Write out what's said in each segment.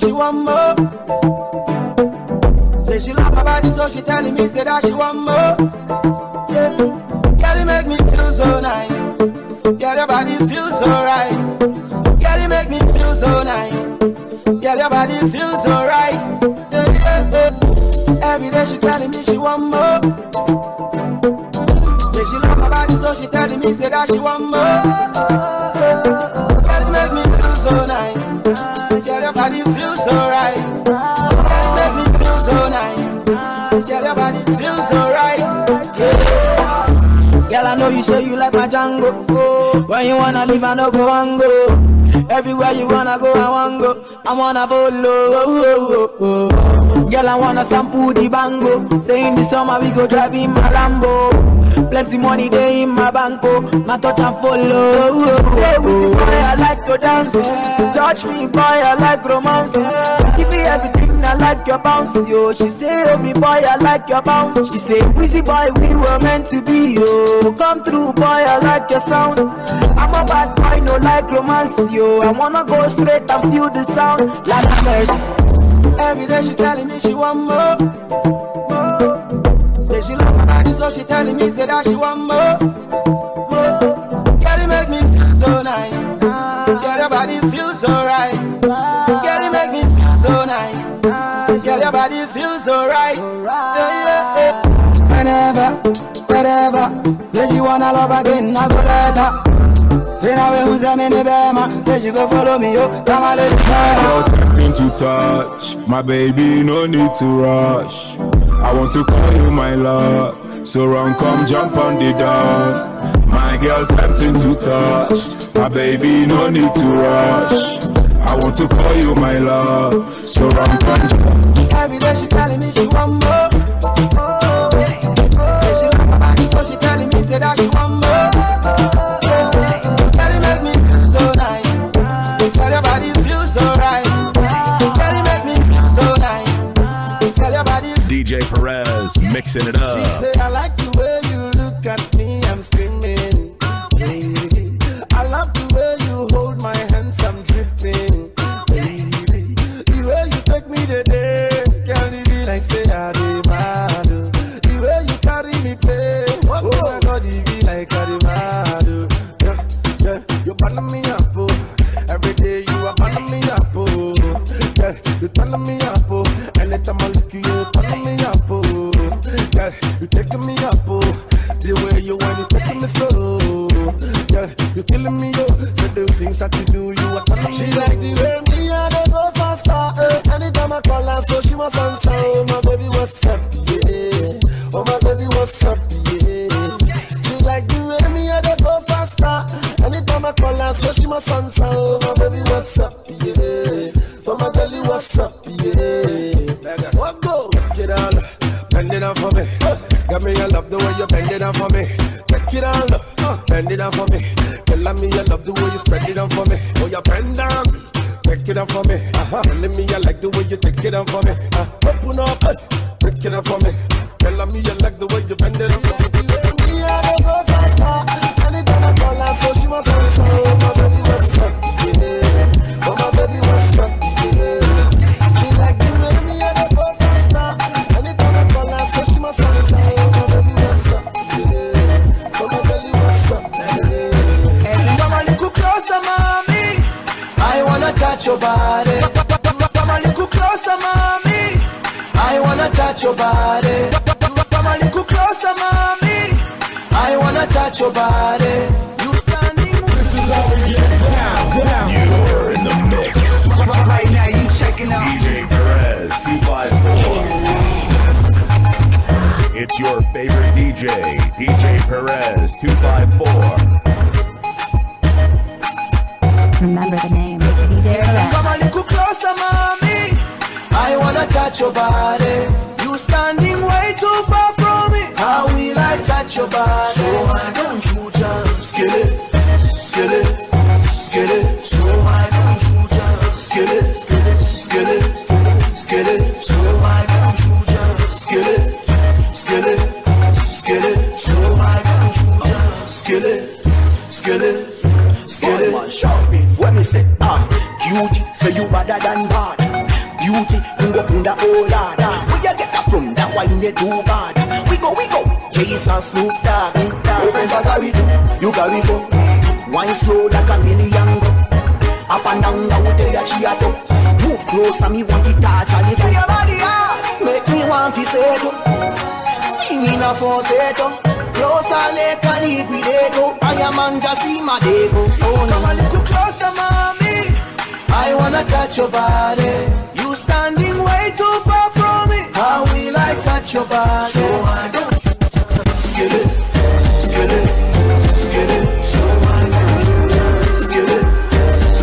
she want more. Say she love my body, so she telling me say that she want more. Yeah, girl, you make me feel so nice. Girl, your body feels so right. Girl, you make me feel so nice. Girl, your body feels so right. Yeah, yeah, yeah. Every day she telling me she want more. Say she love my body, so she telling me say that she want more. Yeah. Girl, you make me feel so nice. Girl, your body feels so right. Girl, you make me feel so nice. Girl, your body feels so right. Yeah. Girl, I know you say you like my Django. When you wanna leave, I no go and go. Everywhere you wanna go, I wanna go. I wanna follow. Girl, I wanna sample the bango. Say in the summer we go drive in my Lambo. Plenty money there in my banco. My touch and follow. Say with the boy, I like to dance. Touch me, boy, I like romance. Give me everything, I like your bounce, yo. She say, oh me boy, I like your bounce. She say, Wizzy boy, we were meant to be, yo. Come through, boy, I like your sound. I'm a bad boy, no like romance, yo. I wanna go straight and feel the sound. Like mercy. Every day she telling me she want more. Say she love my body, so she telling me say that she want more. Girl, you make me feel so nice. Girl, your body feels so right. Girl, you make me feel so nice. Girl, your body feels so right. Yeah, yeah, yeah. Whenever, say she wanna love again, I go let her. Then I will say me bema, say she go follow me, yo. Come on, let's go. Tempting to touch, my baby, no need to rush. I want to call you my love, so run, come jump on the dawn. My girl, tempting to touch, my baby, no need to rush. I want to call you my love, so run, come jump. Every day she telling me she want more. Say she like my body, so she telling me say that she want more. Yeah. Girl, you make me feel so nice. Girl, your body feels so right. Girl, you make me feel so nice. Girl, your body. DJ Perez mixing it up. She said, I like the way you look at me, I'm screaming. Baby, I love the way you hold my hands, I'm dripping. Baby, the way you take me today, girl, it be like say I did mad. The way you carry me play, oh my God, it be like I did mad. Yeah, yeah, you burn me up, oh. Every day you are burning me up, oh. Yeah, you turn me up, oh. Anytime I look at you, turn me up, oh. Yeah, you taking me up, oh. The way you want, you taking me slow. Yeah, you killing me, oh. So the things that you do, you are turning me. She like the way me and I go faster. Anytime I call her, so she must answer. Oh my baby, what's up, yeah. Oh my baby, what's up, yeah. She like the way me and I go faster. Anytime I call her, so she must answer. Oh my baby, what's up, yeah. So my girlie, what's up, yeah. What go? Get on, bend it down for me. Got me, I love the way you bend it down for me. Take it on, bend it down for me. Tell me I love the way you spread it down for me. Oh, you bend down, take it down for me. Telling me I like the way you take it down for me. Open up, take it down for me. Tell me I like the way you bend it down for me. Me, I don't go faster. Anytime I call her, so she must answer. Oh my baby, what's up, yeah. Oh my baby, what's up, yeah. She like the way me, I don't go faster. Anytime I call her, so she must answer. Oh my baby, what's up, yeah. Oh my baby, what's up, yeah. Come a little closer, mommy. I wanna touch your body. Come a little closer, mommy. I wanna touch your body. Come a little closer, mommy. I wanna touch your body. You standing. This is how we get down. You're in the mix. Right now you checking out DJ Perez 254. It's your favorite DJ, DJ Perez 254. Remember the name, DJ Perez. Come a little closer, mommy. I wanna touch your body. You standing way too far from me. How will I touch your body? So why don't you just get it, get it, get it? So why don't you just get it, get it, get it, get it? So why don't you just get it, get it, get it? So why don't you just get it, get it, get it? When me say, cute, say you better than bad. beauty, go kunda oh lord. Where you get that from? That wine you too bad. We go, Jason Snoop Dogg. Your friends are carry too, you carry too. Wine slow like a million go. Up and down, I will tell you she a top. Move closer, me want to touch a little. Your body hot, make me want to say to. See me na for say to. Closer, later, liquidato. I am on just see my day go. Oh no, come a little closer, mommy. I wanna touch your body. You standing way too far from me. How will I touch your body? So why don't you just get it, get it, get it? So why don't you just get it,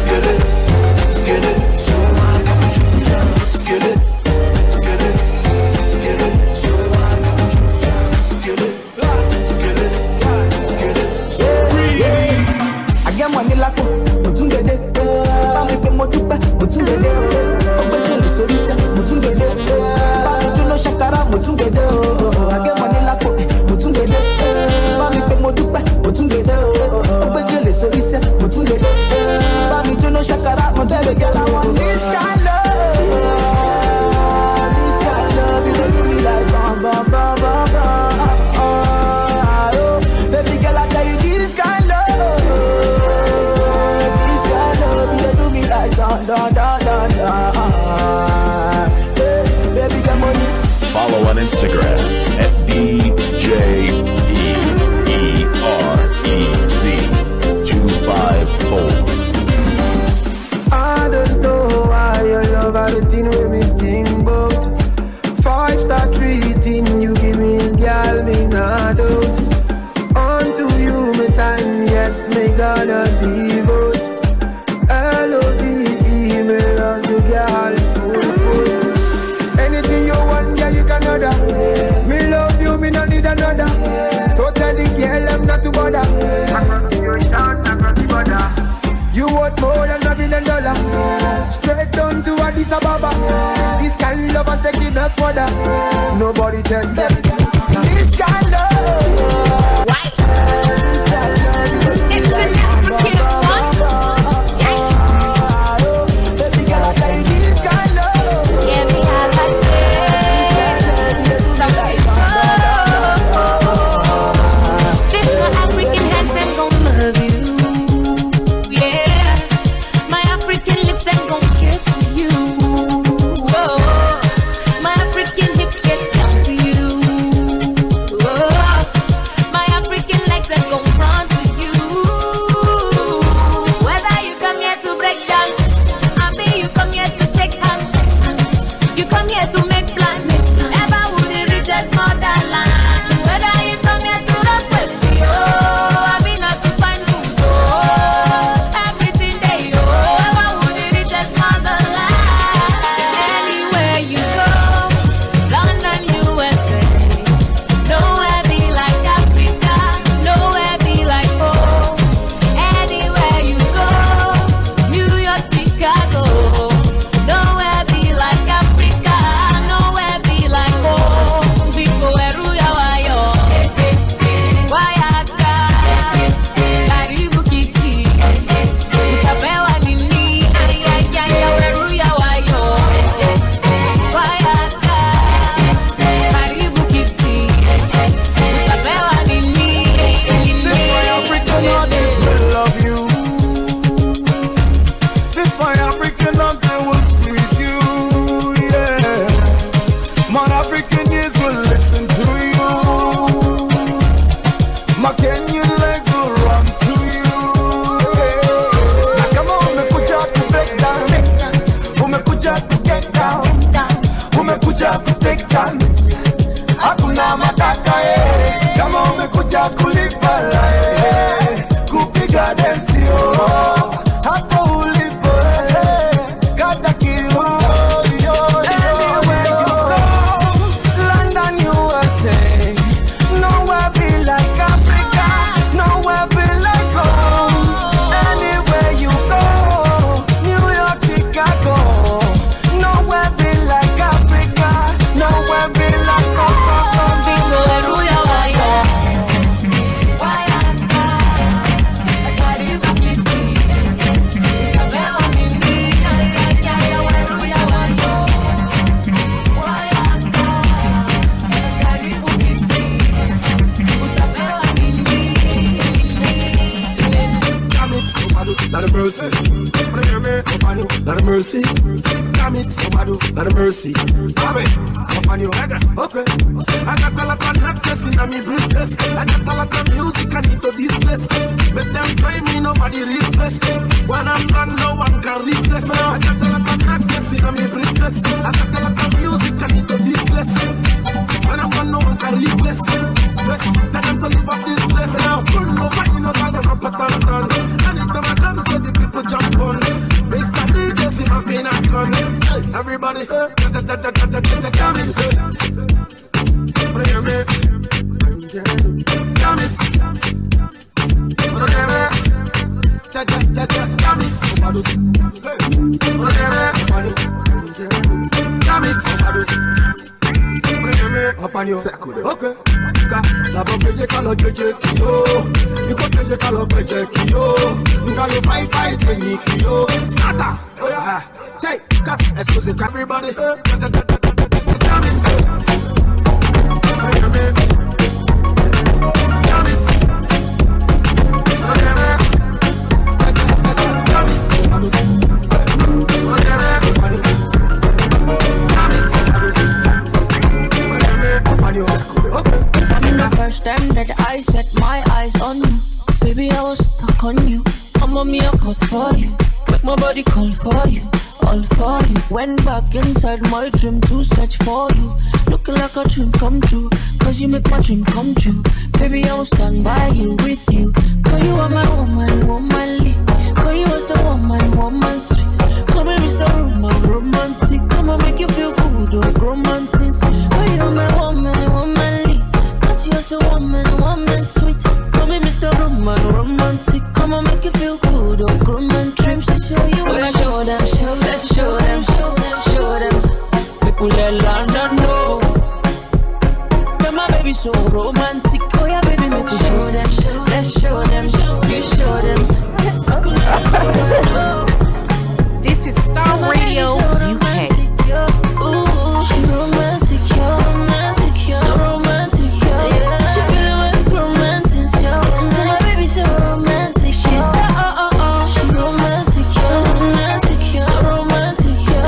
get it, get it? So why don't you just get it, get it, get it? So why don't you just get it, get it, get it? I get money like Mutungede, Bami pe modupe, Mutungede, Obejele Sorisa, Mutungede, Bami Juno Shakara, Mutungede, I get money like Mutungede, Bami pe modupe, Mutungede, Obejele Sorisa, Mutungede, Bami Juno Shakara, Mutungede, girl I want this kind of love, this kind of love, you don't do me like bam bam bam bam bam, baby girl I tell you this kind of love. Follow on Instagram at DJEEREZ254. I don't know why your love are the thing with me think about. 5-star treating you give me a girl me not out. Unto you me time yes me gonna devote. L-O-V-E me love you girl full. Anything you want yeah you can order. Me love you me no need another. So tell the girl I'm not to bother. You shout not to bother. You want more than $1 billion. Straight down to Addis Ababa. This kind of lovers taking us further. Nobody tells them. This kind of love. Why? This kind of love. It's an African one. Baby girl, I tell you this kind of love. Yeah, me I like it. Something so. This my African hands them gon' love you. mercy. Not a mercy. Damn it, not a mercy. Okay. I got a lot of necklace in my briefcase. I got a lot of music I need to displace. Let them try me, nobody replace. When I'm done, no one can replace. I got a lot of necklace in my briefcase. I got a lot of music I need to displace. When I'm done, no one can replace. Yes, tell them to live up this place now. Pull no fight, no got a pattern done. Anytime I come, so the people jump on. Mr. DJ, see my pain and gun. Everybody, come in, say. Bring him in. Come it. Okay. La bokeje kalo jeje kiyo. Iko keje kalo keje kiyo. Ngalo fight kenyi kiyo. Scatter. Oh yeah. Say, cause exclusive everybody. Come in, say. Come in. First time that I set my eyes on you, baby, I was stuck on you. I'm on me a cut for you, make my body call for you, all for you. Went back inside my dream to search for you, looking like a dream come true, cause you make my dream come true. Baby, I will stand by you, with you, cause you are my woman, womanly, cause you are so woman, sweet. Come and Mr. Romantic, come and make you feel good, oh, romantic. Cause you are my woman, womanly, cause you are so woman, sweet. Come and Mr. Romantic, come and make you feel good, oh, romantic. Dreams to show you, let's show them, let's show them. Make we let London know. My baby so romantic, oh yeah, baby, make we show them, let's show them, you show them. Make we let them know. This is Starr Radio UK. Ooh, she romantic, yo, so romantic, yo. She feeling like romantic, yo. So my baby so romantic, she's she romantic, yo, so romantic, yo.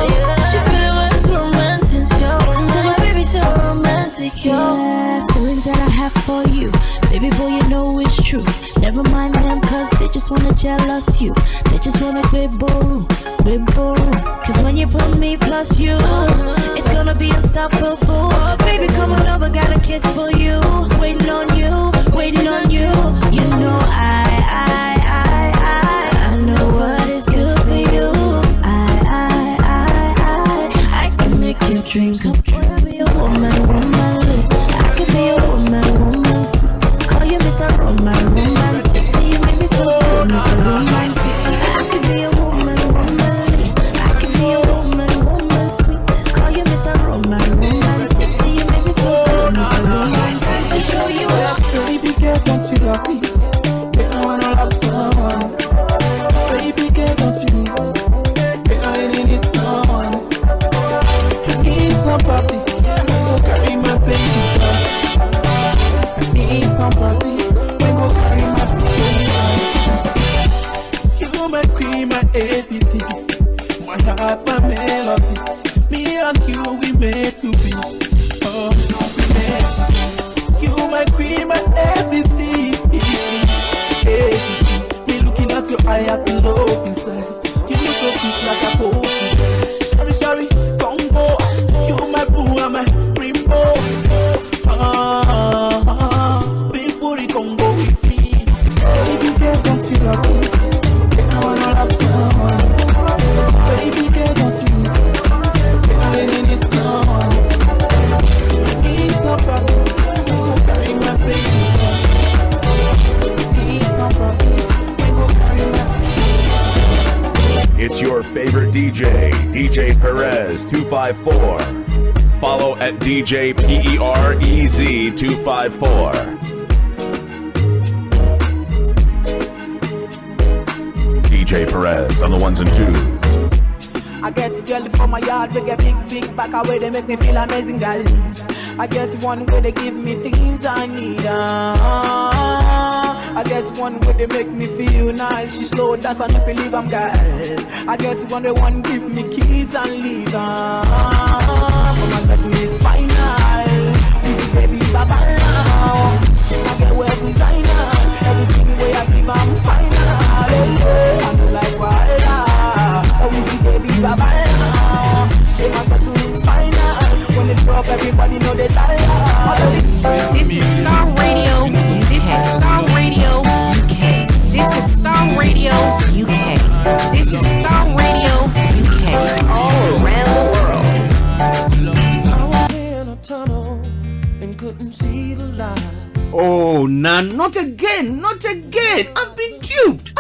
She feeling like romantic, yo. So my baby so romantic, yo. Yeah, feelings that I have for you, baby boy, you know it's true. Never mind them, cause they just wanna jealous you. They just wanna be boo. Cause when you put me plus you, it's gonna be unstoppable. Baby, come on over, got a kiss for you. Waiting on you. You know I know what is good for you. I can make your dreams come true. I be a woman. I can be a woman. Call you Mr. Romantic. See you make me feel good, Mr. Romantic. I can be a woman. I can be a woman, sweet. Call you Mr. Romantic. See you make me feel good, Mr. Romantic. I show you what. Baby girl, don't you love me? When I wanna love someone. Baby girl, don't you need me? When I really need someone. I need somebody who carry my baby girl. I need somebody who will carry my baby girl. You my queen, my everything. My heart, my melody. Me and you, we made to be. Oh, we made to be. You my queen, my everything. Hey, me looking at your eye, I feel love inside. You look so sweet like a coffee. Sorry, don't go. You my boo and my rainbow. Big booty Congo with me. Baby girl, don't you love me? I wanna love someone. Baby girl, don't you need me? I really need someone. I need somebody who will carry my baby girl. I need somebody who will carry my baby. It's your favorite DJ, DJ Perez 254. Follow at DJ PEREZ 254. DJ Perez on the ones and twos. I get a girl from my yard, we get big back away, they make me feel amazing, girl. I guess one way they give me things I need. I guess one way they make me feel nice. She slow dance and if you leave I'm girl. I get to wonder one give me keys and leave her. Come on, let me final. This baby baba now. I get well designer. Everything way I give I'm final. I do like wild. Oh, this baby baba now. They want to do this final. When they drop, everybody know they die. This is Starr Radio. This is Starr Radio UK. This is Starr Radio UK. This is Starr Radio UK. All around the world. I was in a tunnel and couldn't see the light. Oh, nah, not again, not again. I've been duped.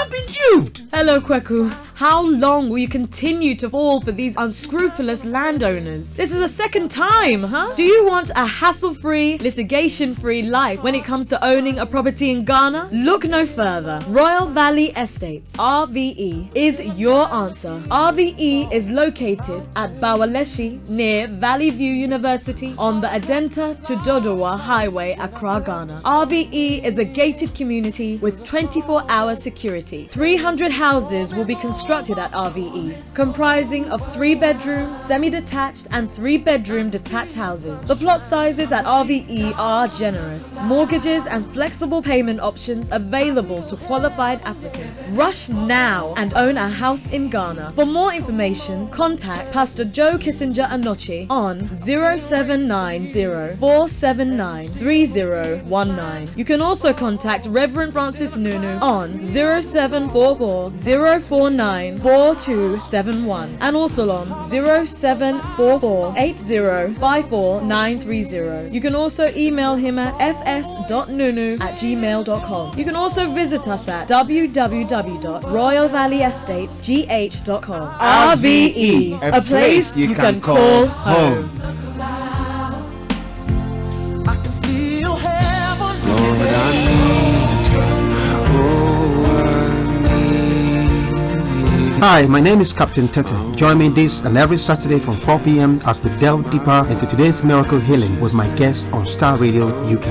Hello, Kweku. How long will you continue to fall for these unscrupulous landowners? This is the second time, huh? Do you want a hassle-free, litigation-free life when it comes to owning a property in Ghana? Look no further. Royal Valley Estates, RVE, is your answer. RVE is located at Bawaleshi near Valley View University on the Adenta to Dodowa Highway, Accra, Ghana. RVE is a gated community with 24-hour security. 300 houses will be constructed at RVE, comprising of 3-bedroom, semi-detached and 3-bedroom detached houses. The plot sizes at RVE are generous. Mortgages and flexible payment options available to qualified applicants. Rush now and own a house in Ghana. For more information, contact Pastor Joe Kissinger Anochi on 0790 479 3019. You can also contact Reverend Francis Nunu on 0744 049 4271 and also on 0744 8054930. You can also email him at fs.nunu@gmail.com. You can also visit us at www.royalvalleyestates.gh.com. RVE, a place you can call home. Hi, my name is Captain Tete. Join me this and every Saturday from 4 p.m. as we delve deeper into today's miracle healing with my guest on Starr Radio UK.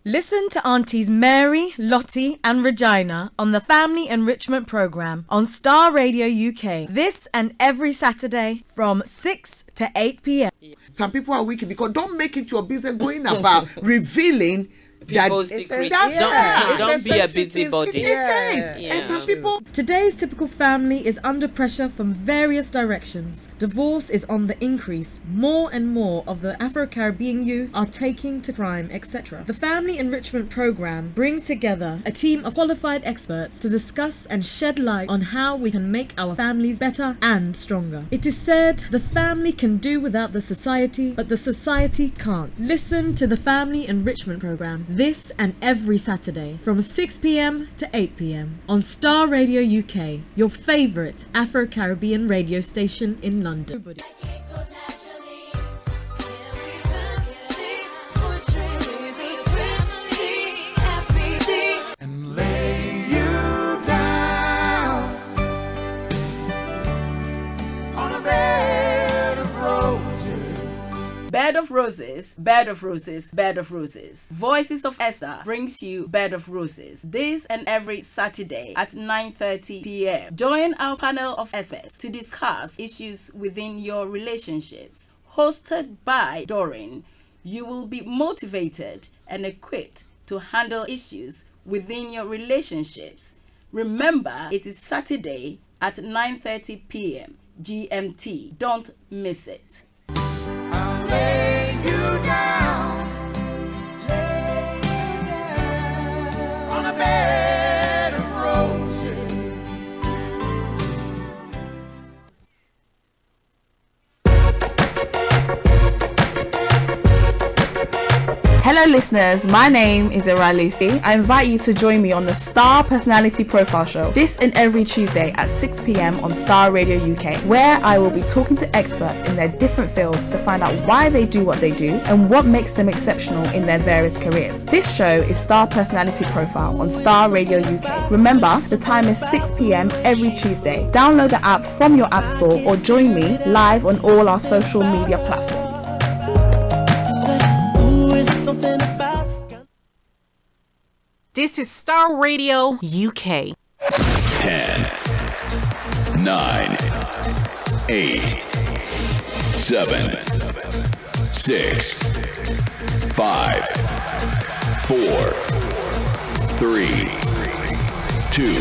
Listen to Aunties Mary, Lottie and Regina on the Family Enrichment Programme on Starr Radio UK. This and every Saturday from 6 to 8 p.m. Some people are wicked because don't make it your business going about revealing people's secrets. Don't be a busybody. And some people. Today's typical family is under pressure from various directions. Divorce is on the increase. More and more of the Afro-Caribbean youth are taking to crime, etc. The Family Enrichment Program brings together a team of qualified experts to discuss and shed light on how we can make our families better and stronger. It is said the family can do without the society, but the society can't. Listen to the Family Enrichment Program this and every Saturday from 6 p.m. to 8 p.m. on Starr Radio UK, your favourite Afro-Caribbean radio station in London. And lay you down on a bed of roses. Bed of Roses, Bed of Roses, Bed of Roses. Voices of Esther brings you Bed of Roses this and every Saturday at 9:30 p.m. Join our panel of experts to discuss issues within your relationships. Hosted by Doreen, you will be motivated and equipped to handle issues within your relationships. Remember, it is Saturday at 9:30 p.m. GMT. Don't miss it. I'll lay you down, on a bed of roses. Hello listeners, my name is Ira Lucy. I invite you to join me on the Starr Personality Profile Show this and every Tuesday at 6 p.m. on Starr Radio UK, where I will be talking to experts in their different fields to find out why they do what they do and what makes them exceptional in their various careers. This show is Starr Personality Profile on Starr Radio UK. Remember, the time is 6 p.m. every Tuesday. Download the app from your app store or join me live on all our social media platforms. something about. This is Starr Radio UK. 10, 9, 8, 7, 6, 5, 4, 3, 2,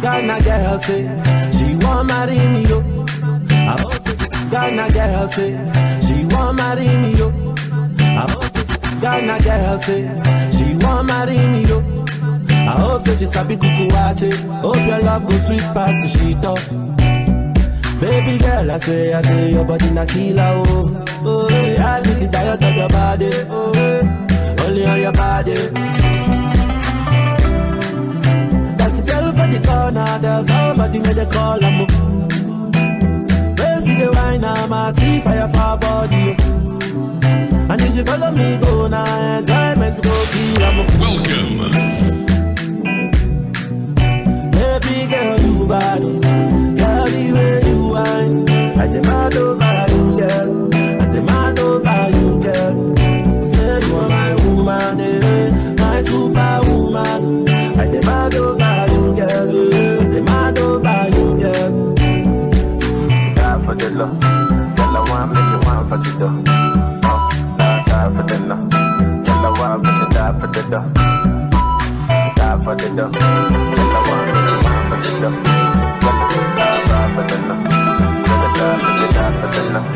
Ghana girl say she want marry me yo. I hope Ghana girl say she want marry me yo. I hope Ghana girl say she want marry me yo. I hope she sabi kukuwache. Hope your love go sweet past the sheet up. Baby girl, I say your body na killer oh. Oh, I get it tired of your body. Oh, only on your body. For the corner, there's somebody made a call. I'm see the wine, I'm see fire for body. And if you follow me, go now, enjoyment go feel. Welcome. Baby girl, you body, girl, the way you wine. I demand over you, girl. I demand over you, girl. Say you are my woman, my superwoman. I demand over you, girl. The mad over you, girl. Die for the love. Girl, I want me, you want for the dough. Die for the love. Girl, I want me to die for the dough. Die for the dough. Girl, I want me, you want for the dough. Die for the love. Girl, die for the love.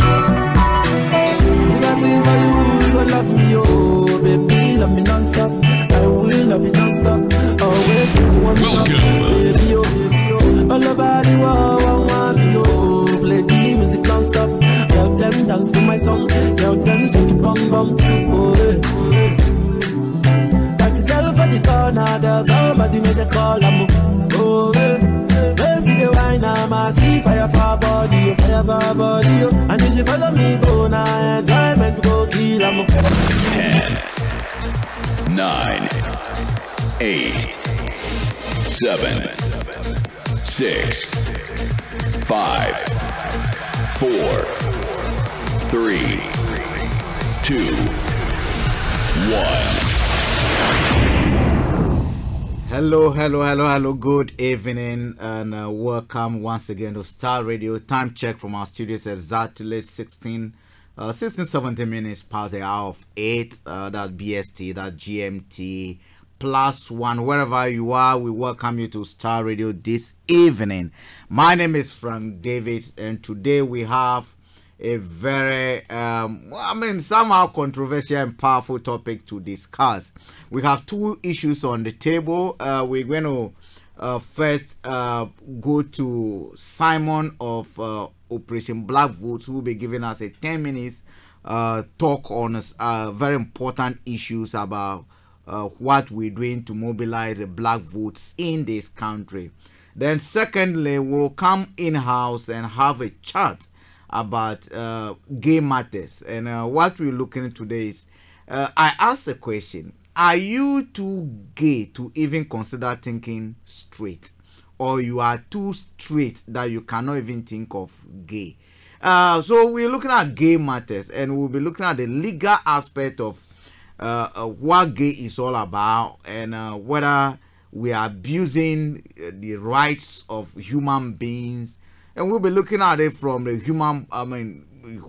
If I sing for you, you will love me, oh baby, love me non-stop. I will love you non-stop. Always this one baby, oh, all about the world, want me, oh. Play the music non-stop. Help them dance to my song. Help them shake it bum bum. Oh, that girl for the corner, there's somebody made a call. Oh, they see the wine, I see fire for body, fire for body. And if you follow me, go now, enjoyment go kill. 10, 9, 8, 7, 6, 5, 4, 3, 2, 1. Hello. Good evening and welcome once again to Starr Radio. Time check from our studios exactly 17 minutes past the hour of 8. That BST, that GMT. +1 wherever you are, we welcome you to Starr Radio this evening. My name is Frank David, and today we have a very somehow controversial and powerful topic to discuss. We have two issues on the table. We're going to first go to Simon of Operation Black Votes, who will be giving us a 10 minutes talk on very important issues about what we're doing to mobilize the black votes in this country. Then secondly, we'll come in-house and have a chat about gay matters. And what we're looking at today is, I asked a question: are you too gay to even consider thinking straight? Or you are too straight that you cannot even think of gay? So we're looking at gay matters, and we'll be looking at the legal aspect of what gay is all about, and whether we are abusing the rights of human beings. And we'll be looking at it from the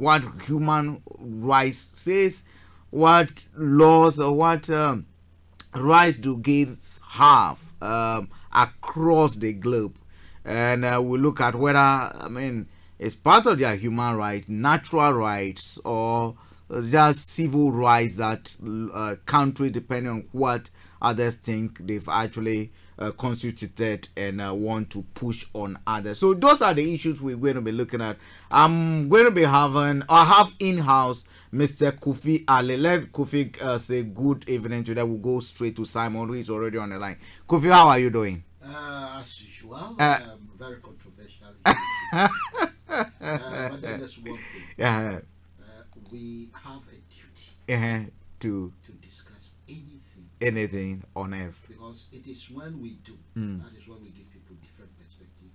what human rights says, what laws or what rights do gays have across the globe. And we'll look at whether it's part of their human rights, natural rights, or just civil rights that country, depending on what others think they've actually constituted and want to push on others. So those are the issues we're going to be looking at. I'm going to be having, I have in-house Mr. Kofi Ali. Let Kofi say good evening to that. We'll go straight to Simon, who is already on the line. Kofi, how are you doing? As usual, very controversial. But then there's one thing. We have a duty to discuss anything. Anything on earth. Because it is when we do, that is when we give people different perspective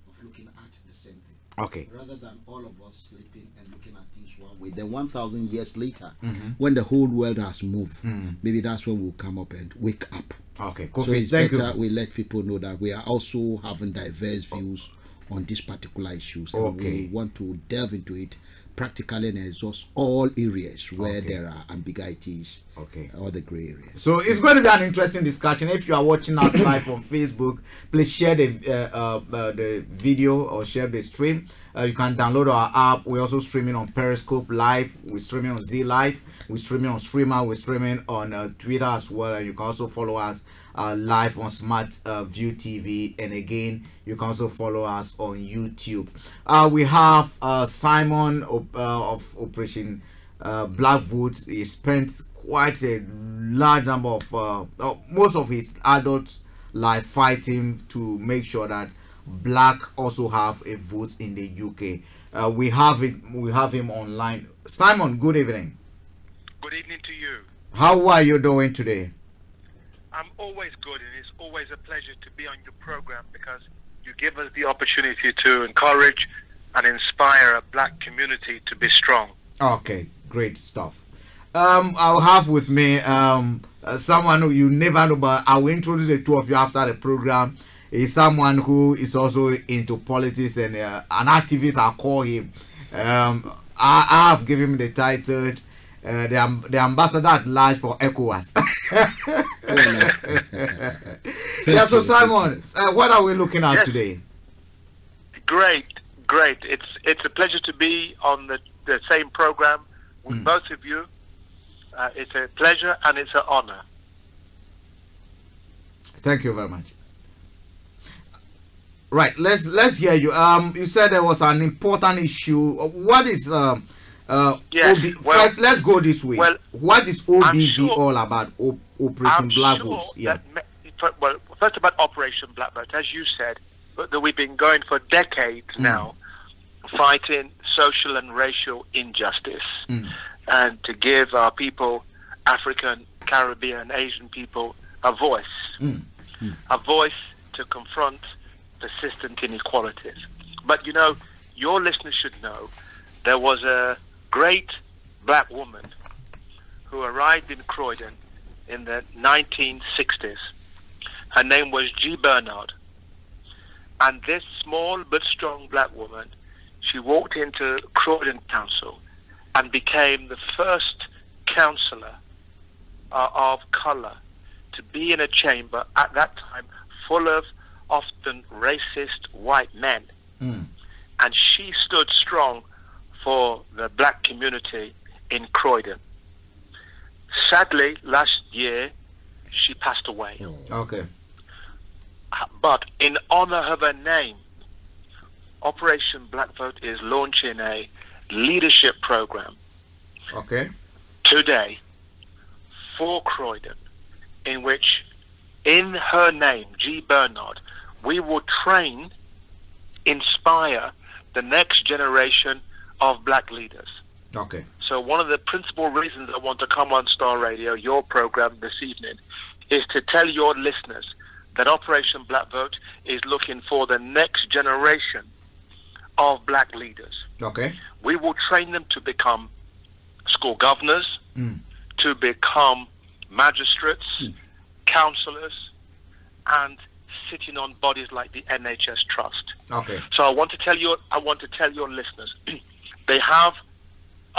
of looking at the same thing. Okay. Rather than all of us sleeping and looking at things one way. Then 1,000 years later, when the whole world has moved, maybe that's when we'll come up and wake up. Okay, so it's better we let people know that we are also having diverse views on these particular issues. And we want to delve into it practically and exhaust all areas where there are ambiguities or the gray areas. So it's going to be an interesting discussion. If you are watching us live on Facebook, please share the video or share the stream. You can download our app. We're also streaming on Periscope Live. We're streaming on Z Live. We're streaming on Streamer. We're streaming on Twitter as well. And you can also follow us live on Smart View TV. And again, you can also follow us on YouTube. We have Simon of Operation Black Vote. He spent quite a large number of most of his adult life fighting to make sure that Black also have a vote in the UK. We have him online. Simon, good evening. Good evening to you. How are you doing today? I'm always good, and it's always a pleasure to be on your program because you give us the opportunity to encourage and inspire a Black community to be strong. Okay, great stuff. I'll have with me someone who you never know, but I will introduce the two of you after the program. Is someone who is also into politics and an activist. I'll call him. I have given him the title the ambassador at large for ECOWAS. Yeah, so Simon, what are we looking at today? Great. It's a pleasure to be on the same program with both of you. It's a pleasure and it's an honor. Thank you very much. Right, let's hear you. You said there was an important issue. What is first, let's go this way. Well, what is OBV all about? Operation Black Vote. Yeah. Well, first about Operation Black Vote, as you said, that we've been going for decades now, fighting social and racial injustice, and to give our people, African, Caribbean, Asian people, a voice to confront persistent inequalities. But you know, your listeners should know there was a great Black woman who arrived in Croydon in the 1960s. Her name was G. Bernard. And this small but strong Black woman, she walked into Croydon Council and became the first councillor of colour to be in a chamber at that time full of often racist white men. And she stood strong for the Black community in Croydon. Sadly, last year, she passed away. Okay. But in honor of her name, Operation Black Vote is launching a leadership program today for Croydon, in which, in her name, G. Bernard, we will train, inspire the next generation of Black leaders. Okay. So one of the principal reasons I want to come on Star Radio, your program this evening, is to tell your listeners that Operation Black Vote is looking for the next generation of Black leaders. Okay. We will train them to become school governors, to become magistrates, councillors, and sitting on bodies like the NHS Trust. Okay. So I want to tell your listeners, they have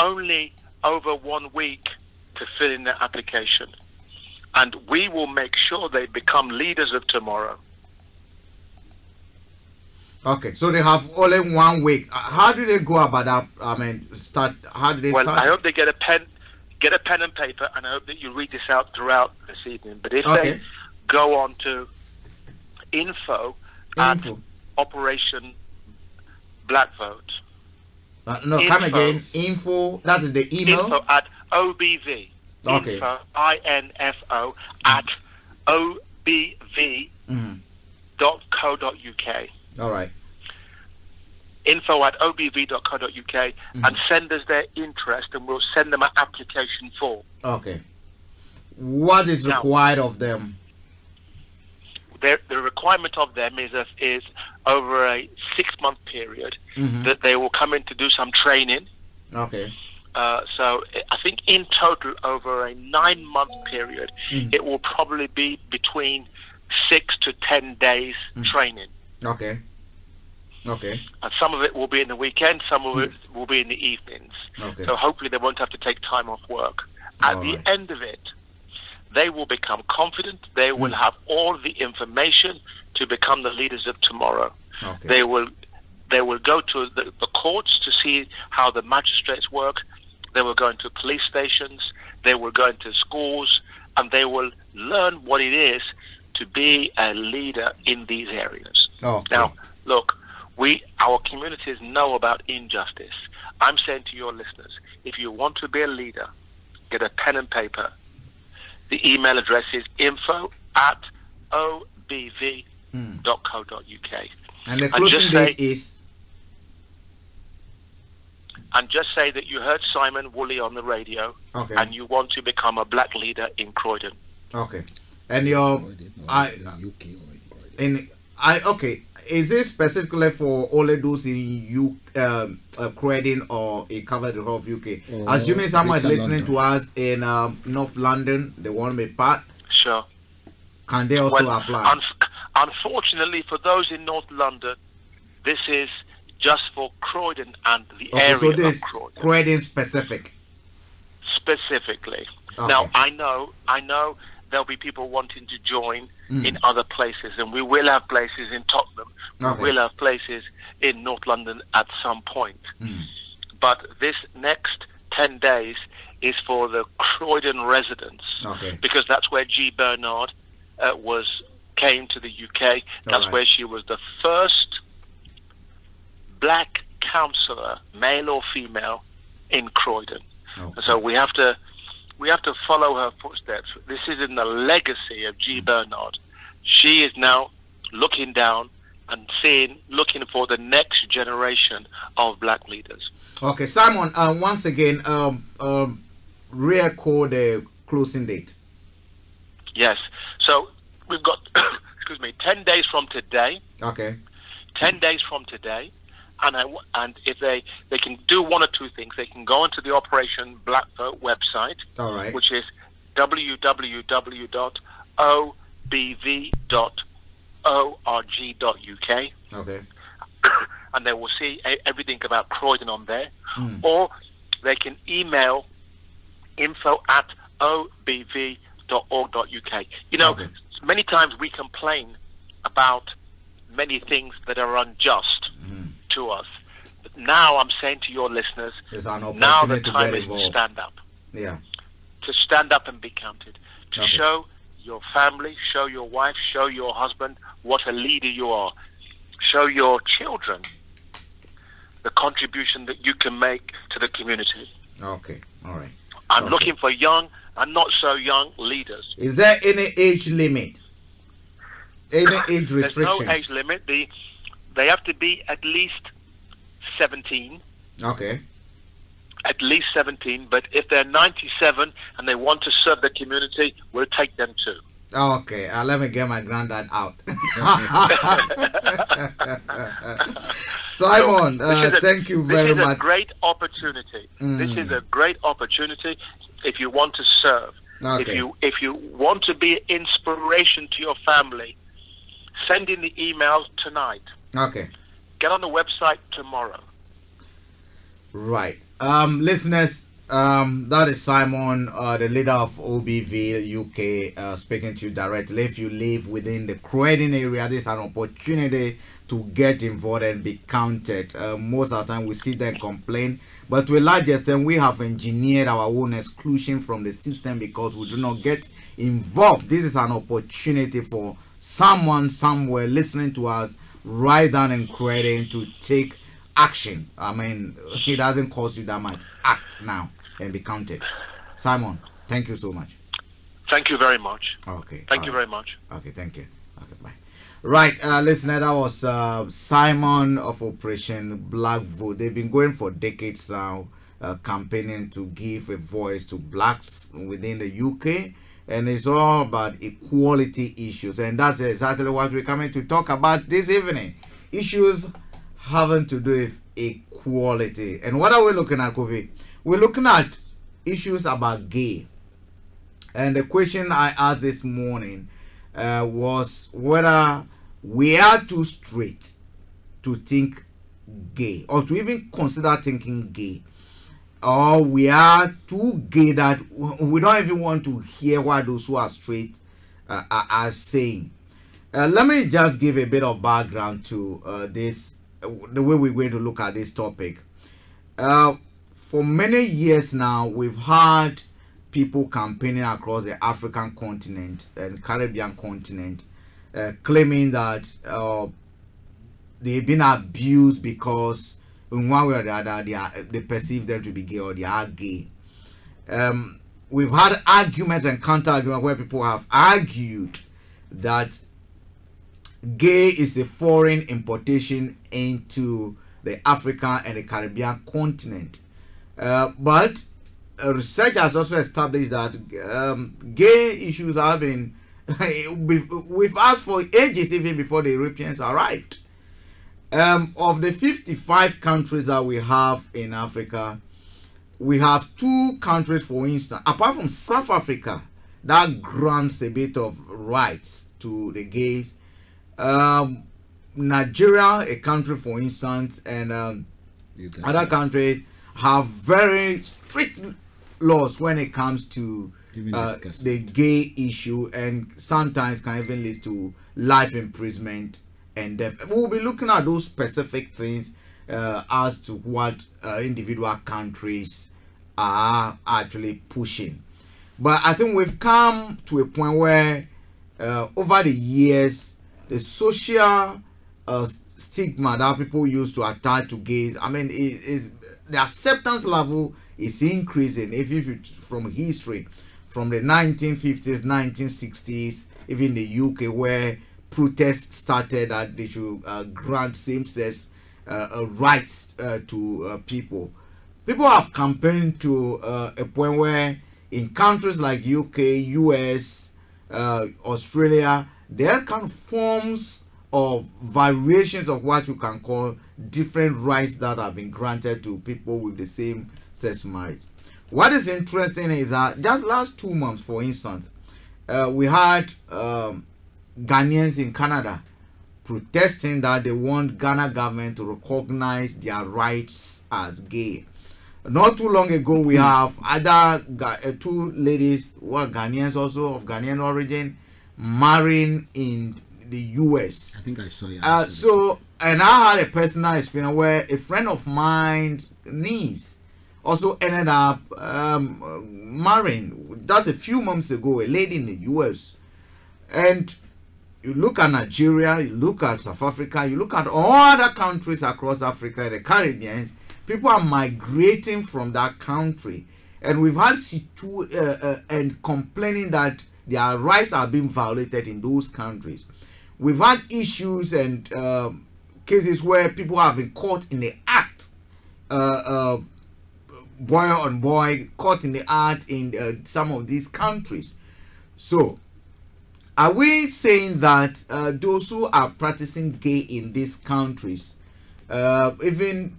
only over 1 week to fill in their application, and we will make sure they become leaders of tomorrow. Okay, so they have only 1 week. How do they go about that? I mean, how do they start? Well, I hope they get a pen and paper, and I hope that you read this out throughout this evening. But if they go on to info at Operation Black Vote. Come again. Info, that is the email? Info at OBV. Okay. Info, INFO, at OBV.co.uk. obv.co.uk. All right. info@obv.co.uk and send us their interest, and we'll send them an application form. Okay. What is required of them? The requirement of them is over a 6-month period that they will come in to do some training. Okay. So I think in total over a 9-month period, it will probably be between 6 to 10 days training. Okay. Okay. And some of it will be in the weekend, some of it will be in the evenings. Okay. So hopefully they won't have to take time off work. At the end of it, they will become confident. They will have all the information to become the leaders of tomorrow. Okay. They will go to the courts to see how the magistrates work. They will go into police stations. They will go into schools, and they will learn what it is to be a leader in these areas. Okay. Now, look, our communities know about injustice. I'm saying to your listeners, if you want to be a leader, get a pen and paper. The email address is info@obv.co.uk. And the closing date is? And just say that you heard Simon Woolley on the radio, and you want to become a black leader in Croydon. Okay. And is it specifically for only those in Croydon, or it covers the whole of UK? Assuming someone is listening to us in North London, they want to be part. Sure. Can they also apply? Unfortunately, for those in North London, this is just for Croydon and the area so this of Croydon. Croydon specific. Specifically. Now, I know there'll be people wanting to join in other places, and we will have places in Tottenham. We will have places in North London at some point. But this next 10 days is for the Croydon residents, because that's where G. Bernard came to the UK. That's where she was the first black councillor, male or female, in Croydon. So we have to follow her footsteps. This is in the legacy of G. Bernard. She is now looking down and looking for the next generation of black leaders. Okay, Simon, once again, record the closing date. Yes. So we've got, 10 days from today. Okay. 10 days from today. And if they can do one or two things, they can go onto the Operation Black Vote website, which is www.obv.org.uk. Okay. And they will see everything about Croydon on there. Or they can email info@obv.org.uk. You know, many times we complain about many things that are unjust to us. But now I'm saying to your listeners, now the time is to stand up. Yeah. To stand up and be counted. To show your family, show your wife, show your husband what a leader you are. Show your children the contribution that you can make to the community. Okay. All right. I'm looking for young and not so young leaders. Is there any age limit? Any age restrictions? There's no age limit. They have to be at least 17. Okay. At least 17. But if they're 97 and they want to serve the community, we'll take them too. Okay. Let me get my granddad out. Simon, thank you very much. This is a great opportunity. This is a great opportunity if you want to serve. Okay. If you want to be an inspiration to your family, send in the emails tonight. Okay. Get on the website tomorrow. Right. Listeners, that is Simon, the leader of OBV UK, speaking to you directly. If you live within the Croydon area, this is an opportunity to get involved and be counted. Most of the time we sit there and complain, but to a large extent we have engineered our own exclusion from the system because we do not get involved. This is an opportunity for someone somewhere listening to us right down in Croydon to take action. I mean, it doesn't cost you that much. Act now and be counted. Simon, thank you so much. Thank you very much. Okay. Thank you very much. Okay, thank you. Okay, bye. Right, listener, that was Simon of Operation Black Vote. They've been going for decades now, campaigning to give a voice to blacks within the UK, and it's all about equality issues, and that's exactly what we're coming to talk about this evening. Issues having to do with equality. And what are we looking at, Kofi? We're looking at issues about gay. And the question I asked this morning was whether we are too straight to think gay, or to even consider thinking gay, or we are too gay that we don't even want to hear what those who are straight are saying. Let me just give a bit of background to this, the way we're going to look at this topic. For many years now, we've had people campaigning across the African continent and Caribbean continent, claiming that they've been abused because in one way or the other they perceive them to be gay, or they are gay. We've had arguments and counter arguments where people have argued that gay is a foreign importation into the African and the Caribbean continent. But research has also established that gay issues have been with us for ages, even before the Europeans arrived. Of the 55 countries that we have in Africa, we have 2 countries, for instance, apart from South Africa, that grants a bit of rights to the gays. Nigeria, a country, for instance, and other countries have very strict laws when it comes to the gay issue, and sometimes can even lead to life imprisonment and death. We'll be looking at those specific things as to what individual countries are actually pushing. But I think we've come to a point where over the years, the social stigma that people use to attach to gays, I mean, the acceptance level is increasing. If you from history, from the 1950s, 1960s, even the UK, where protests started that they should grant same-sex rights to people. People have campaigned to a point where in countries like UK, US, Australia, there are kind of forms of variations of what you can call different rights that have been granted to people with the same sex marriage. What is interesting is that just last 2 months, for instance, we had Ghanaians in Canada protesting that they want Ghana government to recognize their rights as gay. Not too long ago, we have other 2 ladies who are Ghanaians, also of Ghanaian origin, marrying in the US. I think I saw it. So, and I had a personal experience where a friend of mine's niece also ended up marrying just a few months ago a lady in the US. And you look at Nigeria, you look at South Africa, you look at all other countries across Africa, the Caribbean, people are migrating from that country. And we've had and complaining that their rights are being violated in those countries. We've had issues and cases where people have been caught in the act, boy on boy, caught in the act in some of these countries. So, are we saying that those who are practicing gay in these countries, even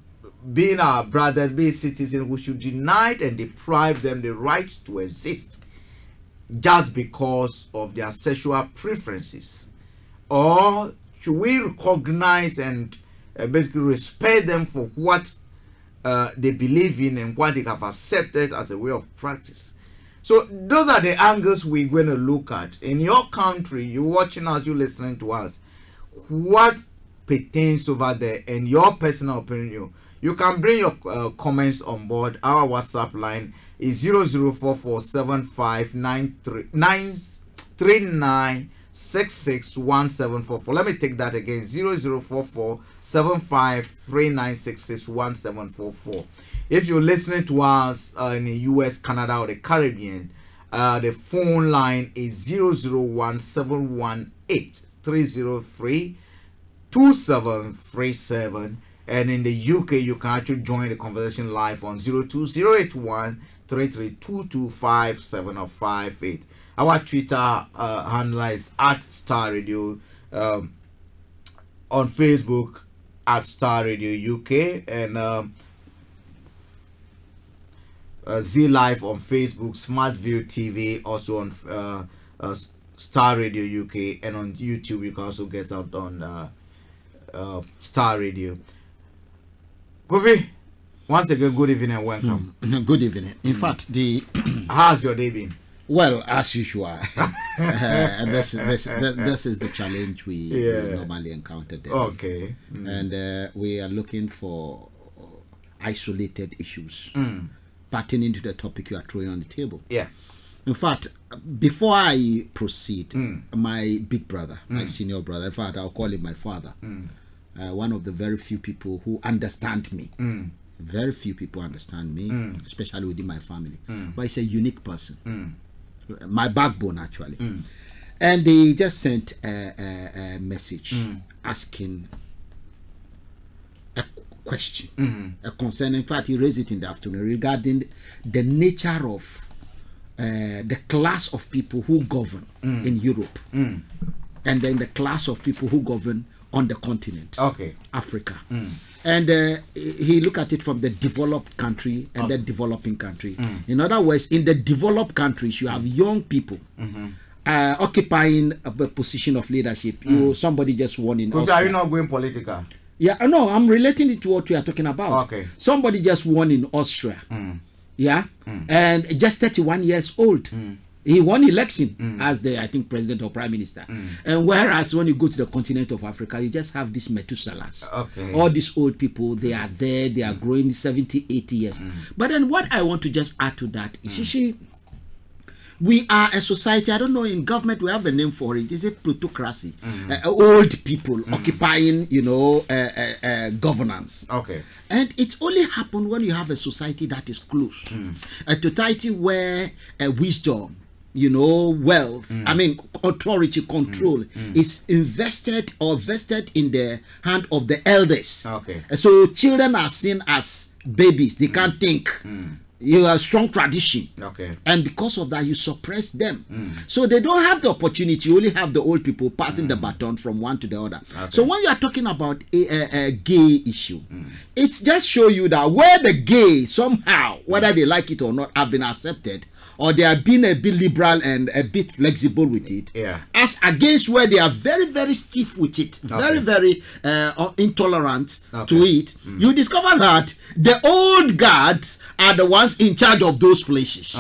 being our brothers, being citizens, we should deny and deprive them the right to exist just because of their sexual preferences? Or should we recognize and basically respect them for what they believe in and what they have accepted as a way of practice? So those are the angles we're going to look at. In your country, you're watching us, you're listening to us, what pertains over there and your personal opinion. You can bring your comments on board. Our WhatsApp line is 00447539661744. Let me take that again, 00447539661744. If you're listening to us in the US, Canada, or the Caribbean, the phone line is 001718 303-2737. And in the UK, you can actually join the conversation live on 02081332257 or 58. Our Twitter handle is @Starr Radio. On Facebook @Starr Radio UK, and Z Live on Facebook, Smart View TV also on Starr Radio UK, and on YouTube you can also get out on Starr Radio. Kofi, once again, good evening and welcome. Good evening. In fact, how's your day been? Well, as usual. This is the challenge we normally encounter there. Okay. And we are looking for isolated issues pertaining to the topic you are throwing on the table. Yeah. In fact, before I proceed, my big brother, my senior brother, in fact, I'll call him my father, one of the very few people who understand me. Very few people understand me, especially within my family. But he's a unique person. My backbone, actually. And they just sent a message asking a question, a concern. In fact, he raised it in the afternoon regarding the nature of the class of people who govern in Europe, and then the class of people who govern on the continent, Africa. And he looked at it from the developed country and the developing country. In other words, in the developed countries, you have young people occupying a position of leadership. Somebody just won in Austria. Are you not going political? Yeah, no, I'm relating it to what we are talking about. Okay. Somebody just won in Austria. Yeah, and just 31 years old. He won election as the, I think, president or prime minister. And whereas when you go to the continent of Africa, you just have these Methuselahs. All these old people, they are there, they are growing 70, 80 years. But then what I want to just add to that is, you see, we are a society, I don't know, in government we have a name for it. Is it plutocracy? Old people occupying, you know, governance. And it only happens when you have a society that is close. A society where wisdom, you know, wealth, I mean, authority, control is invested or vested in the hand of the elders. So children are seen as babies. They can't think. You have strong tradition, and because of that you suppress them, so they don't have the opportunity. You only have the old people passing the baton from one to the other. So when you are talking about a gay issue, it's just show you that where the gay somehow, whether they like it or not, have been accepted, or they have been a bit liberal and a bit flexible with it, as against where they are very, very stiff with it, very, very intolerant to it, you discover that the old guards are the ones in charge of those places.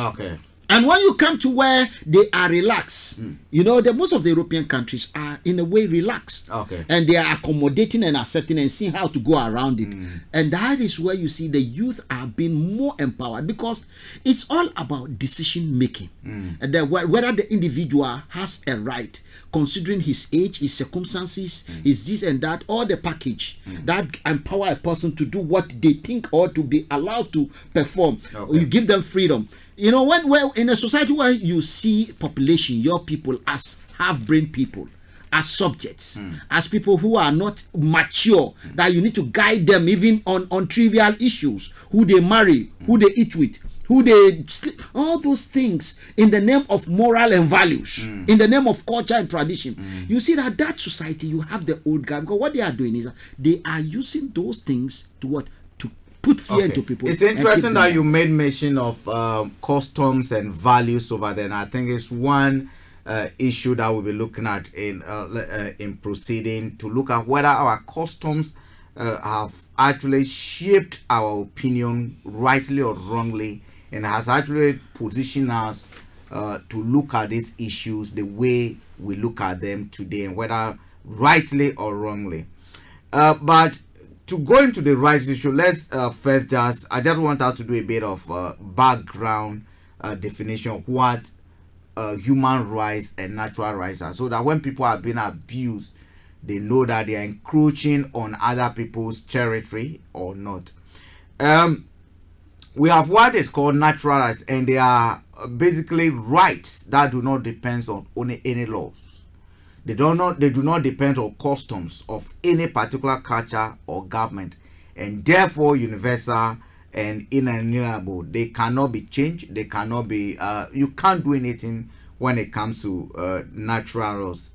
And when you come to where they are relaxed, you know, most of the European countries are in a way relaxed. And they are accommodating and accepting and seeing how to go around it. And that is where you see the youth are being more empowered, because it's all about decision making. And whether the individual has a right, considering his age, his circumstances, his this and that, or the package that empower a person to do what they think or to be allowed to perform. You give them freedom. You know, when in a society where you see population, your people as half-brain people, as subjects, as people who are not mature, that you need to guide them even on trivial issues, who they marry, who they eat with, who they sleep, all those things in the name of moral and values, in the name of culture and tradition. You see that society, you have the old guy, because what they are doing is they are using those things to what? Put fear into people. It's interesting that you made mention of customs and values over there, and I think it's one issue that we'll be looking at in proceeding, to look at whether our customs have actually shaped our opinion rightly or wrongly, and has actually positioned us to look at these issues the way we look at them today, and whether rightly or wrongly. But to go into the rights issue, let's first I just want us to do a bit of background definition of what human rights and natural rights are, so that when people are being abused, they know that they are encroaching on other people's territory or not. We have what is called natural rights, and they are basically rights that do not depend on any laws. They do not depend on customs of any particular culture or government, and therefore universal and inalienable. They cannot be changed. They cannot be. You can't do anything when it comes to natural laws.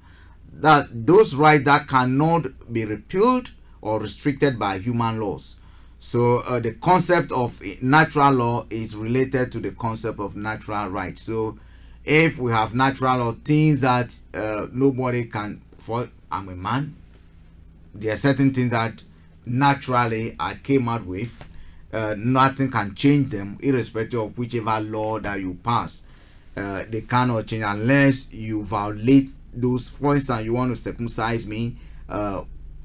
That those rights that cannot be repealed or restricted by human laws. So the concept of natural law is related to the concept of natural rights. So if we have natural law, things that nobody can, for I'm a man, there are certain things that naturally I came out with, nothing can change them irrespective of whichever law that you pass. They cannot change unless you violate those. For instance, you want to circumcise me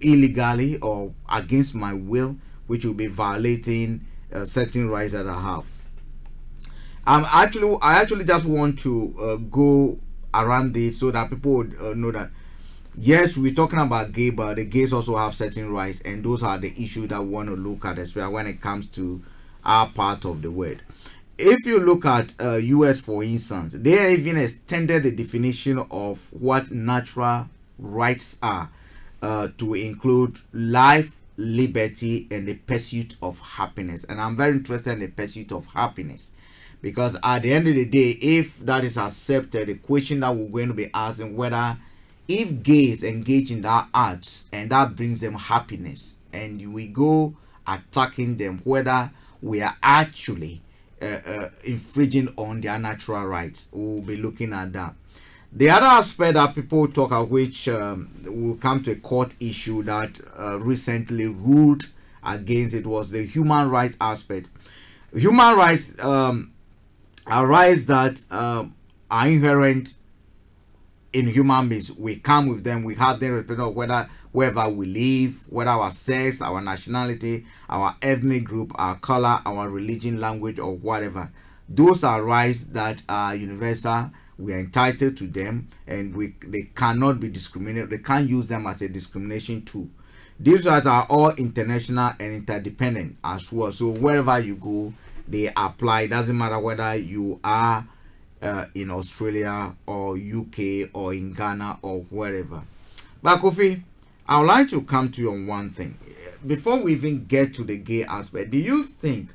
illegally or against my will, which will be violating certain rights that I have. I actually just want to go around this so that people would know that yes, we're talking about gay, but the gays also have certain rights, and those are the issues that we want to look at, especially when it comes to our part of the world. If you look at US, for instance, they even extended the definition of what natural rights are to include life, liberty, and the pursuit of happiness. And I'm very interested in the pursuit of happiness, because at the end of the day, if that is accepted, the question that we're going to be asking, whether if gays engage in that arts and that brings them happiness, and we go attacking them, whether we are actually infringing on their natural rights. We'll be looking at that. The other aspect that people talk about, which will come to a court issue that recently ruled against it, was the human rights aspect. Human rights are rights that are inherent in human beings. We come with them, we have them irrespective of wherever we live, whether our sex, our nationality, our ethnic group, our color, our religion, language, or whatever. Those are rights that are universal. We are entitled to them, and they cannot be discriminated. They can't use them as a discrimination tool. These rights are all international and interdependent as well. So wherever you go, they apply. It doesn't matter whether you are in Australia or UK or in Ghana or wherever. But Kofi, I would like to come to you on one thing. Before we even get to the gay aspect, do you think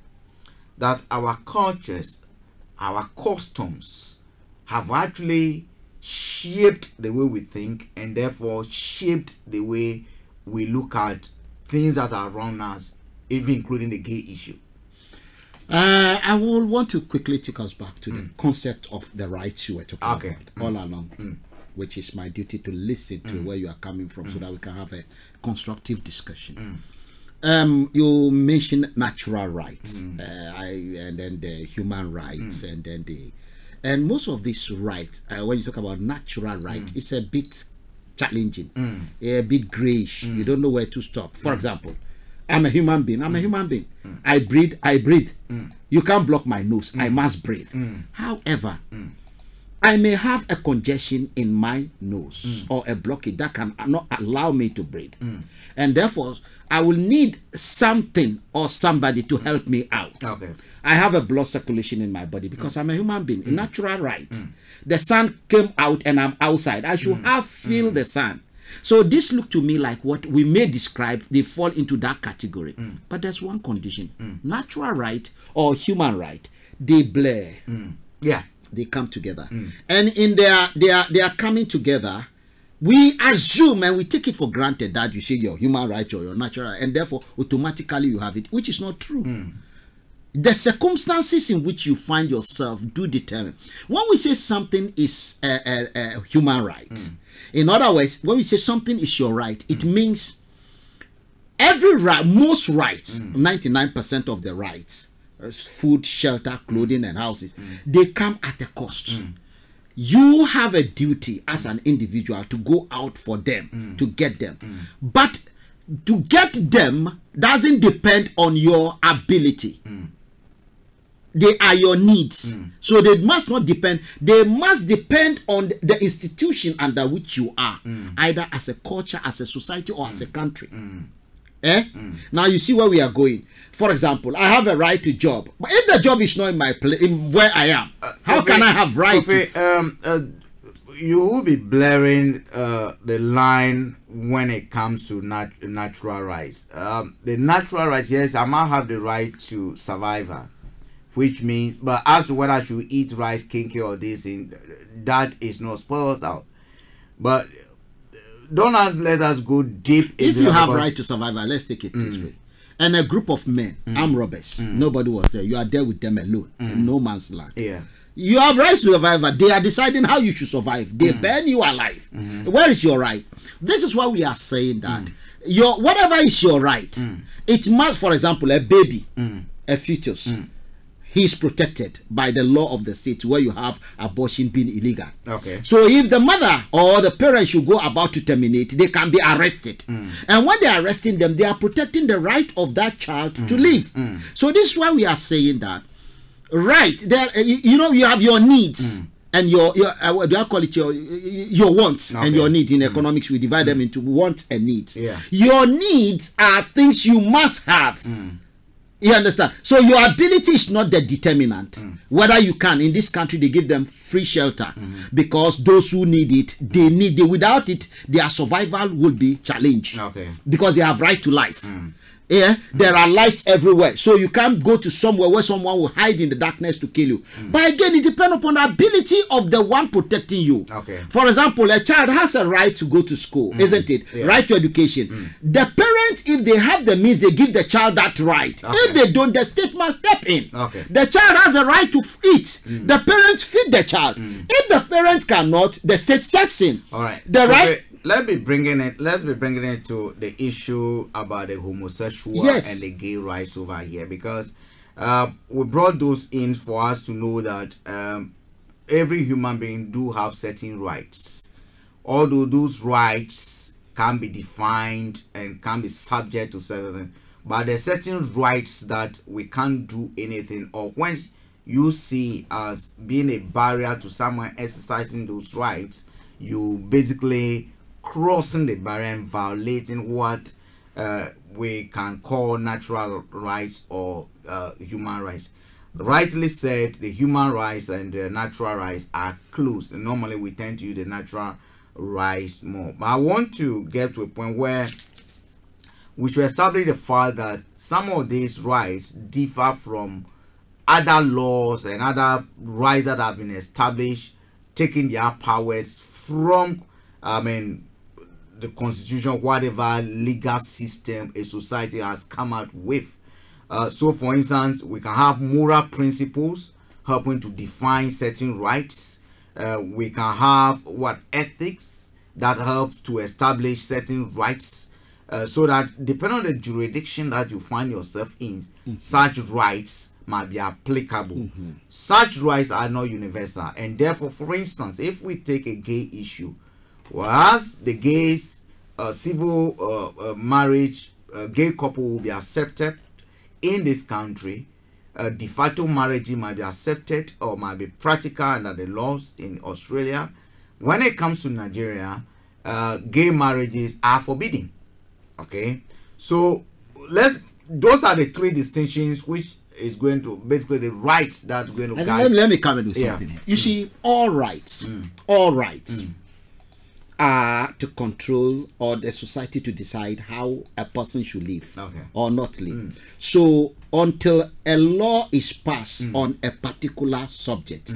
that our cultures, our customs have actually shaped the way we think, and therefore shaped the way we look at things that are around us, even including the gay issue? I will want to quickly take us back to the concept of the rights you were talking about all along, which is my duty to listen to where you are coming from so that we can have a constructive discussion. You mentioned natural rights, and then the human rights, and then and most of these rights, when you talk about natural rights, it's a bit challenging, a bit grayish. You don't know where to stop. For example, I'm a human being. I'm a human being. I breathe. You can't block my nose. I must breathe. However, I may have a congestion in my nose or a blockage that can not allow me to breathe. And therefore, I will need something or somebody to help me out. I have a blood circulation in my body because I'm a human being. A natural right. The sun came out and I'm outside. I should feel the sun. So this look to me like what we may describe, they fall into that category. But there's one condition. Natural right or human right, they blur. Yeah, they come together. And in they are coming together, we assume and we take it for granted that you say your human right or your natural right, and therefore automatically you have it, which is not true. The circumstances in which you find yourself do determine. When we say something is a human right, in other words, when we say something is your right, it means every right, most rights, 99% of the rights, food, shelter, clothing, and houses, they come at a cost. You have a duty as an individual to go out for them, to get them. But to get them doesn't depend on your ability. They are your needs. So they must not depend. They must depend on the institution under which you are, either as a culture, as a society, or as a country. Now you see where we are going. For example, I have a right to job, but if the job is not in my place, in where I am, how can I have right? you will be blurring the line when it comes to natural rights. The natural rights, yes, I might have the right to survival, which means, but as to whether I should eat rice, kinky, or this, that is not spoiled out. But don't let us go deep. If you have right to survival, let's take it this way. And a group of men, armed robbers, nobody was there. You are there with them alone, in no man's land. Yeah. You have rights to survival. They are deciding how you should survive. They burn you alive. Where is your right? This is why we are saying that your whatever is your right, it must, for example, a baby, a fetus. He is protected by the law of the state where you have abortion being illegal. Okay. So if the mother or the parents should go about to terminate, they can be arrested. And when they are arresting them, they are protecting the right of that child to live. So this is why we are saying that, right, there, you know, you have your needs and your what do I call it, your wants and your needs. In economics, we divide them into wants and needs. Yeah. Your needs are things you must have. You understand? So your ability is not the determinant. Whether you can. In this country, they give them free shelter because those who need it, they need it. Without it, their survival will be challenged. Okay. Because they have right to life. Yeah, there are lights everywhere, so you can't go to somewhere where someone will hide in the darkness to kill you. But again, it depends upon the ability of the one protecting you. Okay. For example, a child has a right to go to school, isn't it? Yeah. Right to education. The parents, if they have the means, they give the child that right. If they don't, the state must step in. Okay. The child has a right to eat. The parents feed the child. If the parents cannot, the state steps in. All right. The right. Let's be bringing it to the issue about the homosexual and the gay rights over here, because we brought those in for us to know that every human being do have certain rights, although those rights can be defined and can be subject to certain, but there are certain rights that we can't do anything, or when you see as being a barrier to someone exercising those rights, you basically crossing the barrier and violating what we can call natural rights or human rights. Rightly said, the human rights and the natural rights are close, and normally we tend to use the natural rights more. But I want to get to a point where we should establish the fact that some of these rights differ from other laws and other rights that have been established, taking their powers from, the constitution, whatever legal system a society has come out with. So for instance, we can have moral principles helping to define certain rights. We can have ethics that help to establish certain rights, so that depending on the jurisdiction that you find yourself in, such rights might be applicable. Such rights are not universal, and therefore, for instance, if we take a gay issue, whereas the gays civil marriage, gay couple will be accepted in this country, de facto marriage might be accepted or might be practical under the laws in Australia. When it comes to Nigeria, gay marriages are forbidden. Okay, so those are the three distinctions which is going to basically the rights that are going to guide. Let me come and do something here. You see, all rights are to control, or the society to decide how a person should live or not live. So until a law is passed on a particular subject,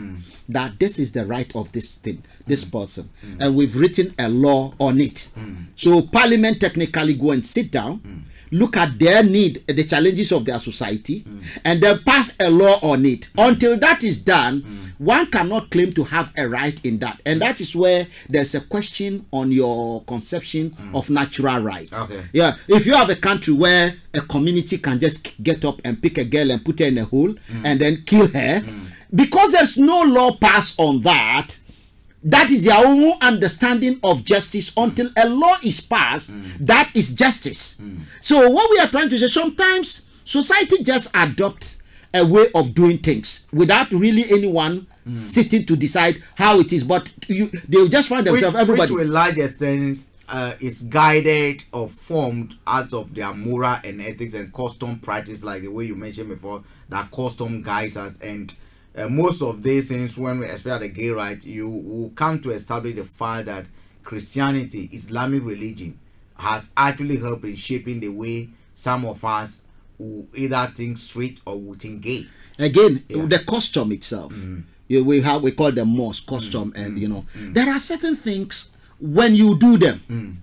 that this is the right of this thing, this person, and we've written a law on it. So Parliament technically go and sit down, look at their need, the challenges of their society, and then pass a law on it. Until that is done, one cannot claim to have a right in that. And that is where there's a question on your conception of natural rights. Yeah, if you have a country where a community can just get up and pick a girl and put her in a hole and then kill her, because there's no law passed on that, that is their own understanding of justice. Until a law is passed, that is justice. So what we are trying to say, sometimes society just adopts a way of doing things without really anyone sitting to decide how it is. But they'll just find themselves, everybody. Which to a large extent is guided or formed out of their moral and ethics and custom practice, like the way you mentioned before, that custom guides us. And most of these things, when we especially the gay right, you will come to establish the fact that Christianity, Islamic religion, has actually helped in shaping the way some of us will either think straight or will think gay. Again, the costume itself. We call them mosque costume, and there are certain things when you do them,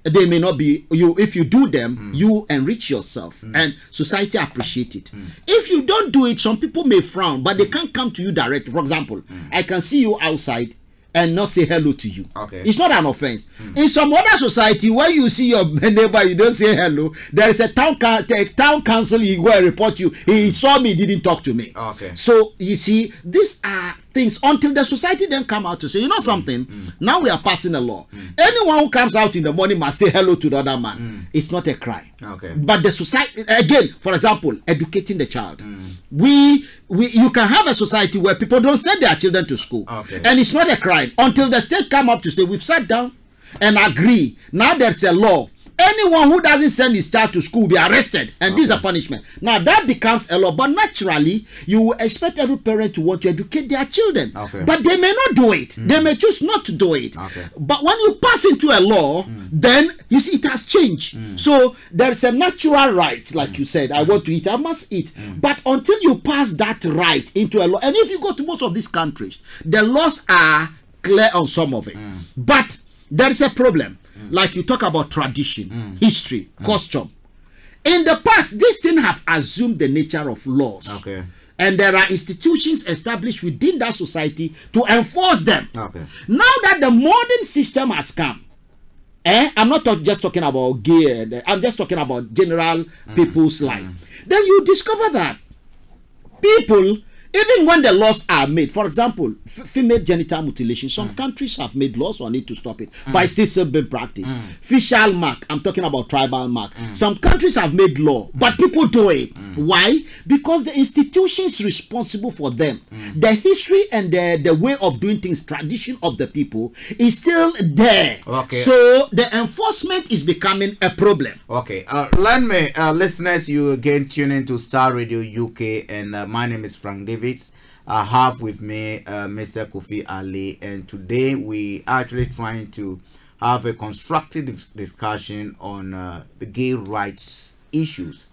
they may not be you. If you do them, you enrich yourself, and society appreciate it. If you don't do it, some people may frown, but they can't come to you directly. For example, I can see you outside and not say hello to you. Okay. It's not an offense. In some other society, where you see your neighbor, you don't say hello. There is a town council, you go and report you. He saw me, didn't talk to me. Okay. So you see, these are things until the society then come out to say, you know something, now we are passing a law. Anyone who comes out in the morning must say hello to the other man. It's not a crime. Okay. But the society, again, for example, educating the child. You can have a society where people don't send their children to school. Okay. And it's not a crime until the state come up to say, we've sat down and agree. Now there's a law. Anyone who doesn't send his child to school will be arrested, and this is a punishment. Now that becomes a law, but naturally you will expect every parent to want to educate their children. Okay. But they may not do it. They may choose not to do it. Okay. But when you pass into a law, then you see it has changed. So there's a natural right, like you said, I want to eat, I must eat. But until you pass that right into a law, and if you go to most of these countries, the laws are clear on some of it. But there is a problem. Like you talk about tradition, history, costume. In the past, these things have assumed the nature of laws. Okay. And there are institutions established within that society to enforce them. Okay. Now that the modern system has come, I'm not just talking about gay, I'm just talking about general people's life. Then you discover that people, even when the laws are made, for example, female genital mutilation, some countries have made laws on it to stop it, but it's still being practiced. Facial mark, I'm talking about tribal mark. Some countries have made law, but people do it. Why? Because the institutions responsible for them, the history and the way of doing things, tradition of the people is still there. Okay. So the enforcement is becoming a problem. Okay. Let me, listeners, you again tune into Star Radio UK, and my name is Frank David. I have with me Mr. Kofi Ali, and today we actually trying to have a constructive discussion on the gay rights issues.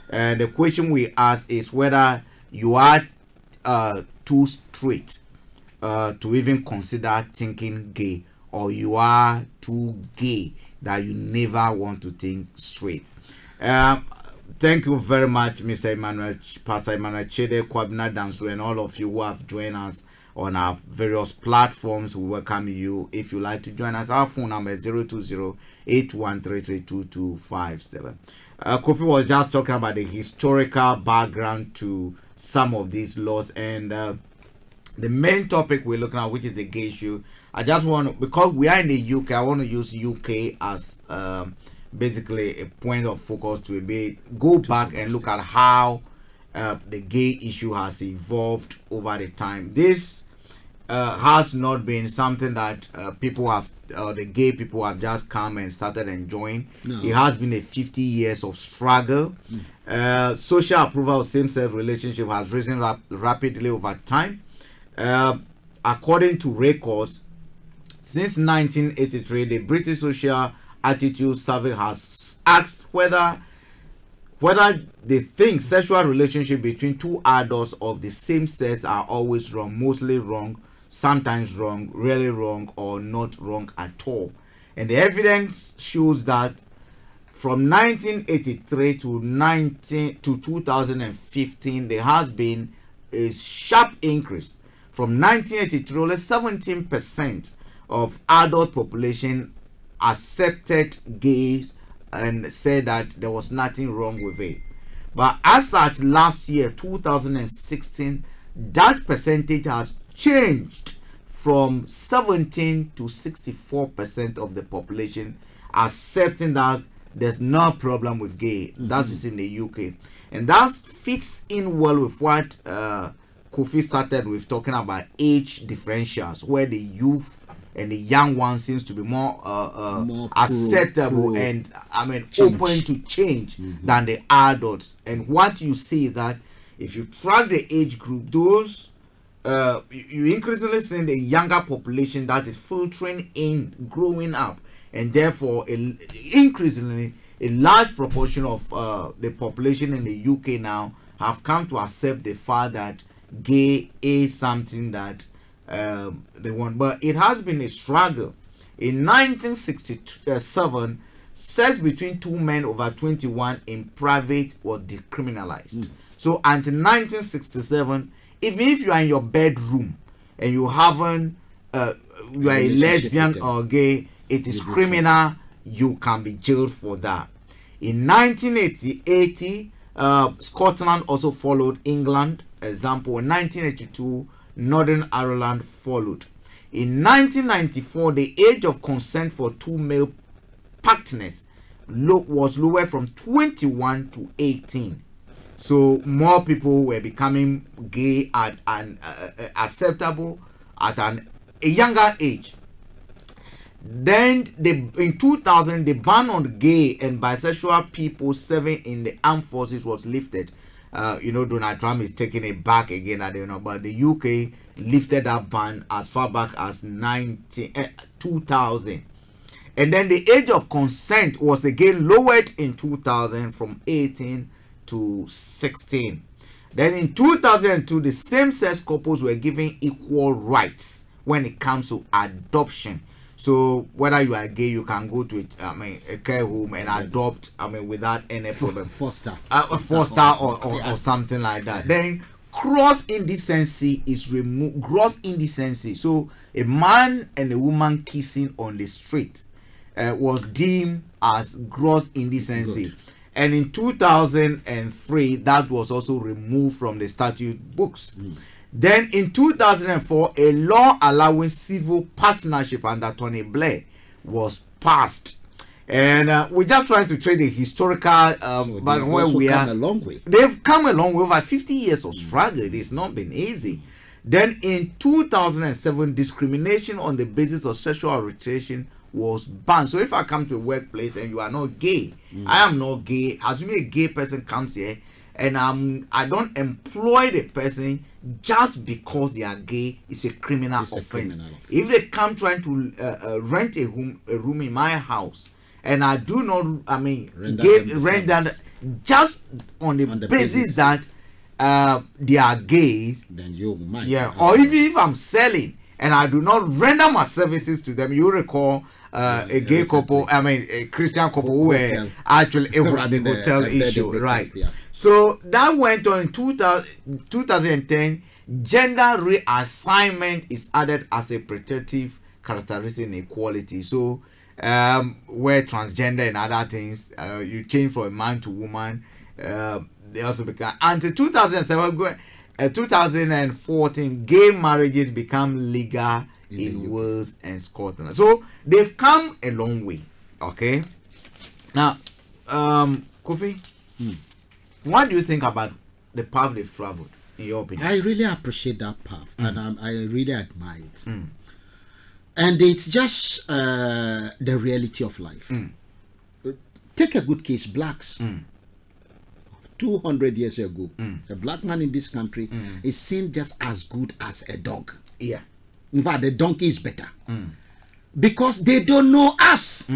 And the question we ask is whether you are too straight to even consider thinking gay, or you are too gay that you never want to think straight. Thank you very much, Mr. Emmanuel, Pastor Emmanuel Chede, Kwabena Danso, and all of you who have joined us on our various platforms. We welcome you. If you like to join us, our phone number is 020-8133-2257. Kofi was just talking about the historical background to some of these laws, and the main topic we're looking at, which is the gay issue. I just want to, because we are in the UK, I want to use UK as basically a point of focus to go back and look at how the gay issue has evolved over the time. This has not been something that people have, the gay people have just come and started enjoying. No. It has been a 50 years of struggle. Social approval of same-sex relationship has risen rapidly over time. According to records, since 1983, the British Social Attitude Survey has asked whether they think sexual relationship between two adults of the same sex are always wrong, mostly wrong, sometimes wrong, really wrong, or not wrong at all. And the evidence shows that from 1983 to 2015, there has been a sharp increase. From 1983, only 17% of adult population accepted gays and said that there was nothing wrong with it. But as at last year, 2016, that percentage has changed from 17 to 64% of the population accepting that there's no problem with gay. That is in the UK. And that fits in well with what Kofi started with, talking about age differentials, where the youth and the young one seems to be more acceptable and open to change than the adults. And what you see is that if you track the age group, those you increasingly see the younger population that is filtering in, growing up, and therefore increasingly a large proportion of the population in the UK now have come to accept the fact that gay is something that they want. But it has been a struggle. In 1967, sex between two men over 21 in private was decriminalized. So until 1967, even if you are in your bedroom and you haven't, you are a lesbian or gay, it is criminal. You can be jailed for that. In 1980, Scotland also followed England. Example, in 1982, Northern Ireland followed. In 1994, the age of consent for two male partners was lowered from 21 to 18. So more people were becoming gay at an acceptable at a younger age. Then in 2000, the ban on gay and bisexual people serving in the armed forces was lifted. Donald Trump is taking it back again. I don't know, but the UK lifted that ban as far back as 2000. And then the age of consent was again lowered in 2000 from 18 to 16. Then in 2002, the same-sex couples were given equal rights when it comes to adoption. So whether you are gay, you can go to a care home and adopt, without any problem. Foster or something like that. Then gross indecency is removed. Gross indecency. So a man and a woman kissing on the street was deemed as gross indecency. Good. And in 2003, that was also removed from the statute books. Then in 2004, a law allowing civil partnership under Tony Blair was passed. And we're just trying to trade the historical but where we are. A long way. They've come a long way. Over 50 years of struggle. It's not been easy. Then in 2007, discrimination on the basis of sexual orientation was banned. So if I come to a workplace and you are not gay, I am not gay. Assuming a gay person comes here and I don't employ the person just because they are gay, it's a criminal offense. If they come trying to rent a room in my house and I do not, rent that just on the basis that they are gays, then you might. Yeah, or even if I'm selling and I do not render my services to them, you recall a gay couple, a Christian couple who were actually in the hotel issue, right? Yeah. So that went on in 2010. Gender reassignment is added as a protective characteristic in equality. So where transgender and other things, you change from a man to woman, they also become, until 2014, gay marriages become legal in Wales and Scotland. So they've come a long way. Okay. Now, Kofi, what do you think about the path they've traveled, in your opinion? I really appreciate that path, and I really admire it. And it's just the reality of life. Take a good case, blacks. 200 years ago, a black man in this country is seen just as good as a dog. Yeah. In fact, the donkey is better because they don't know us.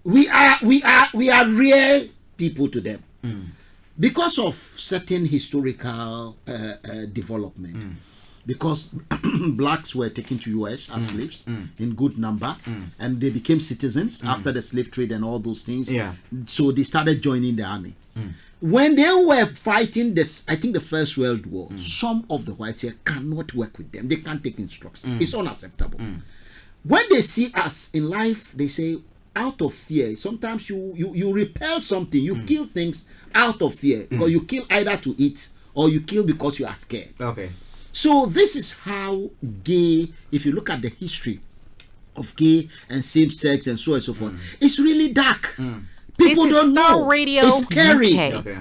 We are real people to them because of certain historical development. Because blacks were taken to US as slaves in good number, and they became citizens after the slave trade and all those things. Yeah. So they started joining the army. When they were fighting this, I think the First World War, some of the whites here cannot work with them. They can't take instructions. It's unacceptable. When they see us in life, they say, out of fear, sometimes you repel something, you kill things out of fear, because you kill either to eat or you kill because you are scared. Okay. So this is how gay, if you look at the history of gay and same-sex and so on and so forth, it's really dark. People don't know. Radio it's scary. Okay.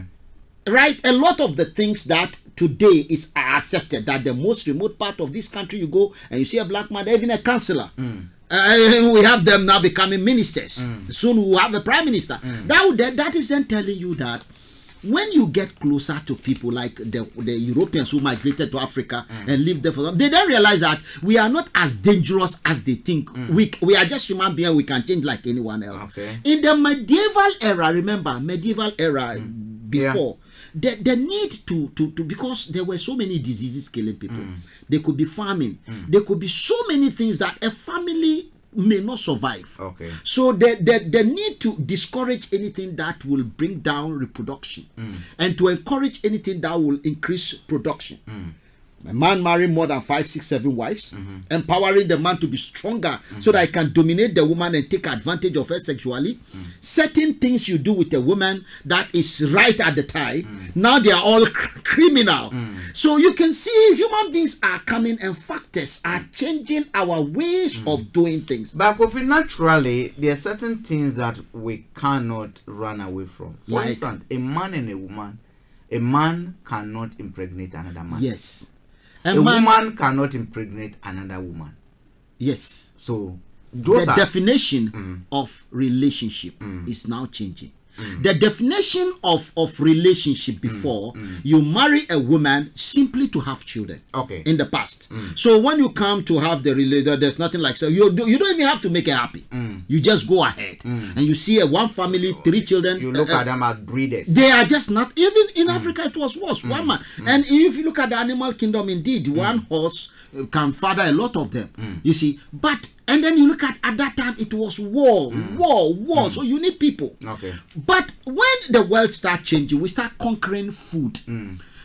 Right? A lot of the things that today is accepted, that the most remote part of this country, you go and you see a black man, even a councillor. We have them now becoming ministers. Soon we'll have a prime minister. That is then telling you that when you get closer to people like the Europeans who migrated to Africa and lived there for them, they then realize that we are not as dangerous as they think. We are just human beings. We can change like anyone else. Okay. In the medieval era, remember, before, the need to because there were so many diseases killing people. There could be famine. There could be so many things that a family may not survive. Okay. So the need to discourage anything that will bring down reproduction and to encourage anything that will increase production. A man marrying more than 5, 6, 7 wives, empowering the man to be stronger so that he can dominate the woman and take advantage of her sexually. Certain things you do with a woman that is right at the time, now they are all criminal. So you can see human beings are coming and factors are changing our ways of doing things. But Kofi, naturally, there are certain things that we cannot run away from. For instance, a man and a woman, a man cannot impregnate another man. Yes. A woman cannot impregnate another woman. Yes. So the definition of relationship is now changing. The definition of relationship before, you marry a woman simply to have children. Okay. In the past. So when you come to have the relationship, there's nothing like so. You don't even have to make her happy. You just go ahead and you see one family, 3 children. You look at them as breeders. They are just not. Even in Africa, it was worse. One man. And if you look at the animal kingdom, indeed, one horse can father a lot of them. You see, and then you look at that time, it was war. So you need people. Okay. But when the world starts changing, we start conquering food.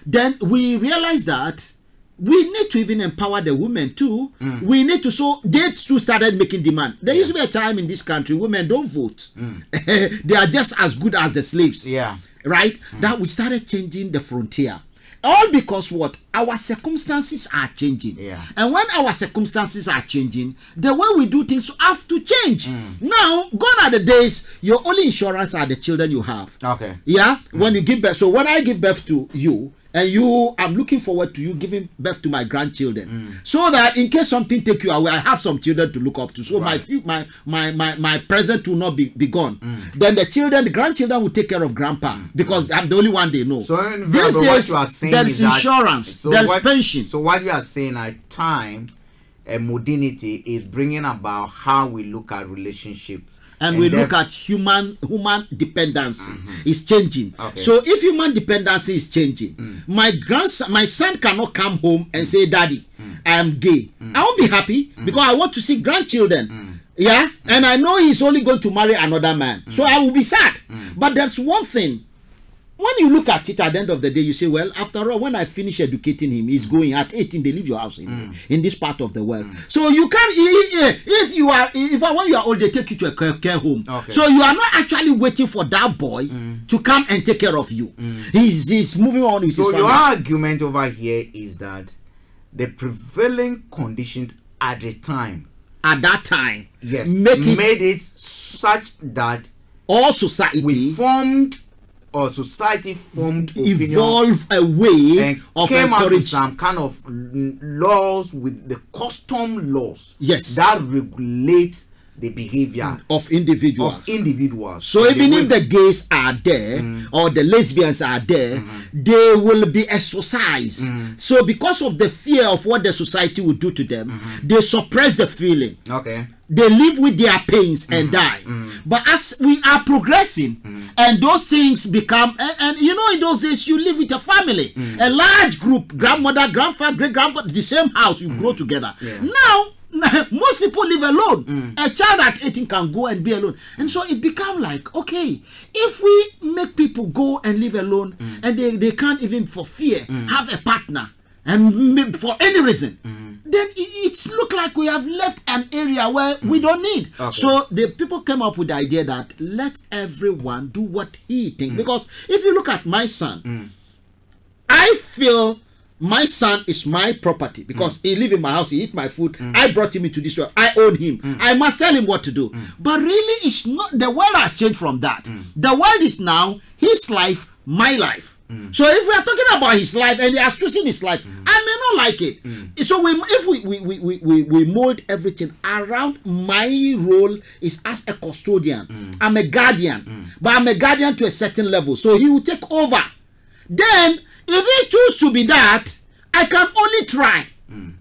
Then we realize that we need to even empower the women too. We need to, so they too started making demand. There used to be a time in this country, women don't vote. They are just as good as the slaves. Yeah. Right? That we started changing the frontier. All because what? Our circumstances are changing. Yeah. And when our circumstances are changing, the way we do things have to change. Now, gone are the days, your only insurance are the children you have. Okay. Yeah? When you give birth. So when I give birth to you, and I'm looking forward to you giving birth to my grandchildren, so that in case something take you away, I have some children to look up to. So my present will not be gone. Then the grandchildren will take care of grandpa because I'm the only one they know. So these days, there's insurance, there's pension. So what you are saying at time and modernity is bringing about how we look at relationships. And we look at human dependency is changing. Okay. So if human dependency is changing, my son cannot come home and say, "Daddy, I am gay." I won't be happy because I want to see grandchildren. Yeah, and I know he's only going to marry another man, so I will be sad. But there's one thing. When you look at it at the end of the day, you say, well, after all, when I finish educating him, he's going at 18, they leave your house in this part of the world. So you can't, when you are old, they take you to a care home. Okay. So you are not actually waiting for that boy to come and take care of you. He's moving on with his family. So your argument over here is that the prevailing condition at that time, yes, made it such that all society formed evolve a way and of came out with encourage some kind of laws with the custom laws that regulate the behavior of individuals. So even if the gays are there or the lesbians are there, they will be exorcised. So because of the fear of what the society will do to them, they suppress the feeling. Okay. They live with their pains and die. But as we are progressing and those things become, and you know, in those days you live with a family, a large group, grandmother, grandfather, great grandfather, the same house, you grow together. Now most people live alone. A child at 18 can go and be alone. And so it become like, okay, if we make people go and live alone and they can't even for fear have a partner and for any reason, then it's look like we have left an area where we don't need. So the people came up with the idea that let everyone do what he thinks. Because if you look at my son, I feel my son is my property because he live in my house, he eat my food. I brought him into this world. I own him. I must tell him what to do. But really, it's not. The world has changed from that. The world is now his life, my life. So if we are talking about his life and he has chosen his life, I may not like it. So if we mold everything around my role is as a custodian. I'm a guardian, but I'm a guardian to a certain level. So he will take over. Then, if he chooses to be that, I can only try.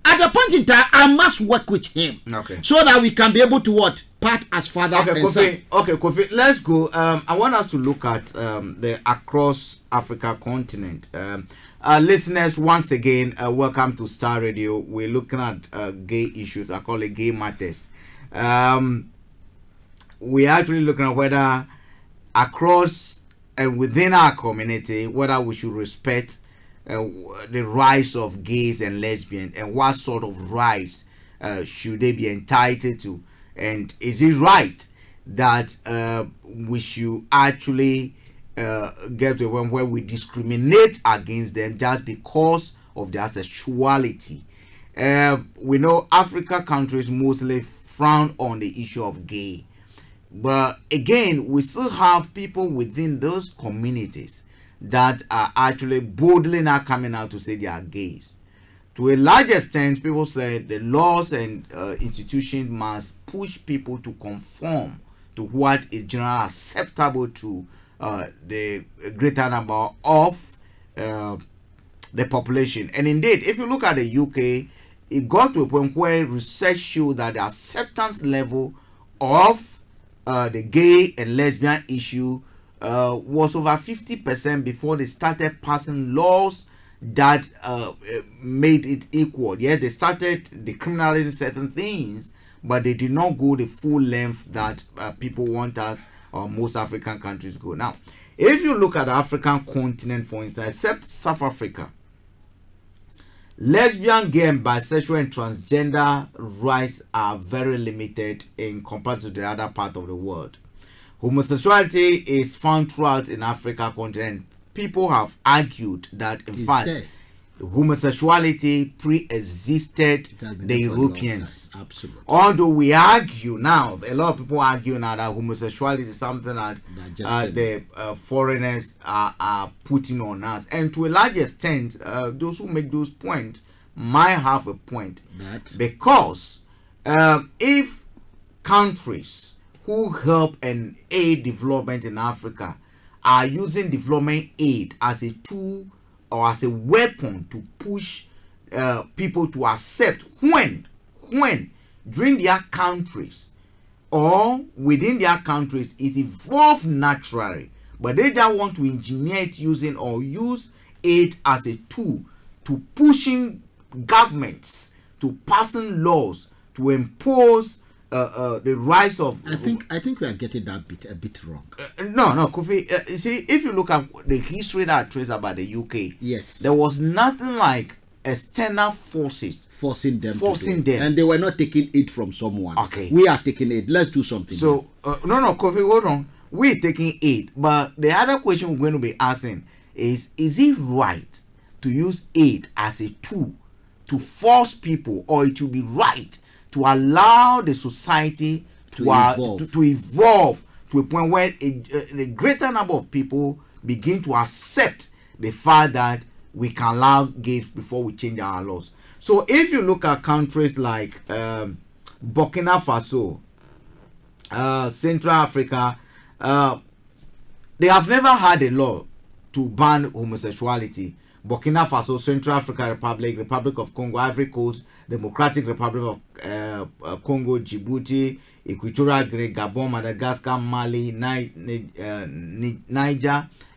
At the point in time, I must work with him. Okay. So that we can be able to what? Part as father and son. Okay, Kofi, let's go. I want us to look at the across Africa continent. Listeners, once again, welcome to Star Radio. We're looking at gay issues. I call it gay matters. We're actually looking at whether across and within our community, whether we should respect the rights of gays and lesbians, and what sort of rights should they be entitled to, and is it right that we should actually get to a point where we discriminate against them just because of their sexuality? We know Africa countries mostly frown on the issue of gay, but again, we still have people within those communities that are actually boldly not coming out to say they are gays. To a large extent, people say the laws and institutions must push people to conform to what is generally acceptable to the greater number of the population. And indeed, if you look at the UK, it got to a point where research showed that the acceptance level of the gay and lesbian issue was over 50% before they started passing laws that made it equal. Yeah, they started decriminalizing certain things, but they did not go the full length that people want us or most African countries go. Now, if you look at the African continent, for instance, except South Africa, lesbian, gay, and bisexual and transgender rights are very limited in comparison to the other part of the world. Homosexuality is found throughout in Africa continent. People have argued that in fact homosexuality pre-existed the Europeans. Absolutely. Although we argue now, a lot of people argue now that homosexuality is something that the foreigners are putting on us, and to a large extent, those who make those points might have a point, because if countries who help and aid development in Africa are using development aid as a tool or as a weapon to push people to accept when during their countries or within their countries it evolved naturally, but they just want to engineer it using or use it as a tool to pushing governments to passing laws to impose the rights of. I think we are getting that bit a bit wrong. No, Kofi. You see, if you look at the history that I traced about the UK, yes, there was nothing like external forces forcing them, and they were not taking it from someone. Okay, we are taking it. Let's do something. So no, Kofi, hold on. We're taking aid, but the other question we're going to be asking is it right to use aid as a tool to force people, or it should be right to allow the society to evolve to a point where the greater number of people begin to accept the fact that we can allow gays before we change our laws? So if you look at countries like Burkina Faso, Central Africa, they have never had a law to ban homosexuality. Burkina Faso, Central African Republic, Republic of Congo, Ivory Coast, Democratic Republic of Congo, Djibouti, Equatorial Guinea, Gabon, Madagascar, Mali, Niger,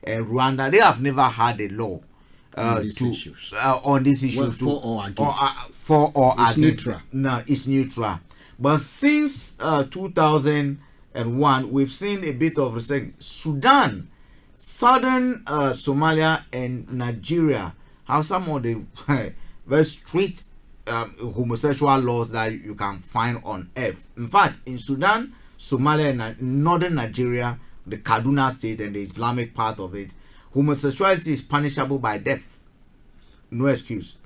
and Rwanda. They have never had a law on these issues. Well, for or against. For or it's against. Neutral. No, it's neutral. But since 2001, we've seen a bit of research. Sudan, Southern Somalia, and Nigeria have some of the very strict homosexual laws that you can find on earth. In fact, in Sudan, Somalia, and northern Nigeria, the Kaduna state and the Islamic part of it, homosexuality is punishable by death. No excuse.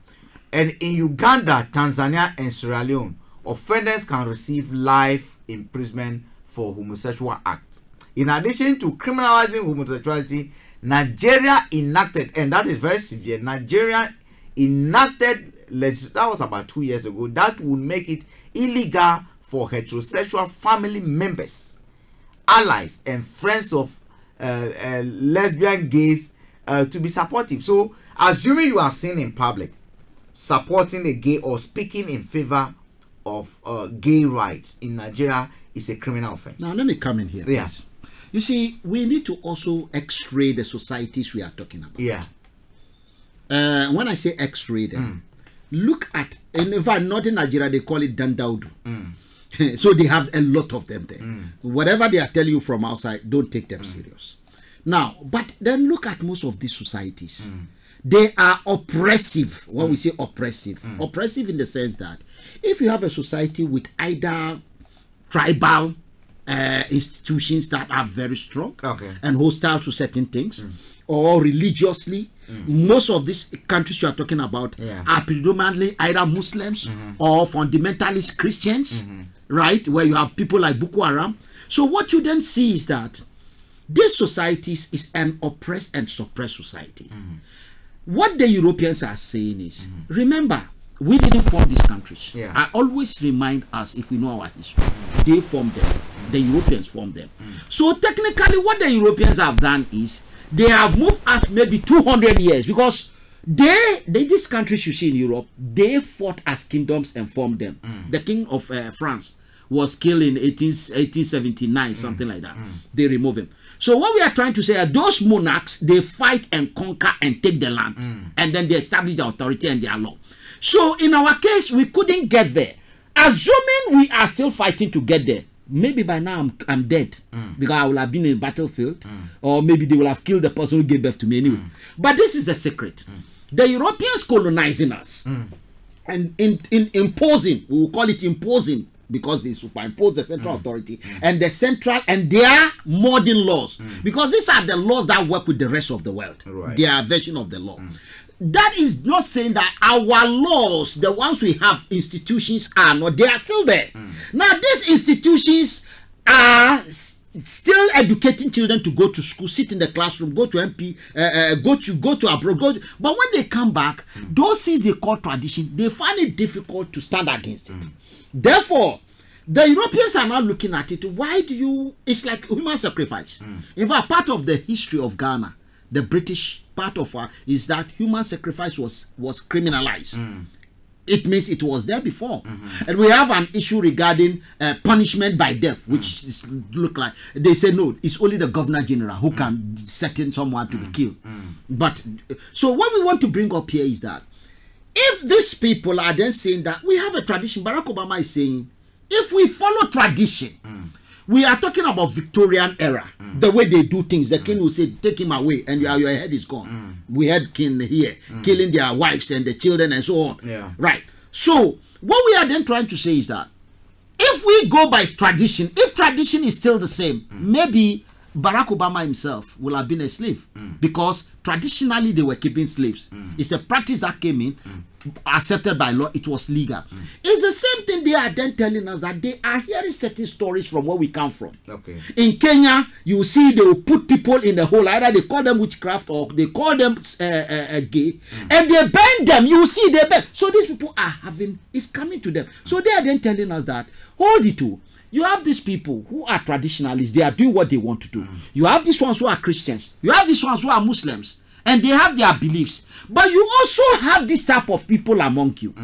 And in Uganda, Tanzania, and Sierra Leone, offenders can receive life imprisonment for homosexual acts. In addition to criminalizing homosexuality, Nigeria enacted, and that is very severe, Nigeria enacted that was about 2 years ago, that would make it illegal for heterosexual family members, allies, and friends of lesbian, gays to be supportive. So, assuming you are seen in public supporting a gay or speaking in favor of gay rights in Nigeria is a criminal offense. Now, let me come in here. Yes. You see, we need to also x-ray the societies we are talking about. Yeah. When I say x-ray them, look at, and in fact, not in Nigeria, they call it Dandaudu. So they have a lot of them there. Whatever they are telling you from outside, don't take them serious. Now, but then look at most of these societies. They are oppressive. When we say oppressive, oppressive in the sense that if you have a society with either tribal institutions that are very strong and hostile to certain things, or religiously, most of these countries you are talking about are predominantly either Muslims or fundamentalist Christians, right? Where you have people like Boko Haram. So what you then see is that these societies is an oppressed and suppressed society. What the Europeans are saying is, remember, we didn't form these countries. I always remind us, if we know our history, they formed them. The Europeans formed them. So technically, what the Europeans have done is, they have moved us maybe 200 years, because these countries you see in Europe, they fought as kingdoms and formed them. The king of France was killed in 1879, something like that. They removed him. So what we are trying to say are those monarchs, they fight and conquer and take the land, and then they establish the authority and their law. So in our case, we couldn't get there. Assuming we are still fighting to get there, maybe by now I'm dead, because I will have been in a battlefield, or maybe they will have killed the person who gave birth to me anyway. But this is a secret. The Europeans colonizing us and in imposing, we will call it imposing, because they superimpose the central authority and the central and their modern laws, because these are the laws that work with the rest of the world, their version of the law. That is not saying that our laws, the ones we have, institutions are not, they are still there. Now these institutions are still educating children to go to school, sit in the classroom, go to MP, go to abroad, but when they come back, those things they call tradition, they find it difficult to stand against it. Therefore, the Europeans are now looking at it. Why do you? It's like human sacrifice. In fact, part of the history of Ghana, the British part of is that human sacrifice was criminalized. It means it was there before, and we have an issue regarding punishment by death, which is, look like they say no, it's only the Governor General who can sentence someone to be killed. But so what we want to bring up here is that if these people are then saying that we have a tradition, Barack Obama is saying, if we follow tradition, we are talking about Victorian era, the way they do things. The king will say, take him away, and your head is gone. We had king here, killing their wives and the children and so on. Right. So, what we are then trying to say is that, if we go by tradition, if tradition is still the same, maybe Barack Obama himself will have been a slave, because traditionally they were keeping slaves. It's a practice that came in, accepted by law, it was legal. It's the same thing they are then telling us, that they are hearing certain stories from where we come from. In Kenya, you see they will put people in the hole, either they call them witchcraft or they call them gay, and they burn them. You see they burn. So these people are having, it's coming to them. So they are then telling us that, hold it to. You have these people who are traditionalists, they are doing what they want to do. You have these ones who are Christians. You have these ones who are Muslims, and they have their beliefs. But you also have this type of people among you.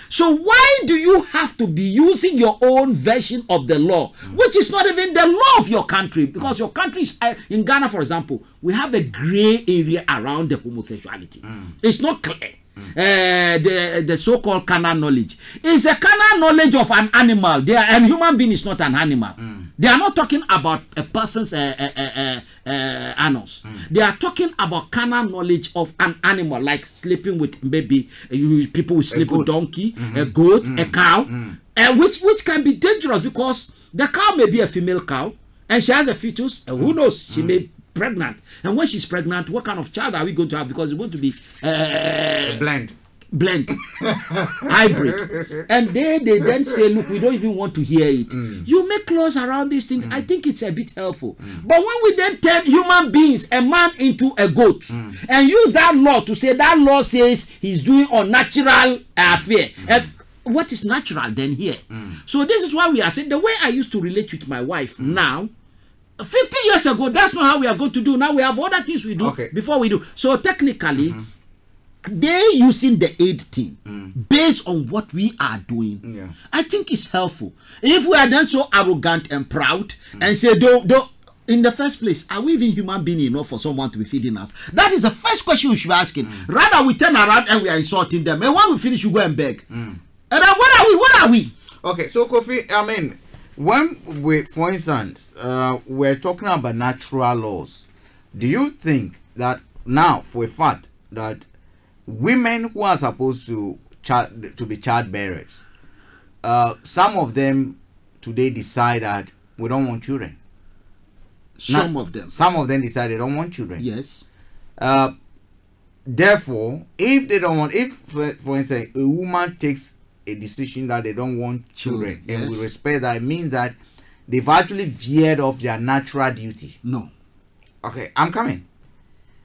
So why do you have to be using your own version of the law, which is not even the law of your country? Because your country is, in Ghana, for example, we have a gray area around the homosexuality. It's not clear. The so-called carnal knowledge is a carnal knowledge of an animal. And human being is not an animal. They are not talking about a person's anus. They are talking about carnal knowledge of an animal, like sleeping with maybe people will sleep with donkey, a goat, a cow, which can be dangerous, because the cow may be a female cow and she has a fetus, and who knows, she may be pregnant. And when she's pregnant, what kind of child are we going to have? Because it's going to be blind. blend, hybrid, and they then say, look, we don't even want to hear it. You make laws around these things. I think it's a bit helpful. But when we then turn human beings, a man into a goat, and use that law to say that law says he's doing unnatural affair. What is natural then here? So this is why we are saying the way I used to relate with my wife now, 50 years ago, that's not how we are going to do. Now we have other things we do before we do. So technically, they using the aid team based on what we are doing. I think it's helpful. If we are then so arrogant and proud and say, don't, in the first place, are we even human being enough for someone to be feeding us? That is the first question we should be asking. Rather, we turn around and we are insulting them. And when we finish, we go and beg. And then what are we? Okay, so Kofi, I mean, when we, for instance, we're talking about natural laws, do you think that now, for a fact, that women who are supposed to be child bearers, some of them today decide that we don't want children? Some of them decide they don't want children. Yes. Therefore, if they don't want, if for instance a woman takes a decision that they don't want children, and we respect that, it means that they've actually veered off their natural duty. No. Okay, I'm coming.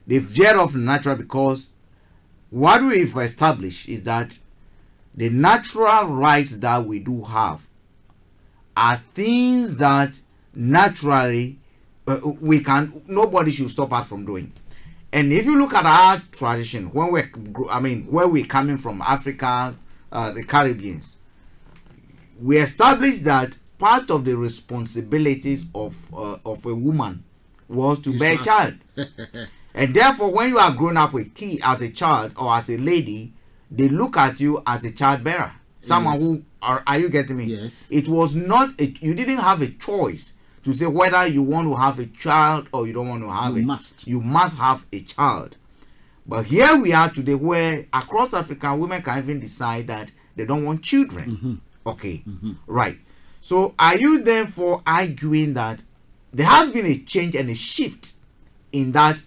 They veered off natural because what we've established is that the natural rights that we do have are things that naturally nobody should stop us from doing. And if you look at our tradition, when where we're coming from, Africa, the Caribbeans, we established that part of the responsibilities of a woman was to bear a child. And therefore, when you are growing up with kid as a child or as a lady, they look at you as a child bearer. Someone who are you getting me? Yes. It was not you didn't have a choice to say whether you want to have a child or you don't want to have it. You must have a child. But here we are today, where across Africa, women can even decide that they don't want children. Okay, right. So are you therefore arguing that there has been a change and a shift in that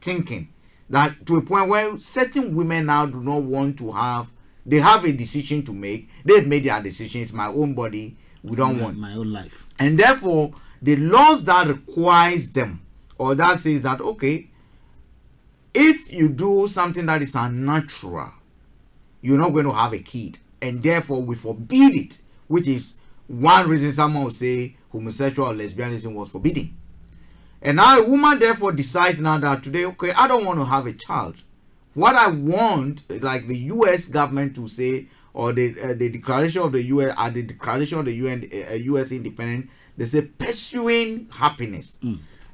thinking, that to a point where certain women now do not want to have, they have a decision to make, they've made their decision, it's my own body, we don't want my own life, and therefore the laws that requires them, or that says that okay, if you do something that is unnatural, you're not going to have a kid, and therefore we forbid it, which is one reason someone will say homosexual or lesbianism was forbidden. And now a woman therefore decides now that today, okay, I don't want to have a child. What I want, like the U.S. government to say, or the declaration of the U.S. The declaration of the U.S. independence, they say pursuing happiness.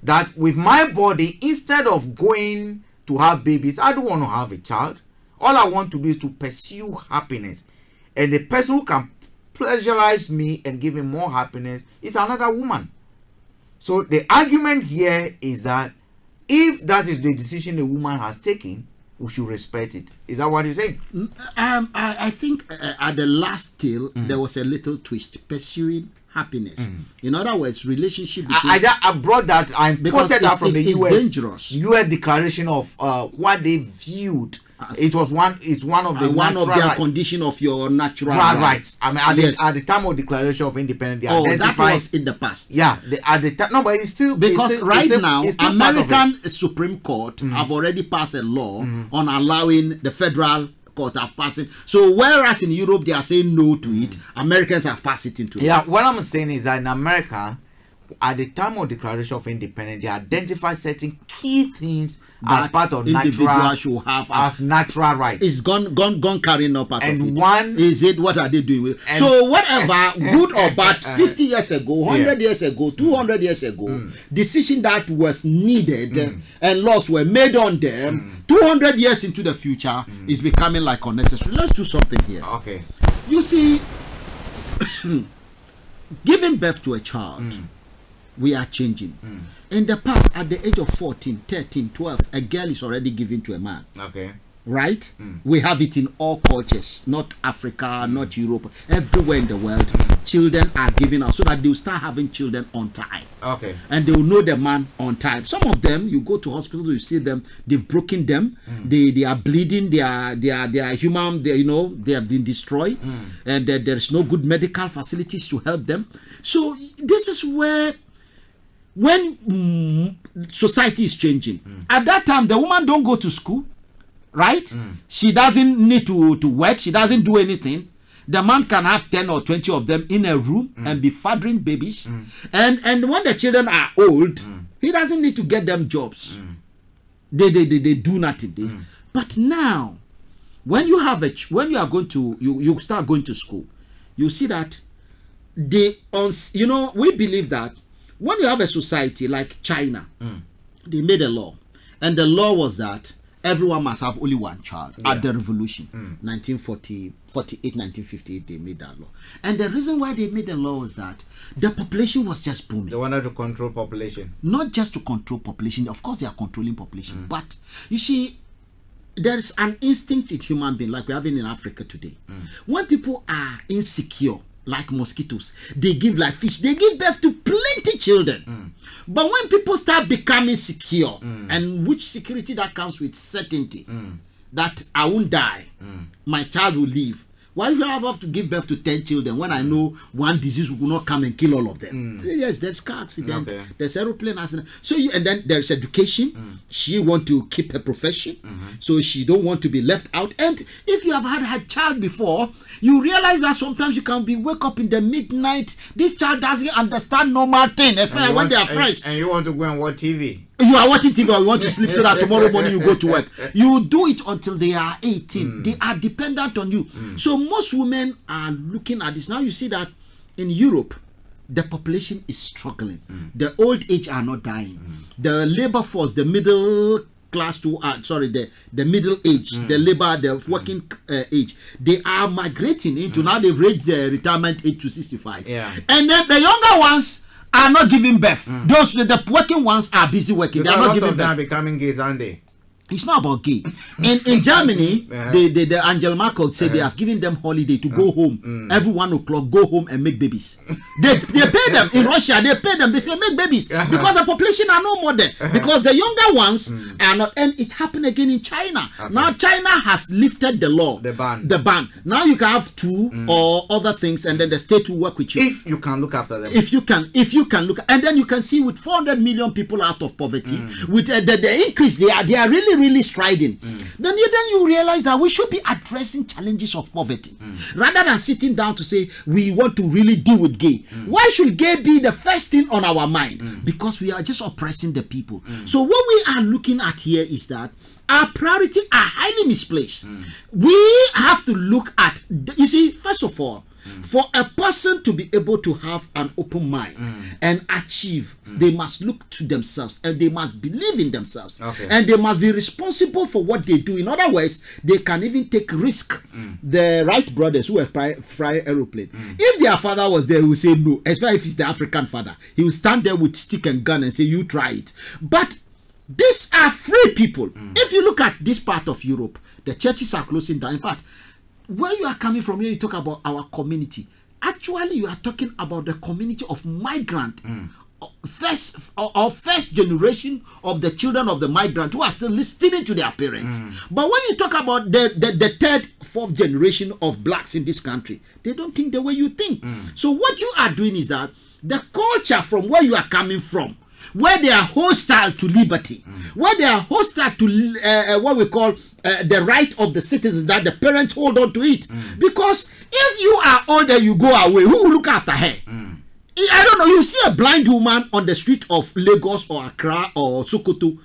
That with my body, instead of going to have babies, I don't want to have a child. All I want to do is to pursue happiness. And the person who can pleasurize me and give me more happiness is another woman. So the argument here is that if that is the decision a woman has taken, we should respect it. Is that what you're saying? I think at the last till there was a little twist. Pursuing happiness. In other words, relationship between... I brought that, I quoted that from the US declaration of what they viewed. It's one of the their condition of your natural rights. I mean, at the time of declaration of independence, that was in the past. Yeah, at the time, no, but it's still because now American Supreme Court have already passed a law on allowing the federal court have passed it. So whereas in Europe they are saying no to it, Americans have passed it into it. Yeah, what I'm saying is that in America, at the time of declaration of independence, they identify certain key things as part of natural should have as natural rights. It's gone carrying up part and of it. One is it, what are they doing with? So whatever, good or bad, 50 years ago, 100 years ago, 200 years ago, decision that was needed and laws were made on them, 200 years into the future is becoming like unnecessary. Let's do something here. Okay. You see, giving birth to a child, we are changing. In the past, at the age of 14, 13, 12, a girl is already given to a man. Okay. Right? We have it in all cultures, not Africa, not Europe, everywhere in the world. children are given out, so that they will start having children on time. Okay. And they will know the man on time. Some of them, you go to hospital, you see them, they've broken them, they are bleeding, they are human, they have been destroyed, and there's no good medical facilities to help them. So this is where, when society is changing, at that time the woman don't go to school, right? She doesn't need to work, she doesn't do anything. The man can have 10 or 20 of them in a room and be fathering babies. And when the children are old, he doesn't need to get them jobs. They do nothing. But now, when you have when you are going to you start going to school, you see that we believe that when you have a society like China, they made a law, and the law was that everyone must have only one child. At the revolution, 1958, they made that law. And the reason why they made the law was that the population was just booming. They wanted to control population. Not just to control population. Of course, they are controlling population. But you see, there is an instinct in human being, like we're having in Africa today. When people are insecure, like mosquitoes, they give like fish, they give birth to plenty children. But when people start becoming secure, and which security that comes with certainty, that I won't die, my child will live. Why do I have to give birth to 10 children when I know one disease will not come and kill all of them? Yes, there's car accident, there's aeroplane accident. So and then there's education. She want to keep her profession, so she don't want to be left out. And if you have had a child before, you realize that sometimes you can be wake up in the midnight. This child doesn't understand normal thing, especially when they are fresh. And you want to go and watch TV. You are watching TV or you want to sleep so that tomorrow morning you go to work. You do it until they are 18. They are dependent on you. So most women are looking at this. Now you see that in Europe, the population is struggling. The old age are not dying. The labor force, the middle class the middle age, the labor, the working age, they are migrating into now they've reached the retirement age to 65. And then the younger ones are not giving birth. Those the working ones are busy working. Because they are not giving birth. Are becoming gays, aren't they? It's not about gay. In Germany, the Angela Merkel said they have given them holiday to go home. Every 1 o'clock, go home and make babies. They pay them. In Russia, they pay them. They say make babies because the population are no more there. Because the younger ones are not. And it's happened again in China. Now China has lifted the law, the ban. Now you can have 2 or other things, and then the state will work with you if you can look after them. If you can look, and then you can see with 400 million people out of poverty, with the increase, they are really striding. Then you realize that we should be addressing challenges of poverty rather than sitting down to say we want to really deal with gay. Why should gay be the first thing on our mind? Because we are just oppressing the people. So what we are looking at here is that our priorities are highly misplaced. We have to look at, you see, first of all, for a person to be able to have an open mind and achieve, they must look to themselves and they must believe in themselves, and they must be responsible for what they do. In other words, they can even take risk. The Wright brothers who were fly aeroplane, if their father was there, he would say no, especially if it's the African father. He will stand there with stick and gun and say you try it. But these are free people. If you look at this part of Europe, the churches are closing down. In fact, where you are coming from here, you talk about our community. Actually, you are talking about the community of migrant, first generation of the children of the migrant who are still listening to their parents. But when you talk about the third, fourth generation of blacks in this country, they don't think the way you think. So what you are doing is that the culture from where you are coming from, where they are hostile to liberty, where they are hostile to what we call the right of the citizens, that the parents hold on to it. Because if you are older, you go away, who will look after her? I don't know, you see a blind woman on the street of Lagos or Accra or Sokoto.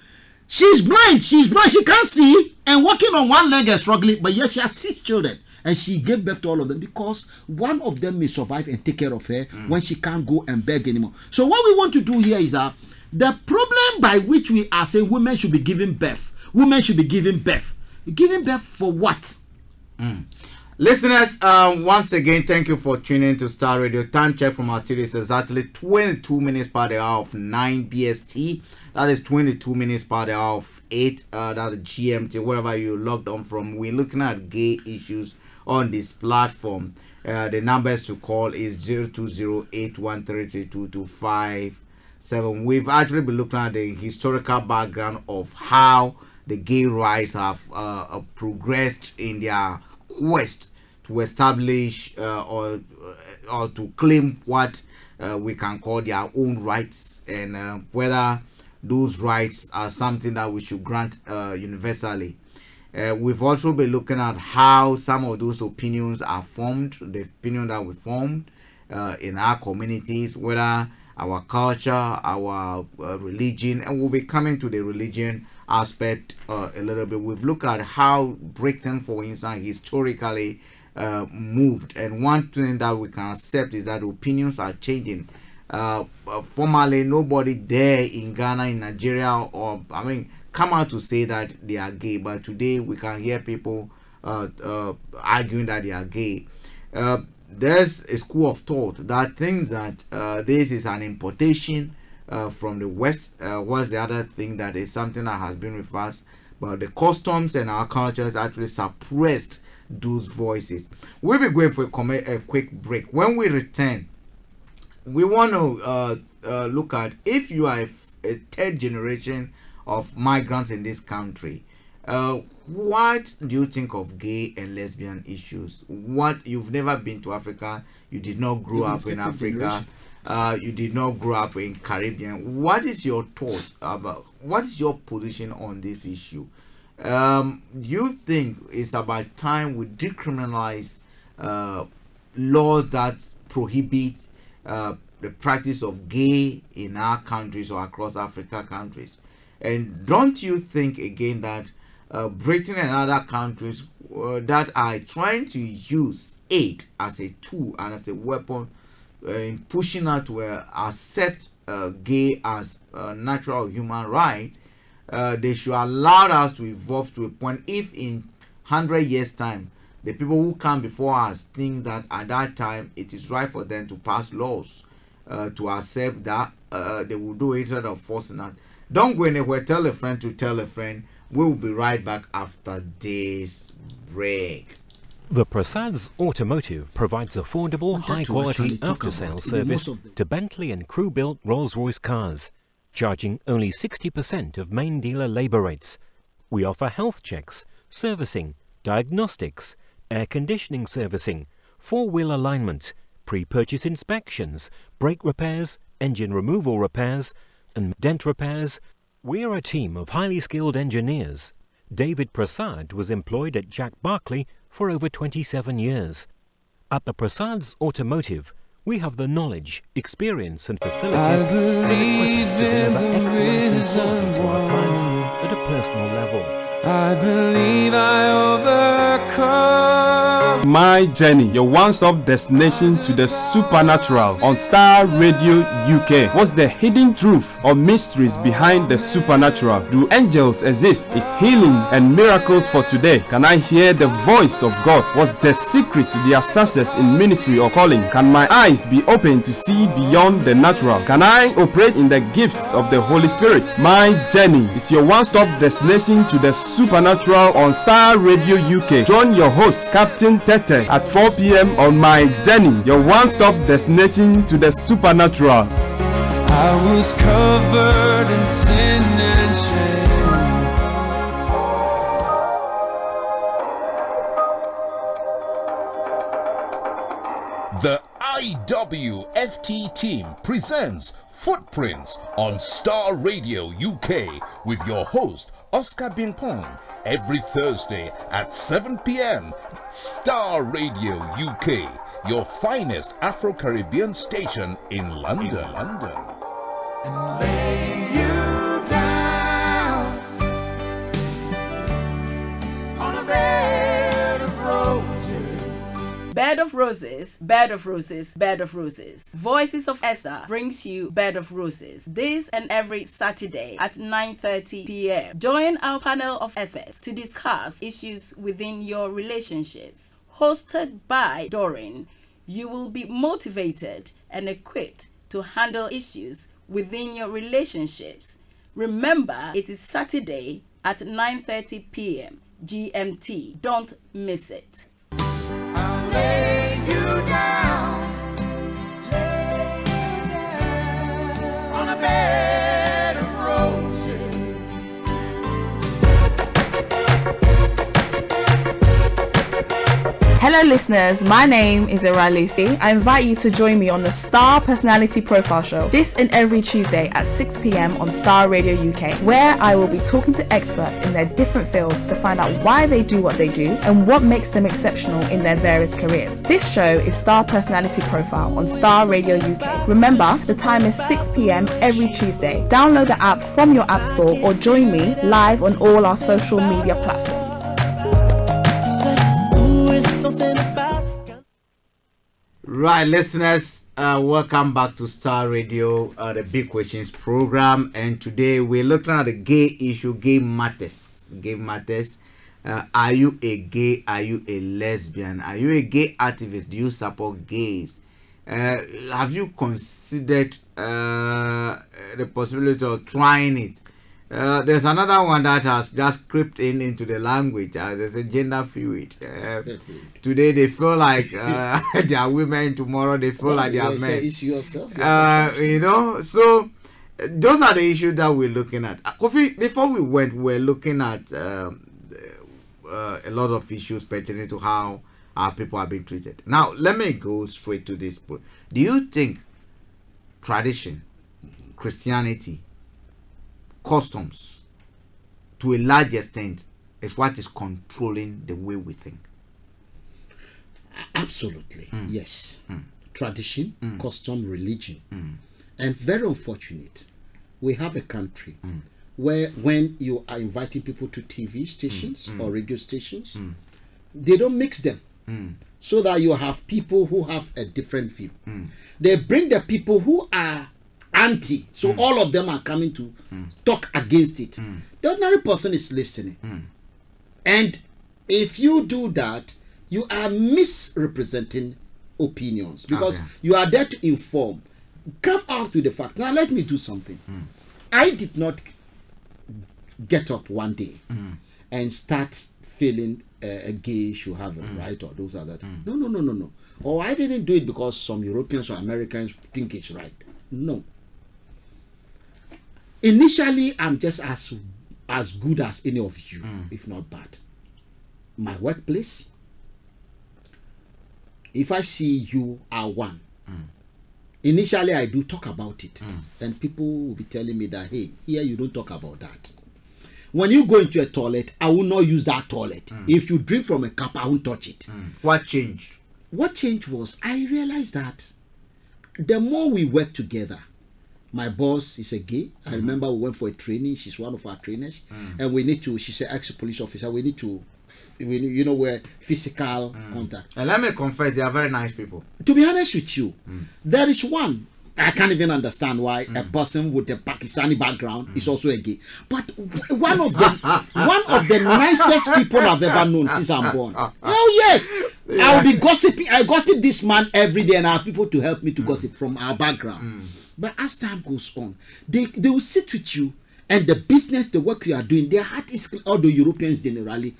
She's blind, she can't see, and walking on one leg and struggling, but yet she has 6 children. And she gave birth to all of them because one of them may survive and take care of her when she can't go and beg anymore. So what we want to do here is that the problem by which we are saying women should be giving birth, giving birth for what? Listeners, once again, thank you for tuning in to Starr Radio. Time check from our studio is exactly 22 minutes per the hour of 9 BST. That is 22 minutes per the hour of 8. That is GMT, wherever you logged on from. We're looking at gay issues on this platform. The numbers to call is 02081332257. We've actually been looking at the historical background of how the gay rights have progressed in their quest to establish or to claim what we can call their own rights, and whether those rights are something that we should grant universally. We've also been looking at how some of those opinions are formed, the opinion that we formed in our communities, whether our culture, our religion, and we'll be coming to the religion aspect a little bit. We've looked at how Britain, for instance, historically moved, and one thing that we can accept is that opinions are changing. Formerly, nobody there in Ghana, in Nigeria, or come out to say that they are gay, but today we can hear people arguing that they are gay. There's a school of thought that thinks that this is an importation from the West. What's the other thing that is something that has been reversed, but the customs and our cultures actually suppressed those voices. We'll be going for a quick break. When we return, we want to look at, if you are a third generation of migrants in this country, what do you think of gay and lesbian issues? What, you've never been to Africa, you did not grow up in Africa, you did not grow up in Caribbean. What is your thoughts about, what is your position on this issue? You think it's about time we decriminalize laws that prohibit the practice of gay in our countries or across Africa countries? And don't you think again that Britain and other countries that are trying to use aid as a tool and as a weapon in pushing out to accept gay as a natural human right, they should allow us to evolve to a point, if in 100 years time the people who come before us think that at that time it is right for them to pass laws to accept that, they will do it instead of forcing us. Don't go anywhere. Tell a friend to tell a friend. We will be right back after this break. The Prasad's Automotive provides affordable, high-quality after-sales service to Bentley and crew-built Rolls-Royce cars, charging only 60% of main dealer labour rates. We offer health checks, servicing, diagnostics, air conditioning servicing, four-wheel alignment, pre-purchase inspections, brake repairs, engine removal repairs, and dent repairs. We're a team of highly skilled engineers. David Prasad was employed at Jack Barclay for over 27 years. At the Prasad's Automotive, we have the knowledge, experience and facilities and equipment to deliver excellence and quality to our clients at a personal level. I believe I overcome. My Journey, your one-stop destination to the supernatural on Starr Radio UK. What's the hidden truth or mysteries behind the supernatural? Do angels exist? Is healing and miracles for today? Can I hear the voice of God? What's the secret to their success in ministry or calling? Can my eyes be open to see beyond the natural? Can I operate in the gifts of the Holy Spirit? My Journey is your one-stop destination to the supernatural on Starr Radio UK. Join your host, Captain Tete, at 4 p.m. on My Journey, your one-stop destination to the supernatural. I was covered in sin and shame. The IWFT team presents Footprints on Starr Radio UK with your host Oscar Bimpong every Thursday at 7 p.m. Starr Radio UK, your finest Afro-Caribbean station in London. And lay you down on a bed of roses. Bed of Roses, Bed of Roses, Bed of Roses. Voices of Esther brings you Bed of Roses this and every Saturday at 9:30 p.m. Join our panel of experts to discuss issues within your relationships. Hosted by Doreen, you will be motivated and equipped to handle issues within your relationships. Remember, it is Saturday at 9:30 p.m. GMT. Don't miss it. lay you down on a bed of roses. Hello listeners, my name is Ira Lucy. I invite you to join me on the Starr Personality Profile Show this and every Tuesday at 6 p.m. on Starr Radio UK, where I will be talking to experts in their different fields to find out why they do what they do and what makes them exceptional in their various careers. This show is Starr Personality Profile on Starr Radio UK. Remember, the time is 6 p.m. every Tuesday. Download the app from your app store or join me live on all our social media platforms. Right, listeners, welcome back to Starr Radio, the Big Questions program. And today we're looking at the gay issue, gay matters. Gay matters. Are you a gay? Are you a lesbian? Are you a gay activist? Do you support gays? Have you considered the possibility of trying it? There's another one that has just crept into the language. There's a gender fluid. Today they feel like they are women. Tomorrow they feel like they are men. You know, so those are the issues that we're looking at. Kofi, before we went, we're looking at a lot of issues pertaining to how our people are being treated. Now, let me go straight to this point. Do you think tradition, Christianity, customs, to a large extent, is what is controlling the way we think? Absolutely, yes. Tradition, custom, religion. And very unfortunate, we have a country where when you are inviting people to TV stations or radio stations, they don't mix them. So that you have people who have a different view. They bring the people who are anti, so all of them are coming to talk against it. The ordinary person is listening. And if you do that, you are misrepresenting opinions, because you are there to inform. Come out with the fact. Now let me do something. I did not get up one day and start feeling a gay should have a right or those other. No. Or I didn't do it because some Europeans or Americans think it's right. No. Initially, I'm just as good as any of you, if not bad. My workplace, if I see you are one, initially I do talk about it, and people will be telling me that, hey, here you don't talk about that. When you go into a toilet, I will not use that toilet. If you drink from a cup, I won't touch it. What changed? What changed was I realized that the more we work together, my boss is a gay. I remember we went for a training. She's one of our trainers, and we need to. She's an ex-police officer. We need to, you know, we're physical contact. And let me confess, they are very nice people. To be honest with you, there is one. I can't even understand why a person with a Pakistani background is also a gay. But one of the nicest people I've ever known since I'm born. Oh yes, I'll be gossiping. I gossip this man every day, and I have people to help me to gossip from our background. But as time goes on, they will sit with you, and the business, the work you are doing, their heart is clean. All the Europeans generally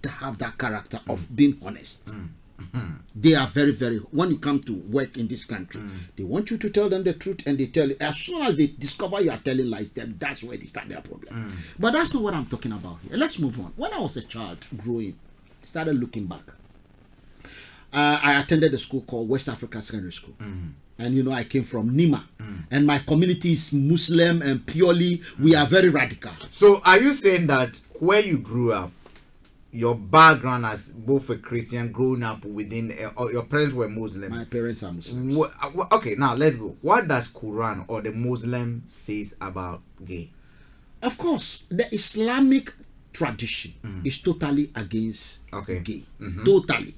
they have that character of being honest. They are very, very, when you come to work in this country, they want you to tell them the truth, and they tell you, as soon as they discover you are telling lies, then that's where they start their problem. But that's not what I'm talking about here. Let's move on. When I was a child growing, I started looking back. I attended a school called West Africa Secondary School. And you know, I came from Nima, and my community is Muslim, and purely we are very radical. So are you saying that where you grew up, your background as both a Christian growing up within, or your parents were Muslim? My parents are Muslims. Okay, now let's go. What does Quran or the Muslim says about gay? Of course, the Islamic tradition is totally against gay. Totally.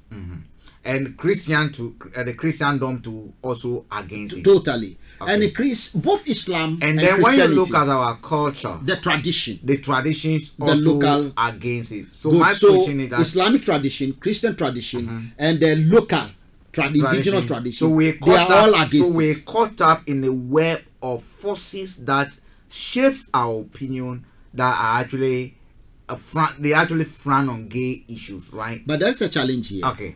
And the Christendom too also against it. Totally. And both Islam and then when you look at our culture, the traditions also local, against it. So my question is that Islamic tradition, Christian tradition, and the local indigenous tradition. So we're caught up in a web of forces that shapes our opinion that are actually frown on gay issues, right? But that's a challenge here. Okay.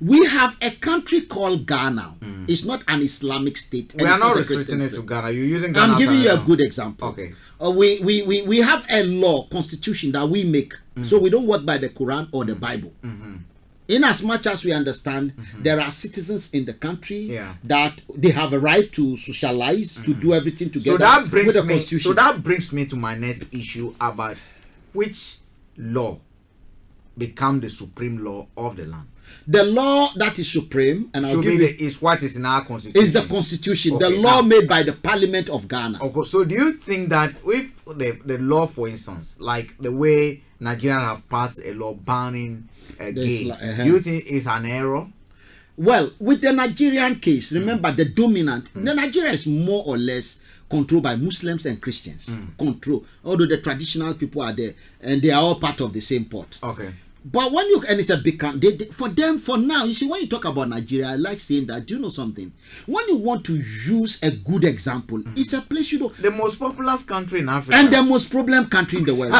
We have a country called Ghana. It's not an Islamic state. We are not restricting it to Ghana. You're using Ghana. I'm giving you a good example. Okay. We have a law, constitution that we make. So we don't work by the Quran or the Bible. In as much as we understand, there are citizens in the country that they have a right to socialize, to do everything together. So that brings with the me. constitution. So that brings me to my next issue about which law become the supreme law of the land. The law that is supreme, and I'll give you, is what is in our constitution. Is the constitution, Okay, the law now, made by the Parliament of Ghana. Okay, so do you think that if the law, for instance, like the way Nigerians have passed a law banning gay, do you think it's an error? Well, with the Nigerian case, remember the dominant, the Nigeria is more or less controlled by Muslims and Christians. Although the traditional people are there and they are all part of the same pot. Okay. But when you, and it's a big country, for them, for now, you see, when you talk about Nigeria, I like saying that, do you know something? When you want to use a good example, it's a place you know. The most populous country in Africa. And the most problem country in the world.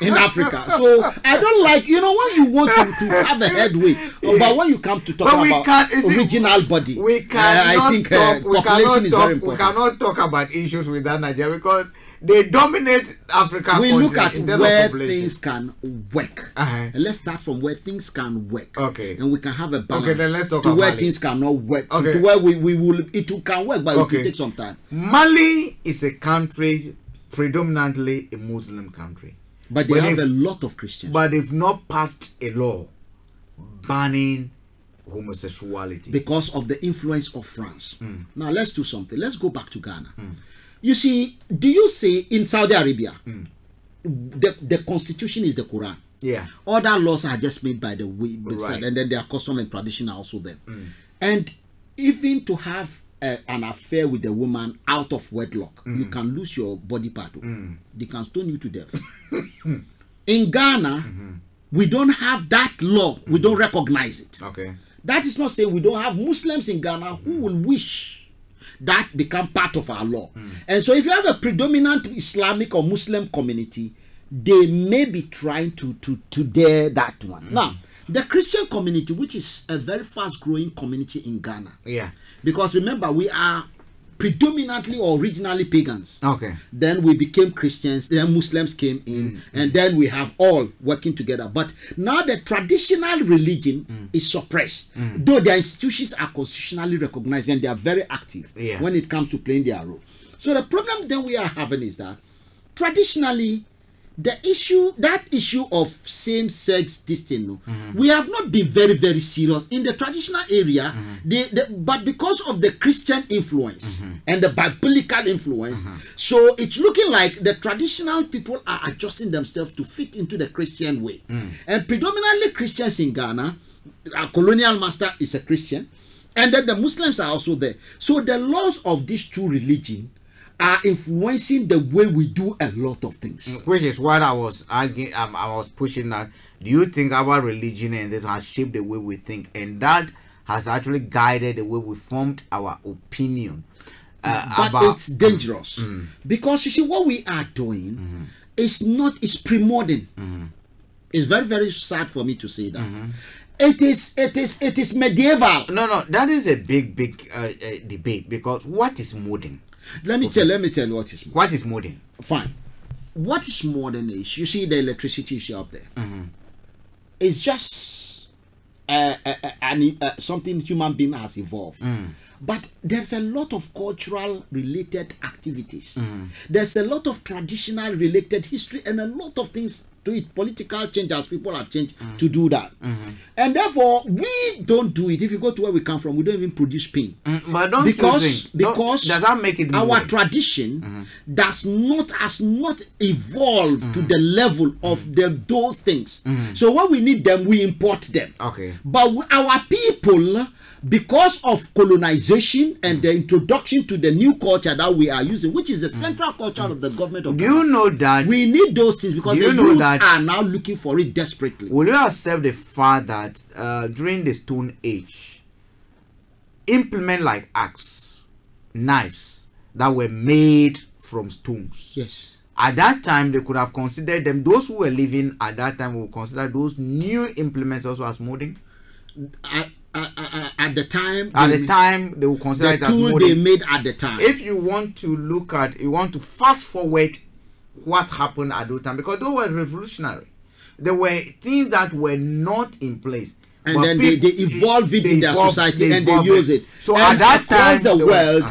In Africa. So, I don't like, you know, when you want to have a headway, but when you come to talk about original body, we cannot I think talk, population is very important. We cannot talk about issues within Nigeria because they dominate Africa. We look at where things can work. And let's start from where things can work. Okay. And we can have a balance. Okay, then let's talk to about where Mali. things cannot work. Okay. To where we will, it can work, but it will take some time. Mali is a country predominantly a Muslim country. But they have a lot of Christians. But they've not passed a law banning homosexuality. Because of the influence of France. Now let's do something. Let's go back to Ghana. You see, do you say in Saudi Arabia, the constitution is the Quran? Yeah. Other laws are just made by the way, and then their custom and tradition are also there. And even to have an affair with a woman out of wedlock, you can lose your body part. They can stone you to death. In Ghana, we don't have that law. We don't recognize it. Okay. That is not saying we don't have Muslims in Ghana who will wish that become part of our law. And so if you have a predominant Islamic or Muslim community, they may be trying to dare that one. Now, the Christian community, which is a very fast growing community in Ghana. Yeah. Because remember, we are predominantly or originally pagans. Okay. Then we became Christians, then Muslims came in, and then we have all working together. But now the traditional religion is suppressed, though their institutions are constitutionally recognized and they are very active when it comes to playing their role. So the problem then we are having is that traditionally, that issue of same-sex this thing, we have not been very, very serious in the traditional area. But because of the Christian influence and the biblical influence, so it's looking like the traditional people are adjusting themselves to fit into the Christian way. And predominantly Christians in Ghana, our colonial master is a Christian, and then the Muslims are also there. So the laws of these two religions are influencing the way we do a lot of things. Which is what I was arguing, I was pushing that. Do you think our religion and this has shaped the way we think, and that has actually guided the way we formed our opinion? But it's dangerous because you see what we are doing is not, it's pre-modern. It's very, very sad for me to say that. It is medieval. No, that is a big debate, because what is modern? Let me tell you what is modern. What is modern? Fine. What is modern is, you see the electricity issue up there. It's just something human being has evolved. But there's a lot of cultural related activities. There's a lot of traditional related history and a lot of things to it. Political change, as people have changed to do that. And therefore, we don't do it. If you go to where we come from, we don't even produce pain. But don't because does that make it our modern? tradition has not evolved to the level of those things. So when we need them, we import them. Okay. But our people, because of colonization and the introduction to the new culture that we are using, which is the central culture of the government of Ghana, you know that we need those things because the youths are now looking for it desperately. Will you accept the fact that during the Stone Age, implements like axe, knives that were made from stones, yes, at that time they could have considered them, those who were living at that time would consider those new implements also as modern? at the time. They will consider it as tool modern. they made at the time. If you want to fast forward what happened at those time, because those were revolutionary. There were things that were not in place. And then they evolve it in their society and they use it. So and at that across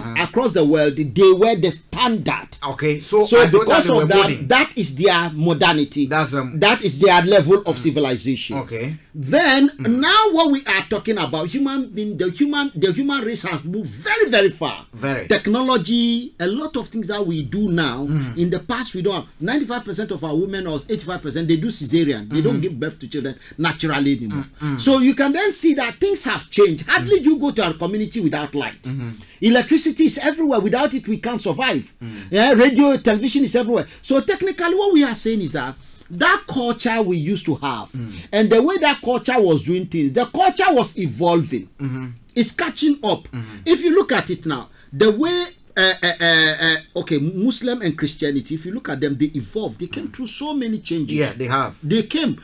time, across the world, they were the standard. Okay, so because of that is their modernity. That is their level of civilization. Okay. Then now what we are talking about, the human race has moved very, very far. Technology, a lot of things that we do now. In the past, we don't have 95% of our women, or 85%, they do cesarean. They don't give birth to children naturally anymore. So you can then see that things have changed. Hardly do you go to our community without light. Electricity is everywhere. Without it, we can't survive. Radio, television is everywhere. So technically, what we are saying is that culture we used to have, and the way that culture was doing things, the culture was evolving. It's catching up. If you look at it now, the way Muslim and Christianity, if you look at them, they evolved. They came through so many changes. Yeah, they have. They came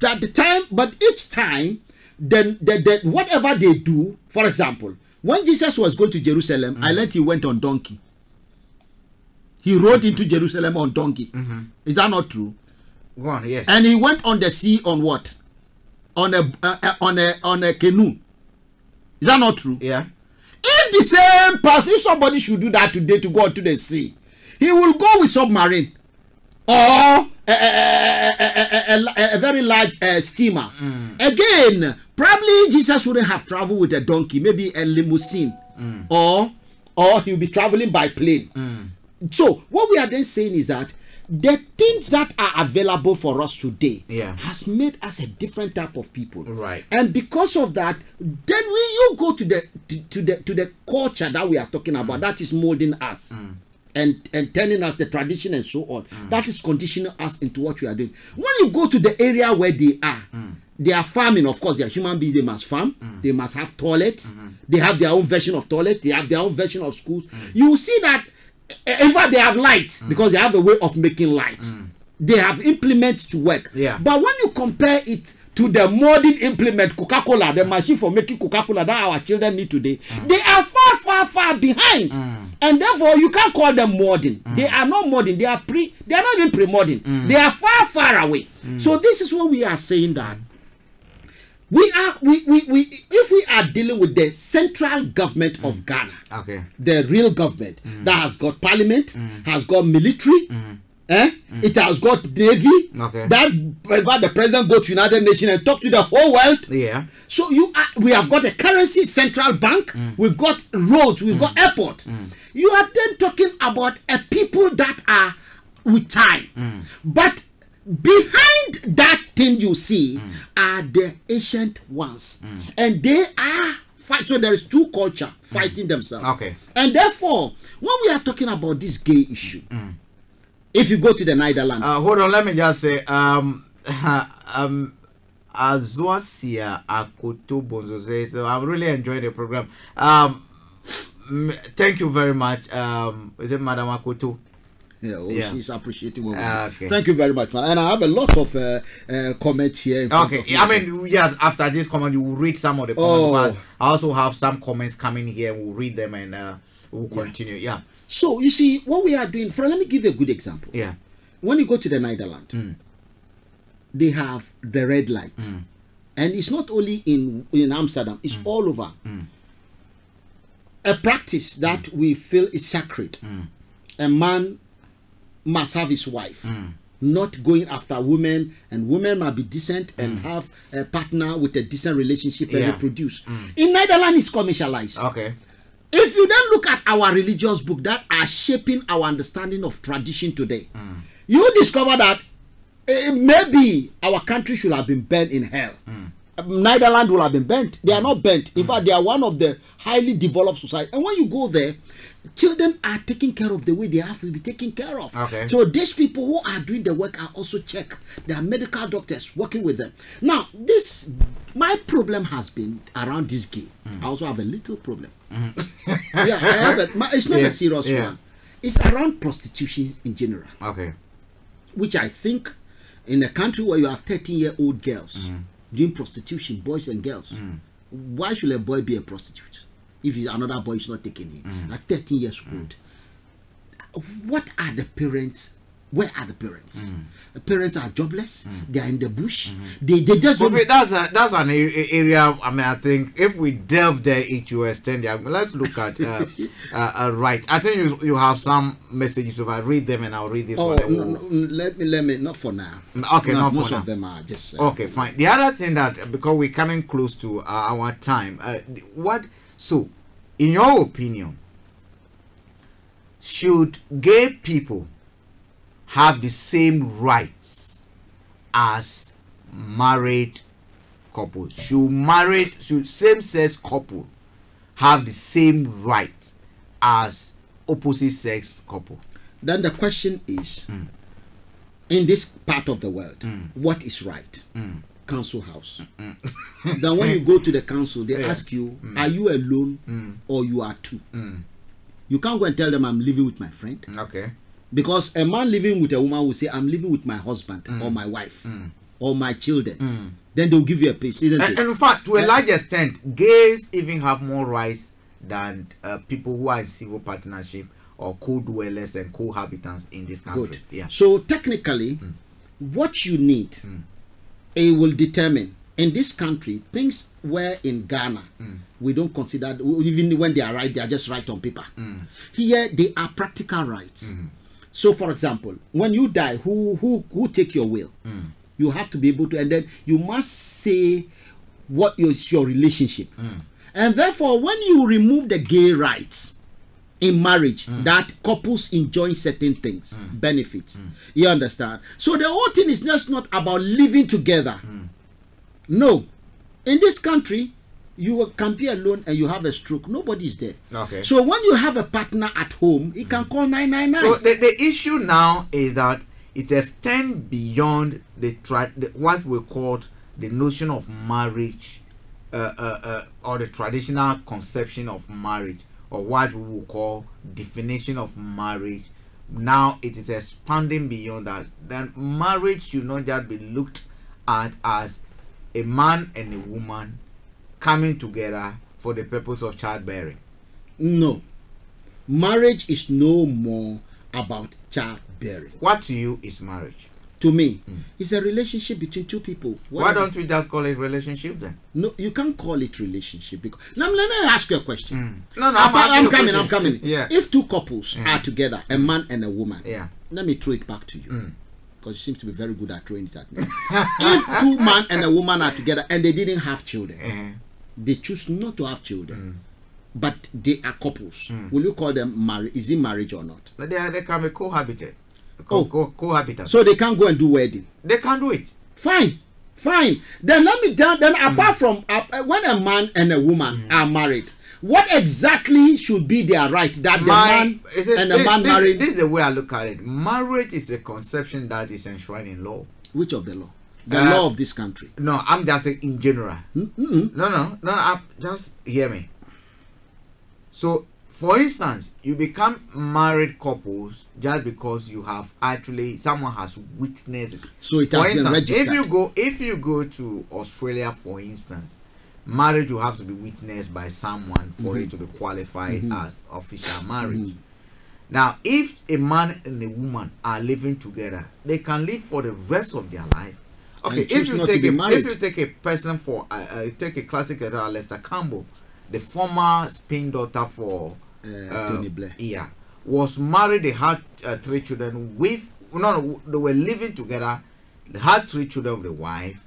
at the time, but each time, then whatever they do, for example, when Jesus was going to Jerusalem, I learned he went on donkey. He rode into Jerusalem on donkey. Is that not true? Go on, yes. And he went on the sea on what? On a canoe. Is that not true? Yeah. If the same person, if somebody should do that today to go onto the sea, he will go with submarine or a very large steamer. Again, probably Jesus wouldn't have traveled with a donkey, maybe a limousine, or he'll be traveling by plane. So what we are then saying is that the things that are available for us today has made us a different type of people, right? And because of that, then you go to the culture that we are talking about, that is molding us and telling us the tradition and so on. That is conditioning us into what we are doing. When you go to the area where they are farming, of course, they are human beings, they must farm, they must have toilets, they have their own version of toilet, they have their own version of schools. You will see that in fact they have light, because they have a way of making light. They have implements to work. But when you compare it to the modern implement, Coca-Cola, the machine for making Coca-Cola that our children need today, they are far, far, far behind. And therefore, you can't call them modern. They are not modern. They are not even pre-modern. They are far, far away. So this is what we are saying, that if we are dealing with the central government of Ghana, the real government that has got parliament, has got military, it has got navy, that the president go to United Nations and talk to the whole world. So we have got a currency, central bank, we've got roads, we've got airport. You are then talking about a people that are with time, but behind that thing you see are the ancient ones, and they are fight. So there is two culture fighting themselves. And therefore, when we are talking about this gay issue, if you go to the Netherlands, hold on, let me just say, Azosia Akoto Bonzo says, so I'm really enjoying the program. Thank you very much. Is it Madam Akoto? She's appreciating what we do. Thank you very much, man. And I have a lot of comments here. I mean, after this comment, you will read some of the comments. But I also have some comments coming here. We'll read them and we'll continue. So you see what we are doing. Let me give you a good example. When you go to the Netherlands, they have the red light, and it's not only in Amsterdam; it's all over. A practice that we feel is sacred. A man must have his wife, not going after women, and women must be decent and have a partner with a decent relationship and reproduce. In Netherlands, it's commercialized. If you then look at our religious book that are shaping our understanding of tradition today, you discover that maybe our country should have been burnt in hell. Netherlands will have been burnt. They are not burnt. In fact, they are one of the highly developed society. And when you go there, children are taken care of the way they have to be taken care of. So these people who are doing the work are also checked. There are medical doctors working with them. Now, my problem has been around this gay. I also have a little problem. I have it's not a serious one. It's around prostitution in general. Which I think in a country where you have 13-year-old girls doing prostitution, boys and girls, why should a boy be a prostitute if another boy is not taking him at 13 years old? What are the parents? Where are the parents? The parents are jobless. They are in the bush. They just that's an area. I mean, I think if we delve there into extend, let's look at rights. I think you have some messages. If I read them, and I'll read this one. Let me not for now. Okay, not for most now. of them are just okay, fine. The other thing that, because we're coming close to our time, so in your opinion, should gay people have the same rights as married couples? Should same-sex couple have the same rights as opposite sex couple? Then the question is, in this part of the world, what is right? Council house. Then when you go to the council, they ask you, are you alone or you are two? You can't go and tell them I'm living with my friend. Okay. Because a man living with a woman will say, I'm living with my husband or my wife or my children. Then they'll give you a place, isn't it? And in fact, to a large extent, gays even have more rights than people who are in civil partnership or co-dwellers and cohabitants in this country. Good. Yeah. So technically, what you need, it will determine. In this country, things where in Ghana, we don't consider, even when they are right, they are just right on paper. Here, they are practical rights. So, for example, when you die, who take your will? You have to be able to, and then you must say what is your relationship. And therefore, when you remove the gay rights in marriage, that couples enjoy certain things, benefits. You understand? So the whole thing is just not about living together. No. In this country, you can be alone and you have a stroke. Nobody is there. Okay. So when you have a partner at home, he can call 999. So the issue now is that it extends beyond what we call the notion of marriage, or the traditional conception of marriage, or what we will call definition of marriage. Now it is expanding beyond that. Then marriage should not just be looked at as a man and a woman coming together for the purpose of childbearing. No. Marriage is no more about childbearing. What to you is marriage? To me, it's a relationship between two people. Why don't we just call it relationship then? No, you can't call it relationship because let me ask you a question. No, I'm coming. Yeah. If two couples are together, a man and a woman, let me throw it back to you. Because you seem to be very good at throwing it at me. If two man and a woman are together and they didn't have children, they choose not to have children, but they are couples. Will you call them marriage? Is it marriage or not? They can be cohabited. Cohabitants. So they can't go and do wedding. They can do it. Fine. Then let me tell. Then apart from when a man and a woman are married, what exactly should be their right that the man and the man married? This is the way I look at it. Marriage is a conception that is enshrined in law. Which of the law? The law of this country. No, I'm just saying in general. No. Just hear me. So, for instance, you become married couples just because you have someone has witnessed it. So it has been registered. If you go to Australia, for instance, marriage will have to be witnessed by someone for it to be qualified as official marriage. Now, if a man and a woman are living together, they can live for the rest of their life. Okay, if you take a person for take a classic example, Lester Campbell, the former Spain daughter for Tony Blair, was married. They had 3 children they were living together. They had 3 children with the wife,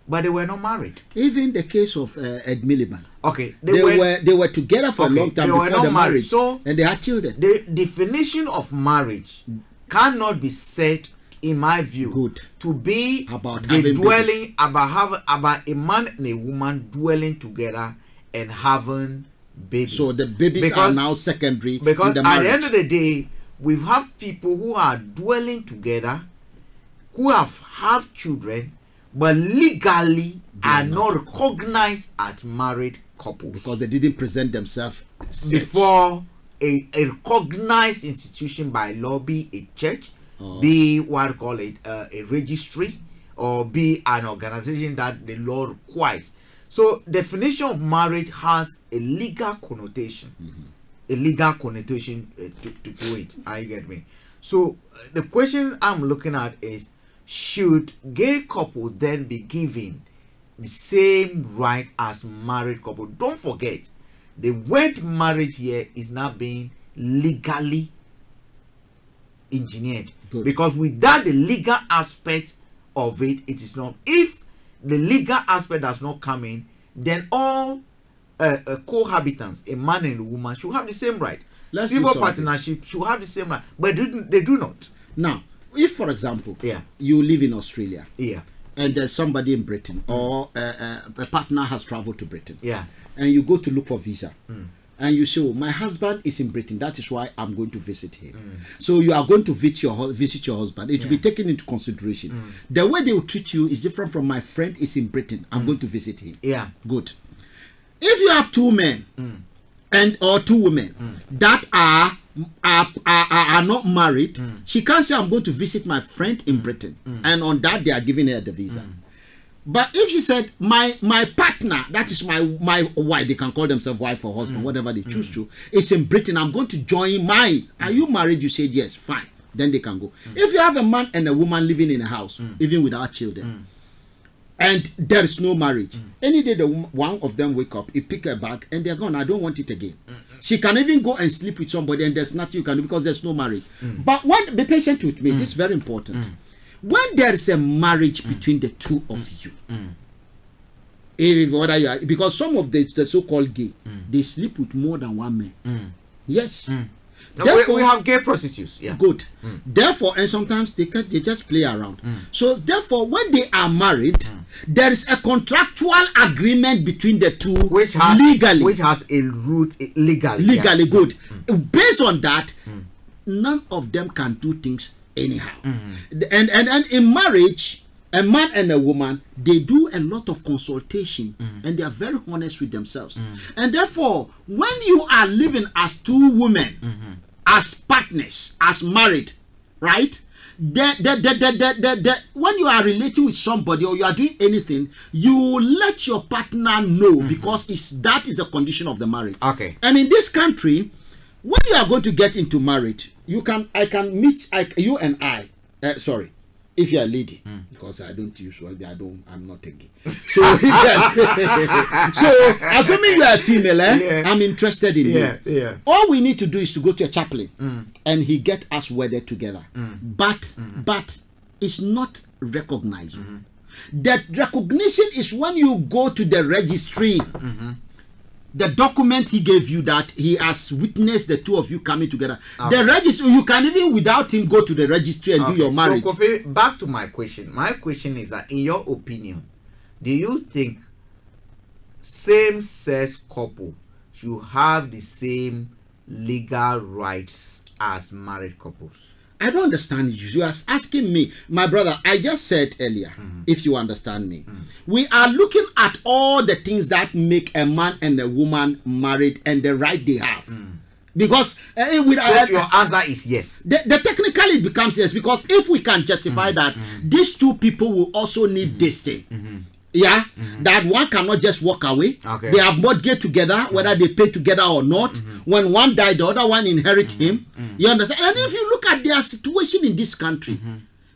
but they were not married. Even the case of Ed Miliband. Okay, they were together for a long time before the marriage, and they had children. The definition of marriage cannot be said, in my view, to be about about a man and a woman dwelling together and having babies. So the babies are now secondary. Because in the at the end of the day, we have people who are dwelling together, who have children, but legally are not recognized as married couples because they didn't present themselves before a recognized institution by law, be a church, be what call it a registry, or be an organization that the law requires. So definition of marriage has a legal connotation. A legal connotation to it. I get me. So the question I'm looking at is, should gay couple then be given the same right as married couple? Don't forget, the word marriage here is not being legally engineered. Good. Because without the legal aspect of it, it is not. If the legal aspect does not come in, then all cohabitants, a man and a woman, should have the same right. Civil partnership should have the same right, but they do not. Now, if, for example, you live in Australia, and there's somebody in Britain, or a partner has traveled to Britain, and you go to look for visa, and you say, oh, my husband is in Britain, that is why I'm going to visit him. So you are going to visit your husband. It will be taken into consideration. The way they will treat you is different from my friend is in Britain, I'm going to visit him. Good. If you have two men or two women that are not married, she can't say I'm going to visit my friend in Britain, and on that they are giving her the visa. But if she said my partner, that is my wife, they can call themselves wife or husband, whatever they choose to, is in Britain, I'm going to join my. Are you married? You said yes, fine. Then they can go. If you have a man and a woman living in a house, even without children, and there is no marriage, any day one of them wake up, he pick a bag and they're gone. I don't want it again. She can even go and sleep with somebody and there's nothing you can do because there's no marriage. But be patient with me. This is very important. When there is a marriage between the two of you, because some of the so-called gay, they sleep with more than one man. Yes. Therefore, we have gay prostitutes. Good. Therefore, and sometimes they just play around. So therefore, when they are married, there is a contractual agreement between the two, which has a root legally. Legally, good. Based on that, none of them can do things anyhow. And in marriage, a man and a woman, they do a lot of consultation and they are very honest with themselves. And therefore, when you are living as two women, as partners, as married, right? When you are relating with somebody or you are doing anything, you let your partner know because that is a condition of the marriage. Okay. And in this country, when you are going to get into marriage, I can meet you and I. Sorry. If you're a lady, because I don't usually, I'm not a gay. So, so assuming you are a female, I'm interested in you. All we need to do is to go to a chaplain and he get us wedded together. But it's not recognized. That recognition is when you go to the registry. The document he gave you that he has witnessed the two of you coming together. The registry, you can even without him go to the registry and do your marriage. So Kofi, back to my question. My question is that in your opinion, do you think same-sex couple should have the same legal rights as married couples? I don't understand you. You are asking me, my brother. I just said earlier, if you understand me, we are looking at all the things that make a man and a woman married and the right they have. Because your answer is yes. The technically it becomes yes, because if we can justify that, these two people will also need this thing. That one cannot just walk away. They have mortgage together, whether they pay together or not. When one died, the other one inherit him. You understand? And if you look at their situation in this country,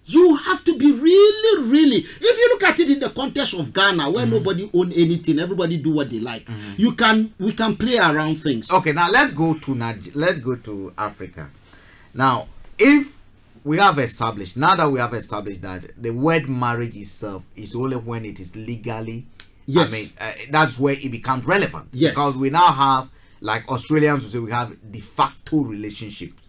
you have to be really, if you look at it in the context of Ghana, where nobody own anything, everybody do what they like. We can play around things. Okay, now let's go to Africa. Now, if we have established, now that we have established that the word marriage itself is only when it is legally, I mean, that's where it becomes relevant. Because we now have, like Australians would say, we have de facto relationships.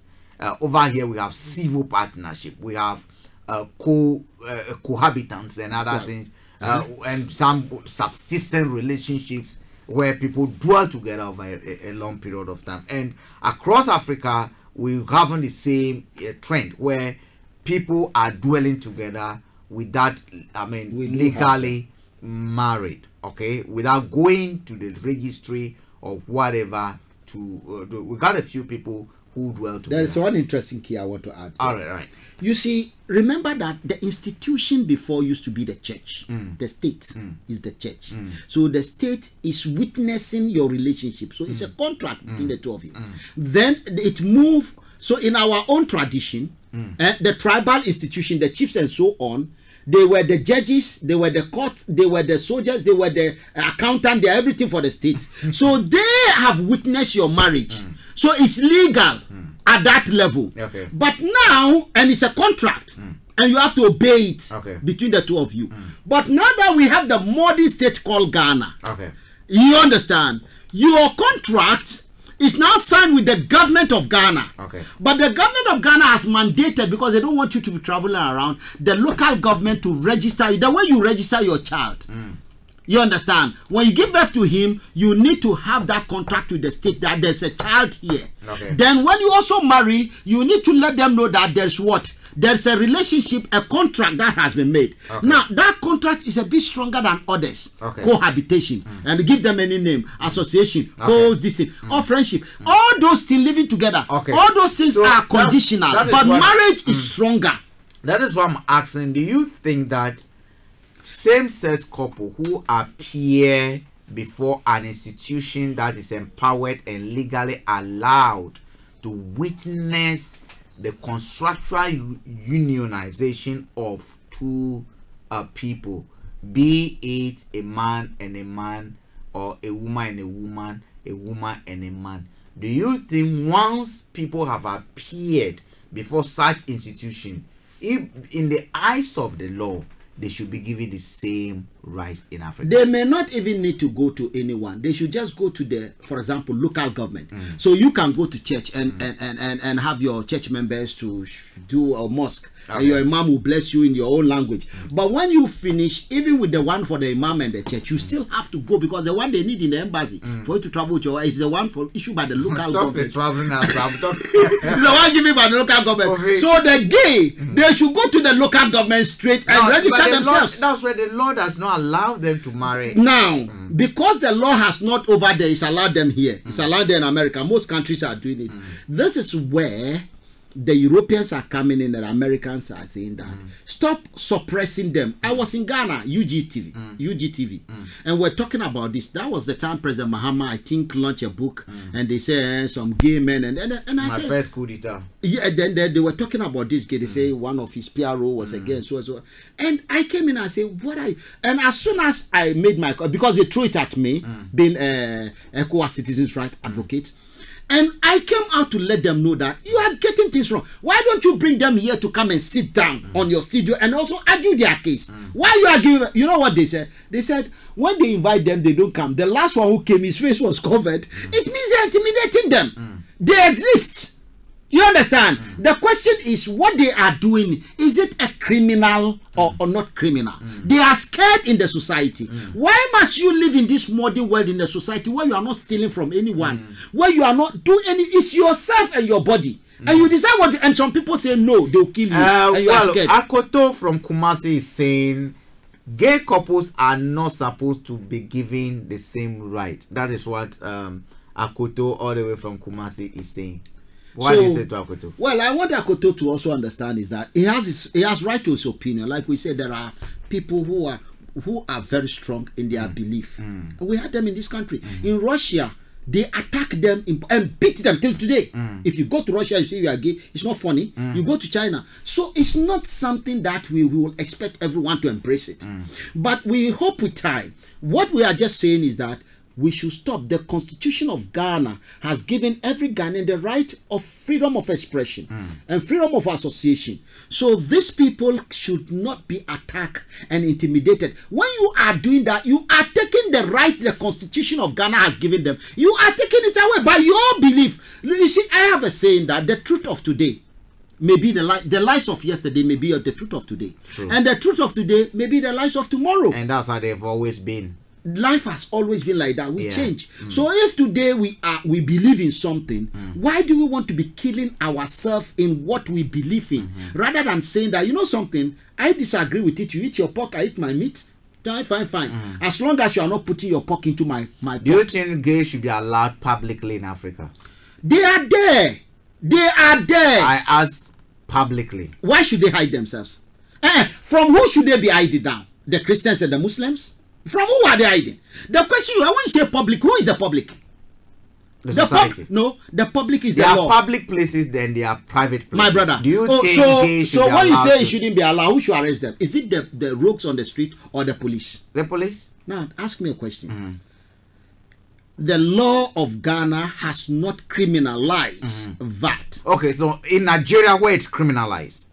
Over here we have civil partnership, we have cohabitants and other things, and some subsistent relationships where people dwell together over a long period of time. And across Africa, we have the same trend where people are dwelling together without, legally married, okay, without going to the registry or whatever. We got a few people hold well together. There is one interesting key I want to add. All right. You see, remember that the institution before used to be the church. The state is the church. So the state is witnessing your relationship. So it's a contract between the two of you. Then it moved. So in our own tradition, the tribal institution, the chiefs and so on, they were the judges, they were the court, they were the soldiers, they were the accountant, they are everything for the state. So they have witnessed your marriage. So it's legal at that level. Okay. But now, and it's a contract, and you have to obey it between the two of you. But now that we have the modern state called Ghana, you understand, your contract is now signed with the government of Ghana. But the government of Ghana has mandated, because they don't want you to be traveling around, the local government to register you, the way you register your child. You understand? When you give birth to him, you need to have that contract with the state that there's a child here. Then when you also marry, you need to let them know that there's what? There's a relationship, a contract that has been made. Now, that contract is a bit stronger than others. Cohabitation. And give them any name. Association. This thing. Or friendship. All those things living together. All those things are conditional. But marriage is stronger. That is what I'm asking. Do you think that same-sex couple who appear before an institution that is empowered and legally allowed to witness the contractual unionization of two people, be it a man and a man, or a woman and a woman, a woman and a man, do you think once people have appeared before such institution, if in the eyes of the law, they should be given the same rights in Africa? They may not even need to go to anyone. They should just go to the, for example, local government. So you can go to church and have your church members to do a mosque. And your imam will bless you in your own language. But when you finish, even with the one for the imam and the church, you still have to go, because the one they need in the embassy for you to travel with your wife is the one issued by the local government. Traveling it's the one given by the local government. So the gay, they should go to the local government straight and register themselves. That's where the law does not allow them to marry. Now, because the law has not over there, it's allowed them here. It's allowed there in America. Most countries are doing it. This is where the Europeans are coming in, and Americans are saying that stop suppressing them. I was in Ghana, UGTV, and we're talking about this. That was the time President Mahama, I think, launched a book, and they said some gay men, and I my said, first coup d'etat. Yeah, then they were talking about this gay. They say one of his PRO was against so, and I came in and I said, what are you? And as soon as I made my, because they threw it at me, being ECOWAS citizens' right advocate. And I came out to let them know that you are getting things wrong. Why don't you bring them here to come and sit down on your studio and also argue their case? Why you arguing? You know what they said? They said when they invite them, they don't come. The last one who came, his face was covered. It means they're intimidating them. They exist. You understand? The question is what they are doing. Is it a criminal or not criminal? They are scared in the society. Why must you live in this modern world in the society where you are not stealing from anyone? Where you are not doing any, it's yourself and your body. And you decide what, and some people say no, they'll kill you. And you are scared. Akoto from Kumasi is saying gay couples are not supposed to be given the same right. That is what Akoto all the way from Kumasi is saying. What do you say to Akoto? Well, I want Akoto to also understand is that he has right to his opinion. Like we said, there are people who are very strong in their belief. And we had them in this country. In Russia, they attack them and beat them till today. If you go to Russia, you say you are gay, it's not funny. You go to China. So it's not something that we will expect everyone to embrace it. But we hope with time. What we are just saying is that we should stop. The Constitution of Ghana has given every Ghanaian the right of freedom of expression and freedom of association. So these people should not be attacked and intimidated. When you are doing that, you are taking the right the Constitution of Ghana has given them. You are taking it away by your belief. You see, I have a saying that the truth of today may be the lies of yesterday may be the truth of today. True. And the truth of today may be the lies of tomorrow. And that's how they've always been. Life has always been like that. We change. So if today we believe in something, why do we want to be killing ourselves in what we believe in, rather than saying that, you know something, I disagree with it, you eat your pork, I eat my meat, fine. As long as you are not putting your pork into my Do you think gays should be allowed publicly in Africa? They are there. They are there. I asked publicly. Why should they hide themselves? From who should they be hiding now? The Christians and the Muslims? From who are they hiding? The question, I want to say public. Who is the public? The society. No, the public is there the are law. Public places, then there are private places. My brother. Do you think so when you say it shouldn't be allowed, who should arrest them? Is it the rogues on the street or the police? The police. Now, ask me a question. The law of Ghana has not criminalized that. Okay, so in Nigeria, where it's criminalized?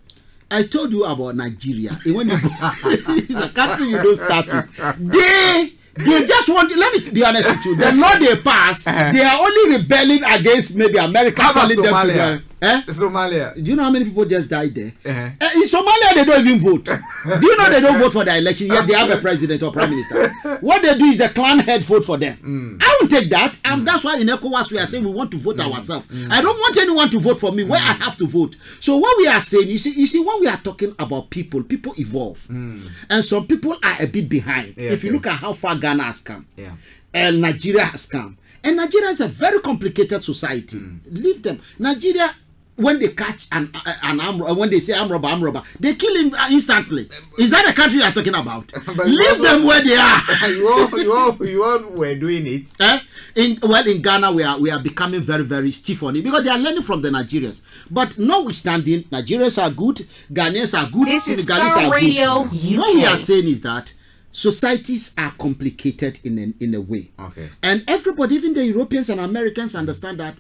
I told you about Nigeria. When you go, it's a country you don't start with. They just want, let me be honest with you, the law they pass, they are only rebelling against maybe America. How about Somalia? Somalia. Do you know how many people just died there? In Somalia, they don't even vote. Do you know they don't vote for the election, yet they have a president or prime minister? What they do is the clan head vote for them. I won't take that. And that's why in ECOWAS we are saying we want to vote ourselves. I don't want anyone to vote for me where I have to vote. So what we are saying, you see when we are talking about people evolve. And some people are a bit behind. If you look at how far Ghana has come, and Nigeria has come. And Nigeria is a very complicated society. Leave them. Nigeria, when they catch an arm, when they say I'm robber, they kill him instantly. Is that the country you are talking about? Leave them where they are. you all were doing it. In Ghana, we are becoming very, very stiff on it because they are learning from the Nigerians. But notwithstanding, Nigerians are good, Ghanaians are good, This is Senegalese Starr are Radio good. UK. What we are saying is that societies are complicated in a way. Okay. And everybody, even the Europeans and Americans, understand that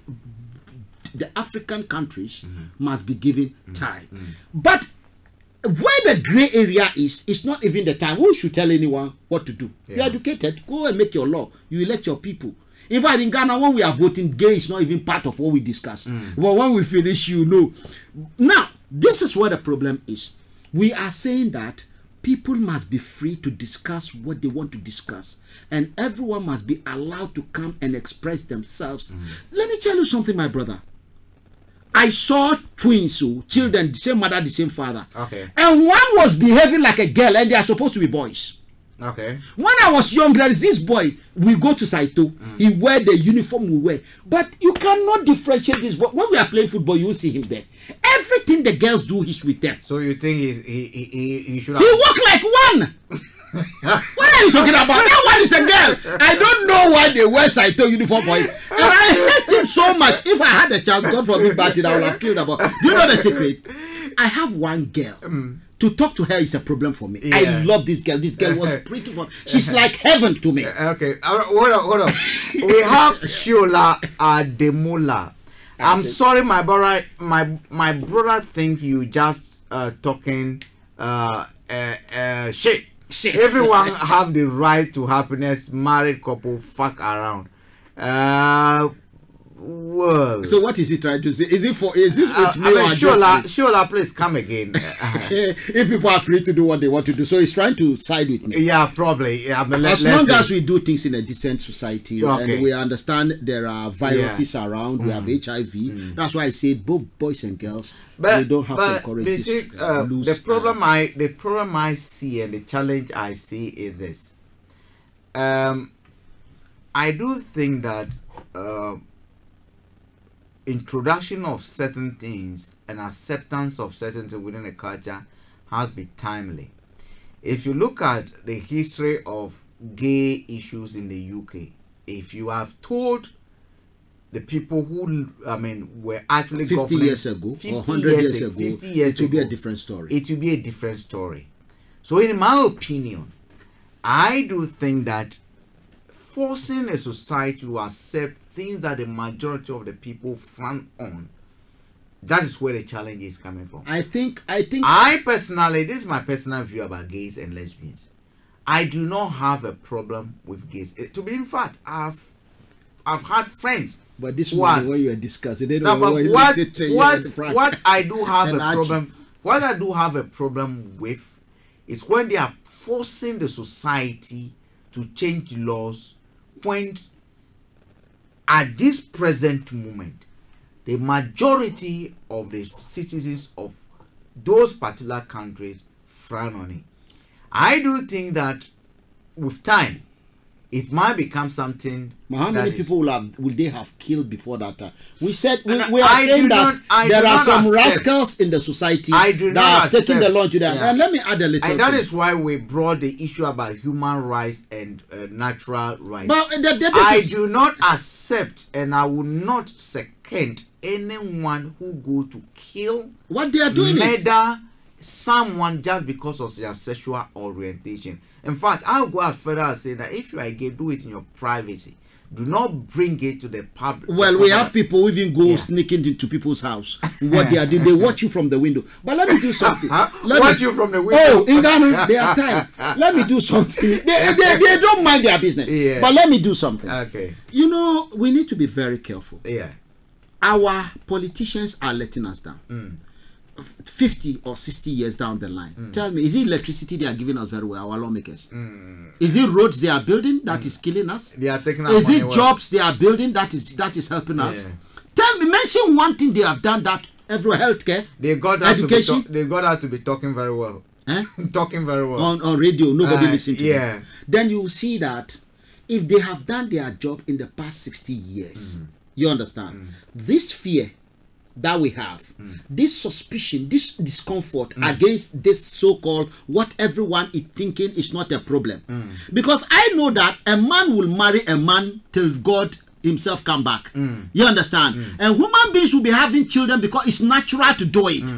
the African countries must be given time. But where the gray area is, it's not even the time. Who should tell anyone what to do? You're educated. Go and make your law. You elect your people. In fact, in Ghana, when we are voting, gay is not even part of what we discuss. But when we finish, you know. Now, this is where the problem is. We are saying that people must be free to discuss what they want to discuss. And everyone must be allowed to come and express themselves. Let me tell you something, my brother. I saw twins, children, the same mother, the same father. Okay. And one was behaving like a girl and they are supposed to be boys. Okay. When I was young, there is this boy, we go to Saito, he wear the uniform we wear. But you cannot differentiate this. But when we are playing football, you will see him there. Everything the girls do, he's with them. So you think he should have... He walk like one! What are you talking about? That one is a girl. I don't know why they wear Saito uniform for him. And I hate him so much. If I had a chance, God forbid, I would have killed her. Do you know the secret? I have one girl. To talk to her is a problem for me. I love this girl. This girl was pretty fun. She's like heaven to me. Okay, hold on. We have Shola Ademola. I'm sorry, my brother. My brother think you just talking shit. Everyone have the right to happiness. Married couple fuck around. Whoa. So what is he trying to say? Is this with me or Shola, please come again. If people are free to do what they want to do, so he's trying to side with me. Yeah, probably. As long as we do things in a decent society, and we understand there are viruses around, we have HIV. That's why I said both boys and girls. We don't have to encourage this. The problem I see and the challenge I see is this. I do think that introduction of certain things and acceptance of certain things within a culture has been timely. If you look at the history of gay issues in the UK, if you have told the people who were actually 50 years ago, 50 or 100 years ago, 50 years it will be a different story. It will be a different story. So in my opinion, I do think that forcing a society to accept things that the majority of the people frown on, that is where the challenge is coming from. I personally, this is my personal view about gays and lesbians. I do not have a problem with gays. To be in fact, I've had friends. But this one when you are discussing, they don't know what I do have What I do have a problem with is when they are forcing the society to change laws when at this present moment the majority of the citizens of those particular countries frown on it. I do think that with time, it might become something. How many people will they have killed before that time? We said we are saying that there are some rascals in the society that are taking the law to them. And let me add a little. And that is why we brought the issue about human rights and natural rights. But I do not accept, and I will not second anyone who go to kill, what they are doing, murder someone just because of their sexual orientation. In fact, I'll go out further and say that if you are gay, do it in your privacy. Do not bring it to the public. Well, we have people who even go sneaking into people's house. What they are doing, they watch you from the window. But let me do something. Watch you from the window. Oh, in Ghana, they have time. Let me do something. They don't mind their business. Yeah. But let me do something. Okay. You know, we need to be very careful. Yeah. Our politicians are letting us down. 50 or 60 years down the line. Tell me, is it electricity they are giving us very well, our lawmakers? Is it roads they are building that is killing us? They are taking our Is money it jobs they are building that is helping us? Tell me, mention one thing they have done that every healthcare, they got education. They got out to be talking very well. Talking very well on radio. Nobody listens to them. Then you see that if they have done their job in the past 60 years, you understand this fear that we have, this suspicion, this discomfort against this so-called what everyone is thinking is not a problem. Because I know that a man will marry a man till God himself come back. You understand? And human beings will be having children because it's natural to do it.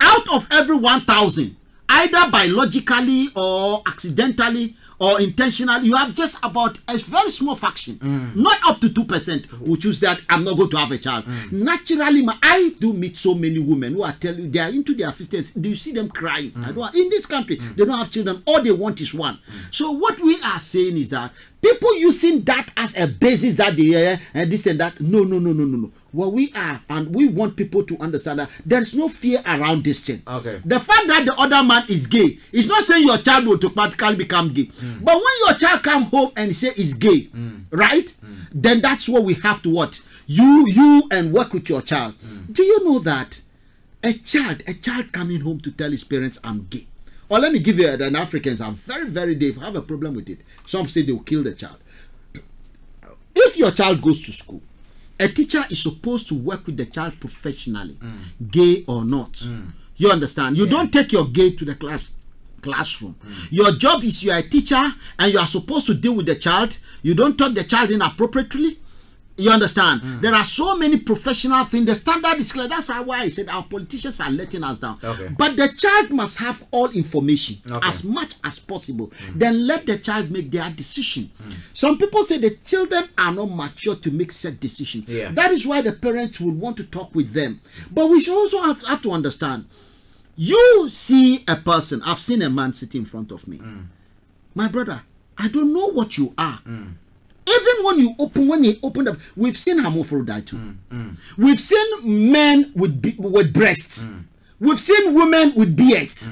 Out of every 1,000, either biologically or accidentally or intentionally, you have just about a very small fraction, not up to 2%, who choose that I'm not going to have a child. Naturally, I do meet so many women who are telling you they are into their 50s. Do you see them crying? In this country, they don't have children. All they want is one. So what we are saying is that people using that as a basis that they and this and that. No. What we are, and we want people to understand that there is no fear around this thing. Okay. The fact that the other man is gay is not saying your child will automatically become gay. But when your child come home and say he's gay, right? Then that's what we have to what? You and work with your child. Do you know that a child coming home to tell his parents I'm gay? Or let me give you an Africans are very they have a problem with it. Some say they will kill the child. If your child goes to school, a teacher is supposed to work with the child professionally, gay or not. You understand? You don't take your gay to the classroom. Your job is you are a teacher and you are supposed to deal with the child. You don't talk the child inappropriately. You understand? There are so many professional things. The standard is clear. That's why I said our politicians are letting us down. But the child must have all information as much as possible. Then let the child make their decision. Some people say the children are not mature to make set decisions. That is why the parents will want to talk with them. But we should also have to understand. You see a person. I've seen a man sitting in front of me. My brother, I don't know what you are. Even when you open up, we've seen hermaphrodite too. We've seen men with breasts. We've seen women with beards.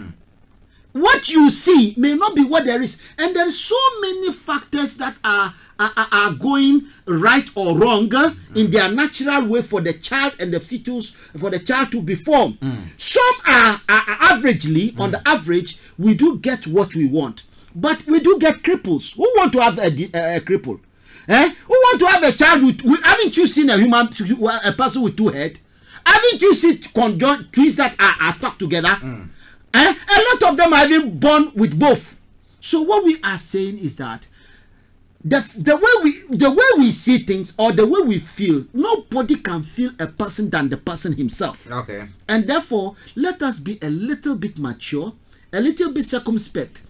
What you see may not be what there is, and there are so many factors that are going right or wrong in their natural way for the child and the fetus, for the child to be formed. Some are averagely, on the average, we do get what we want, but we do get cripples. Who want to have a cripple? Who want to have a child with haven't you seen a person with two heads? Haven't you seen conjoined twins that are stuck together? A lot of them are even born with both. So what we are saying is that the way we see things or the way we feel, nobody can feel a person than the person himself. And therefore, let us be a little bit mature, a little bit circumspect.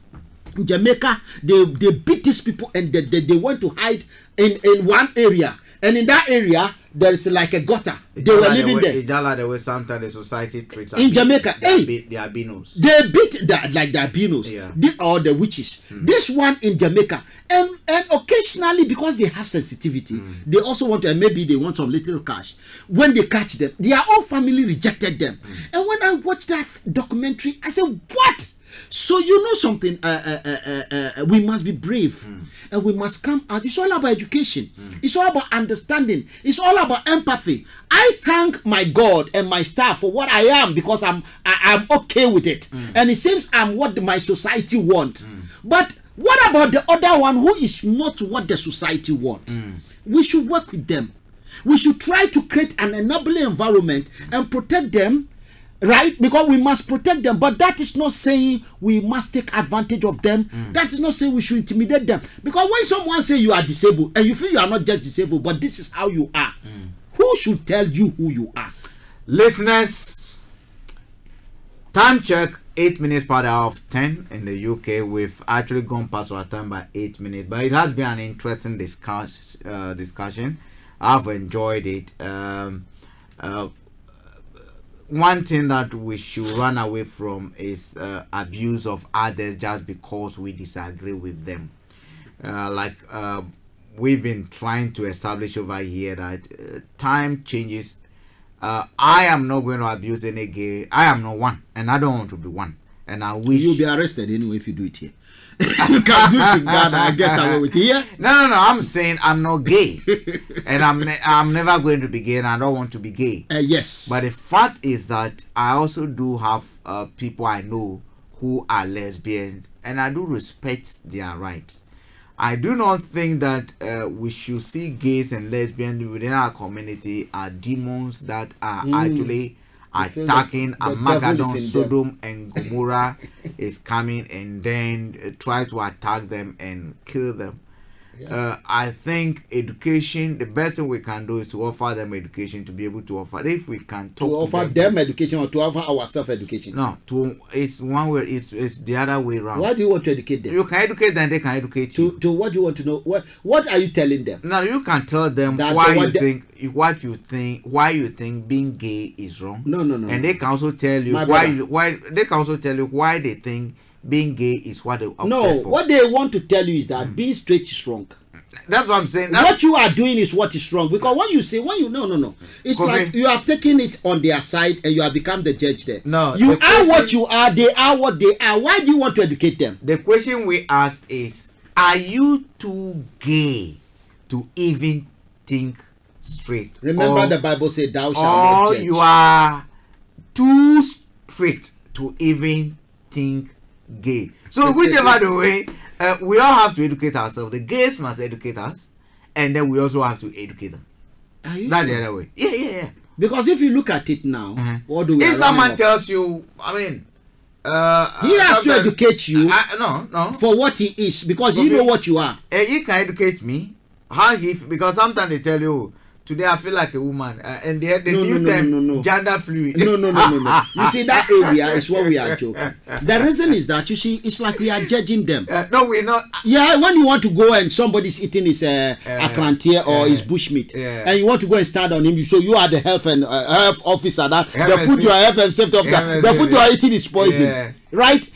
In Jamaica, they beat these people and they went to hide in one area, and in that area there is like a gutter. They were living there. It's like the way sometimes the society treats in Jamaica. The albinos. They beat like the albinos, or the witches. This one in Jamaica, and occasionally because they have sensitivity, they also want to, and maybe they want some little cash. When they catch them, their own family rejected them. And when I watched that documentary, I said, "What?" So you know something, we must be brave and we must come out. It's all about education. It's all about understanding. It's all about empathy. I thank my God and my staff for what I am because I'm okay with it. And it seems I'm what my society wants. But What about the other one who is not what the society wants? We should work with them. We should try to create an enabling environment and protect them, right? Because we must protect them. But that is not saying we must take advantage of them. That is not saying we should intimidate them. Because when someone says you are disabled and you feel you are not just disabled, but this is how you are, who should tell you who you are? Listeners, time check, 8 minutes per hour of 10 in the UK. We've actually gone past our time by 8 minutes, but it has been an interesting discussion. I've enjoyed it. One thing that we should run away from is abuse of others just because we disagree with them. We've been trying to establish over here that time changes. I am not going to abuse any gay. I am not one, and I don't want to be one. And I wish you'll be arrested anyway if you do it here. You can't do it in Ghana and get away with it here. No. I'm saying I'm not gay, and I'm never going to be gay, and I don't want to be gay. Yes. But the fact is that I also do have people I know who are lesbians, and I do respect their rights. I do not think that we should see gays and lesbians within our community are demons that are actually attacking Armageddon, Sodom and Gomorrah is coming and then try to attack them and kill them. I think education, the best thing we can do is to offer them education, to be able to offer, if we can talk to offer them education or to offer ourselves education. No, it's one way, it's the other way around. Why do you want to educate them? You can educate them, they can educate you. To what do you want to know? What are you telling them? Now you can tell them why you think being gay is wrong. No. And they can also tell you why they think being gay is what they opt for. What they want to tell you is that being straight is wrong. That's what I'm saying. What you are doing is what is wrong. Because when you say, no. It's like you have taken it on their side and you have become the judge there. No. You are what you are, they are what they are. Why do you want to educate them? The question we ask is, are you too gay to even think straight? Remember the Bible said, thou shalt not judge. Or you are too straight to even think gay. So whichever the way, we all have to educate ourselves. The gays must educate us, and then we also have to educate them. Are you That's sure? the other way. Yeah. Because if you look at it now, what do we? If someone tells you, I mean, he has to educate you. No. For what he is, because you know what you are. He can educate me. Because sometimes they tell you, today I feel like a woman, and they new term gender fluid. No. You see, that area is what we are joking. The reason is that, you see, it's like we are judging them. No, we're not. Yeah, when you want to go and somebody's eating his Afrcan or his bushmeat, and you want to go and stand on him, so you are the health and health officer. The food you are health and safety officer. The food you are eating is poison, right?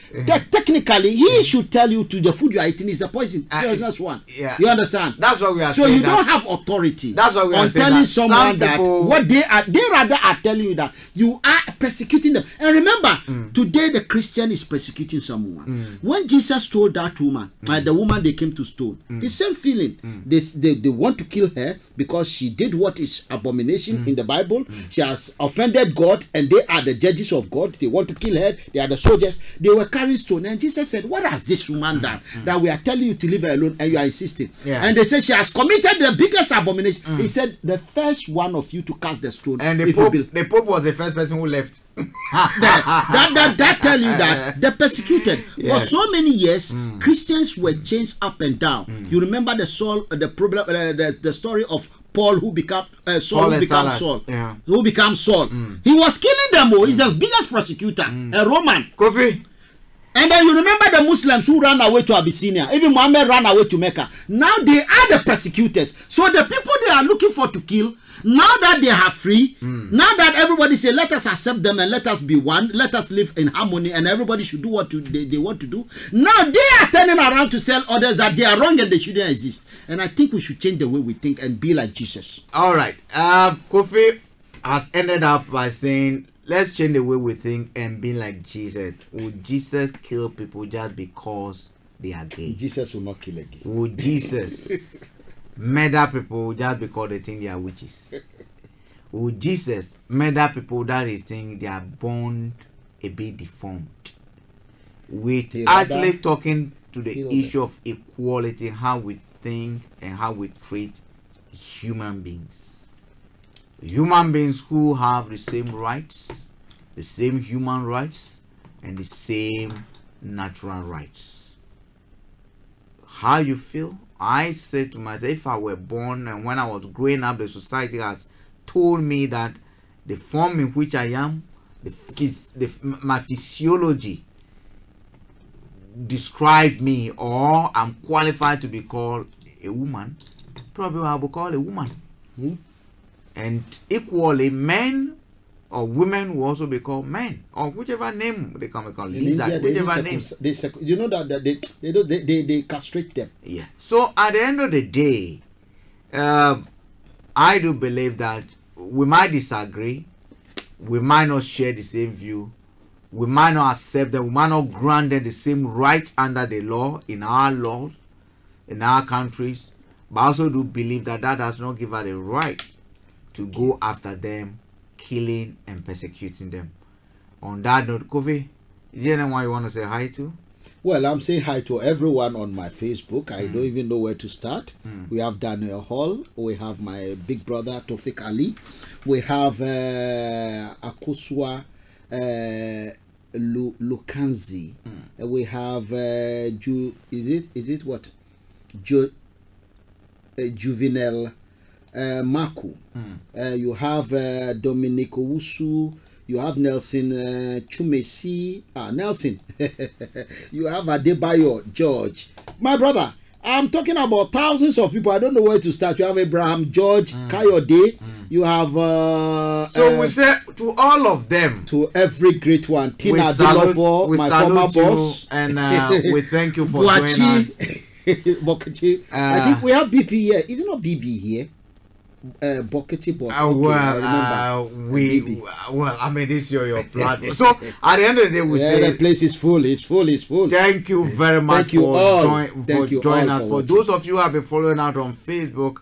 Technically, he should tell you to the food you are eating is the poison. That's one. You understand? That's what we are saying. So you don't have authority. That's what we are saying. Telling someone that what they rather are telling you that you are persecuting them. And remember, today the Christian is persecuting someone. When Jesus told that woman, the woman they came to stone, the same feeling. They want to kill her because she did what is abomination in the Bible. She has offended God, and they are the judges of God. They want to kill her. They are the soldiers. They were carrying stone, and Jesus said, "What has this woman done that we are telling you to leave her alone, and you are insisting?" And they said she has committed the biggest abomination. He said, "The first one of you to cast the stone." And the Pope was the first person who left. that tell you that they persecuted for so many years. Christians were changed up and down. You remember the story of Paul who became Saul, who becomes Saul. Who becomes Saul? He was killing them. He's the biggest prosecutor, a Roman. Kofi. And then you remember the Muslims who ran away to Abyssinia. Even Muhammad ran away to Mecca. Now they are the persecutors. So the people they are looking for to kill, now that they are free, now that everybody say, let us accept them and let us be one, let us live in harmony, and everybody should do what they want to do. Now they are turning around to tell others that they are wrong and they shouldn't exist. And I think we should change the way we think and be like Jesus. All right. Kofi has ended up by saying, let's change the way we think and be like Jesus. Would Jesus kill people just because they are gay? Jesus will not kill a gay. Would Jesus murder people just because they think they are witches? Would Jesus murder people that they think they are born a bit deformed? With actually talking to the issue of equality, how we think and how we treat human beings. Human beings who have the same rights, the same human rights, and the same natural rights. How you feel? I said to myself, if I were born and when I was growing up, the society has told me that the form in which I am, my physiology described me, or I'm qualified to be called a woman, probably I will call a woman. And equally, men or women will also be called men, or whichever name they can be called. Lizard, whichever name. You know that they castrate them. Yeah. So at the end of the day, I do believe that we might disagree, we might not share the same view, we might not accept them, we might not grant them the same rights under the law, in our countries, but I also do believe that that does not give us the right to go after them, killing and persecuting them. On that note, Kofi, is there anyone you want to say hi to? Well, I'm saying hi to everyone on my Facebook. I don't even know where to start. We have Daniel Hall. We have my big brother Tofik Ali. We have Akuswa Lukanzi. We have Juvenile Maku. You have Dominic Owusu. You have Nelson Chumesi. Nelson. You have Adebayo George. My brother, I'm talking about thousands of people. I don't know where to start. You have Abraham George, Kayode. You have so we say to all of them, to every great one, Tina Adelovo, my former boss, and we thank you for joining us. I think we have BP here. Is it not BB here? Boketi, but I mean, this is your platform. So at the end of the day, we say the place is full. It's full. Thank you very much for joining us. For those of you who have been following out on Facebook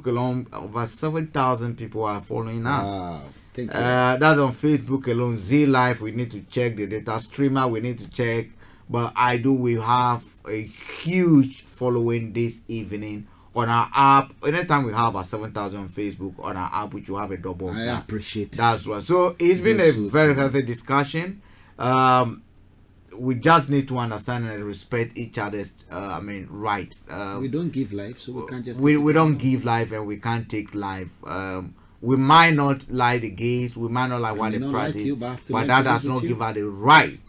alone, over 7,000 people are following us. Wow. Thank you. That's on Facebook alone. Z Live, we need to check the data. Streamer, we need to check. But we have a huge following this evening on our app. Anytime we have about 7,000 on Facebook, on our app, which you have a double. I appreciate that's right. So it's been a very healthy discussion. We just need to understand and respect each other's rights. We don't give life, so we can't just we don't give life, and we can't take life. We might not like the gays, we might not like what they practice, but that does not give us the right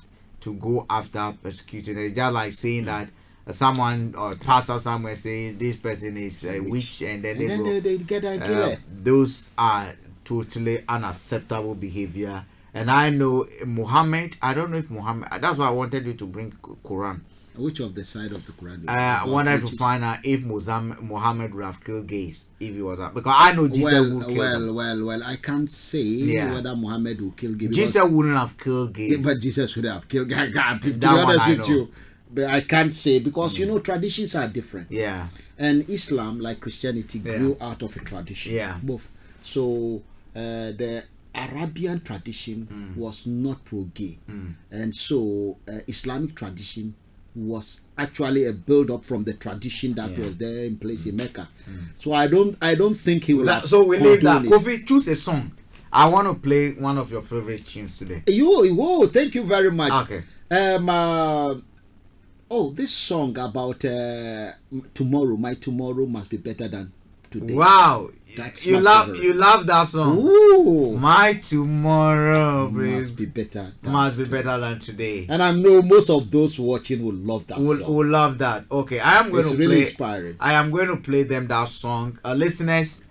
to go after persecuting. It's just like saying that someone or pastor somewhere says this person is a witch, and then they get a killer. Those are totally unacceptable behavior. And I know Muhammad, I don't know if Muhammad, that's why I wanted you to bring Quran. Which of the side of the Quran? I wanted to find out if Muhammad would have killed gays if he was, because I know Jesus would kill them. Well, I can't say whether Muhammad will kill gays. Jesus wouldn't have killed gays. But Jesus would have killed gays. To be honest with you, but I can't say, because traditions are different. Yeah. And Islam, like Christianity, grew out of a tradition. Yeah. Both. So the Arabian tradition was not pro-gay, and so Islamic tradition was actually a build-up from the tradition that was there in place in Mecca. So I don't think he will. So we leave that. Kofi, choose a song. I want to play one of your favorite tunes today. Thank you very much. Okay. This song about tomorrow. My tomorrow must be better than today. Wow, you love that song. Ooh. My tomorrow must be better than today. And I know most of those watching will love that song. Will love that. Okay, I am going to really play. Inspiring. I am going to play them that song. Listeners,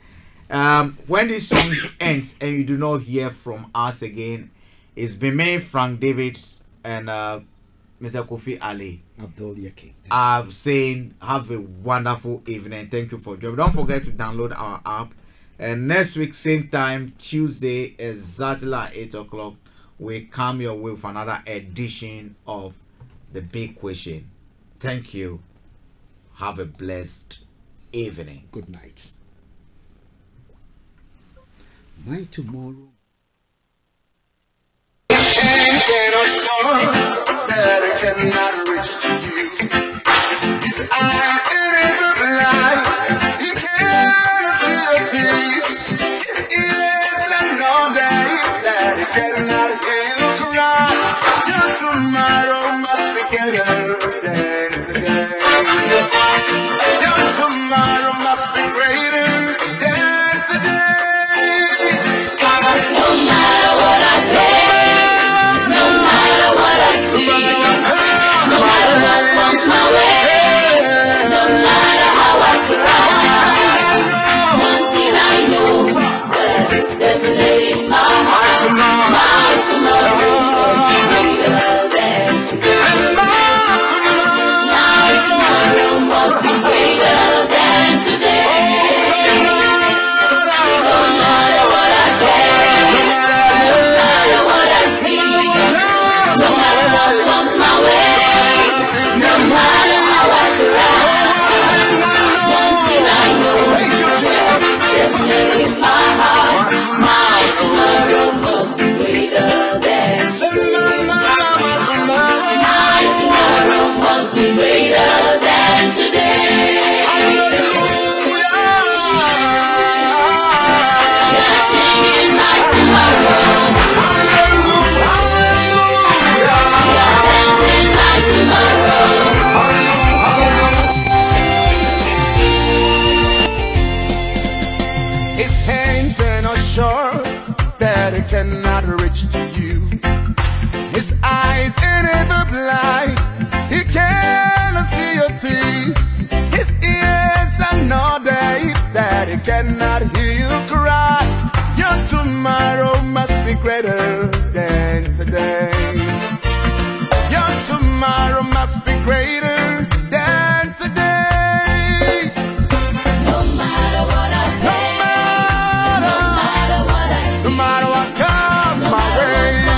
when this song ends and you do not hear from us again, it's been me, Frank Davids, and Mr. Kofi Ali. Abdul Yaki. I'm saying have a wonderful evening. Thank you for joining. Don't forget to download our app. And next week, same time, Tuesday, exactly at 8 o'clock, we come your way with another edition of The Big Question. Thank you. Have a blessed evening. Good night. My tomorrow. that I cannot reach to you. His eyes in the blind, he cannot see your teeth. His ears and all day that he cannot hear you cry. Your tomorrow must be better than today. Your tomorrow must be greater than today. No matter what I face, no matter what I see, no matter what comes my way, no matter how I cry, one thing I know that is definitely in my heart. My tomorrow must be greater than today. My tomorrow must be greater than today. No matter what I face, no matter what I see, no matter what comes my way, no matter how I cry, one thing I know that is definitely in my heart. My tomorrow must be greater than today. My tomorrow must be greater than today. I'm singing my tomorrow. I'm dancing my tomorrow. His hands are not short that it cannot reach to you. His eyes ain't ever blind, he cannot see your teeth. His ears are not deaf that he cannot hear you cry. Your tomorrow must be greater than today. Your tomorrow must be greater than today. No matter what I face, no matter what I see, no matter what comes my way, no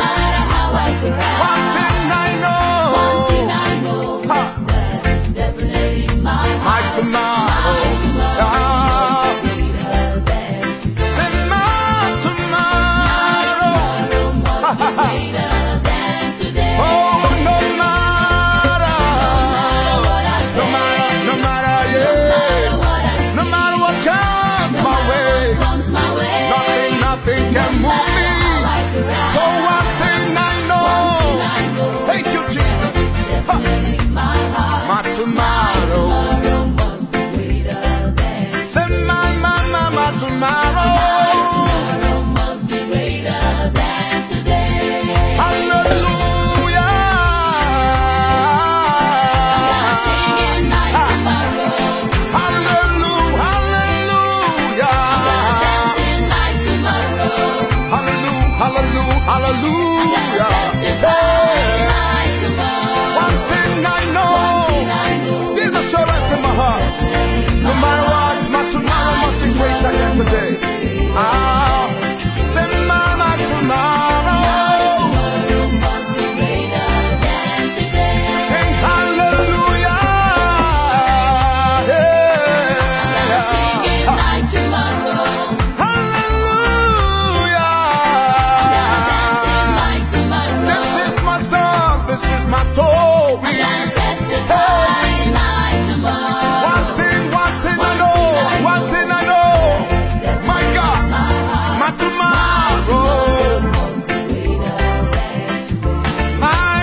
matter how I cry, one thing I know that is definitely in my heart. My tomorrow must be greater than today. My tomorrow must be greater than today. Oh, no matter what I face, no matter what I see, no matter what comes my way, nothing can move me. So one thing I know, thank you, Jesus. My tomorrow must be greater than. Say my tomorrow. My tomorrow must be greater than today. Hallelujah. I'm singing my tomorrow. Hallelujah, hallelujah. I'm dancing my tomorrow. Hallelujah, hallelujah, hallelujah. I'm testify my tomorrow. One thing I know, there's assurance in my heart. No matter what, my tomorrow must be greater than today. Say my tomorrow. My tomorrow must be greater than today. Sing hallelujah. Yeah. I'm singing my tomorrow. Hallelujah. I'm dancing my tomorrow. This is my song. This is my story. I'm gonna testify my tomorrow. One thing I know. One thing I know. My God. My tomorrow must be greater than today. My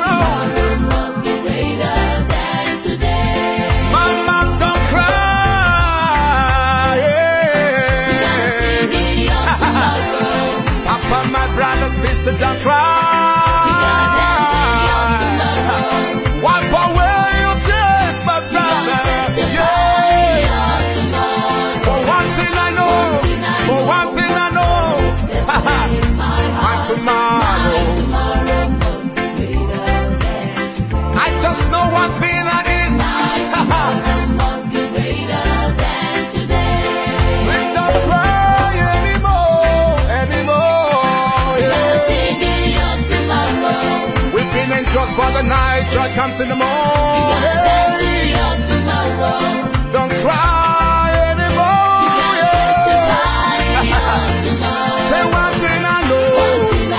tomorrow must be greater than today. Mama, don't cry. I'm singing your tomorrow. Papa, my brother, sister, don't cry. We got dancing your tomorrow. Wipe away your tears, my brother. Yeah. Your tomorrow. For one thing I know. For one thing I know. My tomorrow. My tomorrow must be greater than today. I just know one thing that is. My tomorrow must be greater than today. We don't cry anymore. Yeah. Singing your tomorrow. We've been in just for the night. Joy comes in the morning. You gotta dance in your tomorrow. Don't cry anymore. You gotta testify your tomorrow. Say one thing I know. One thing I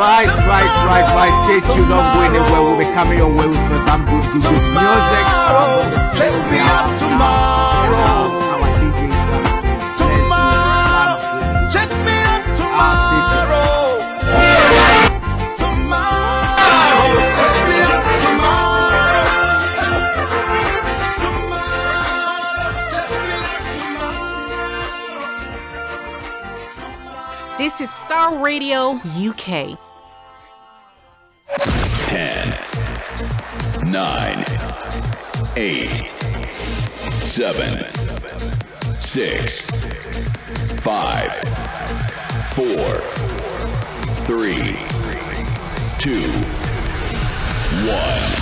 Right. Stay tuned, don't go anywhere. We'll be coming your way with some good music. Take me up tomorrow. Check me out tomorrow. This is Starr Radio UK. 10, 9, 8, 7, 6, 5, 4, 3, 2, 1.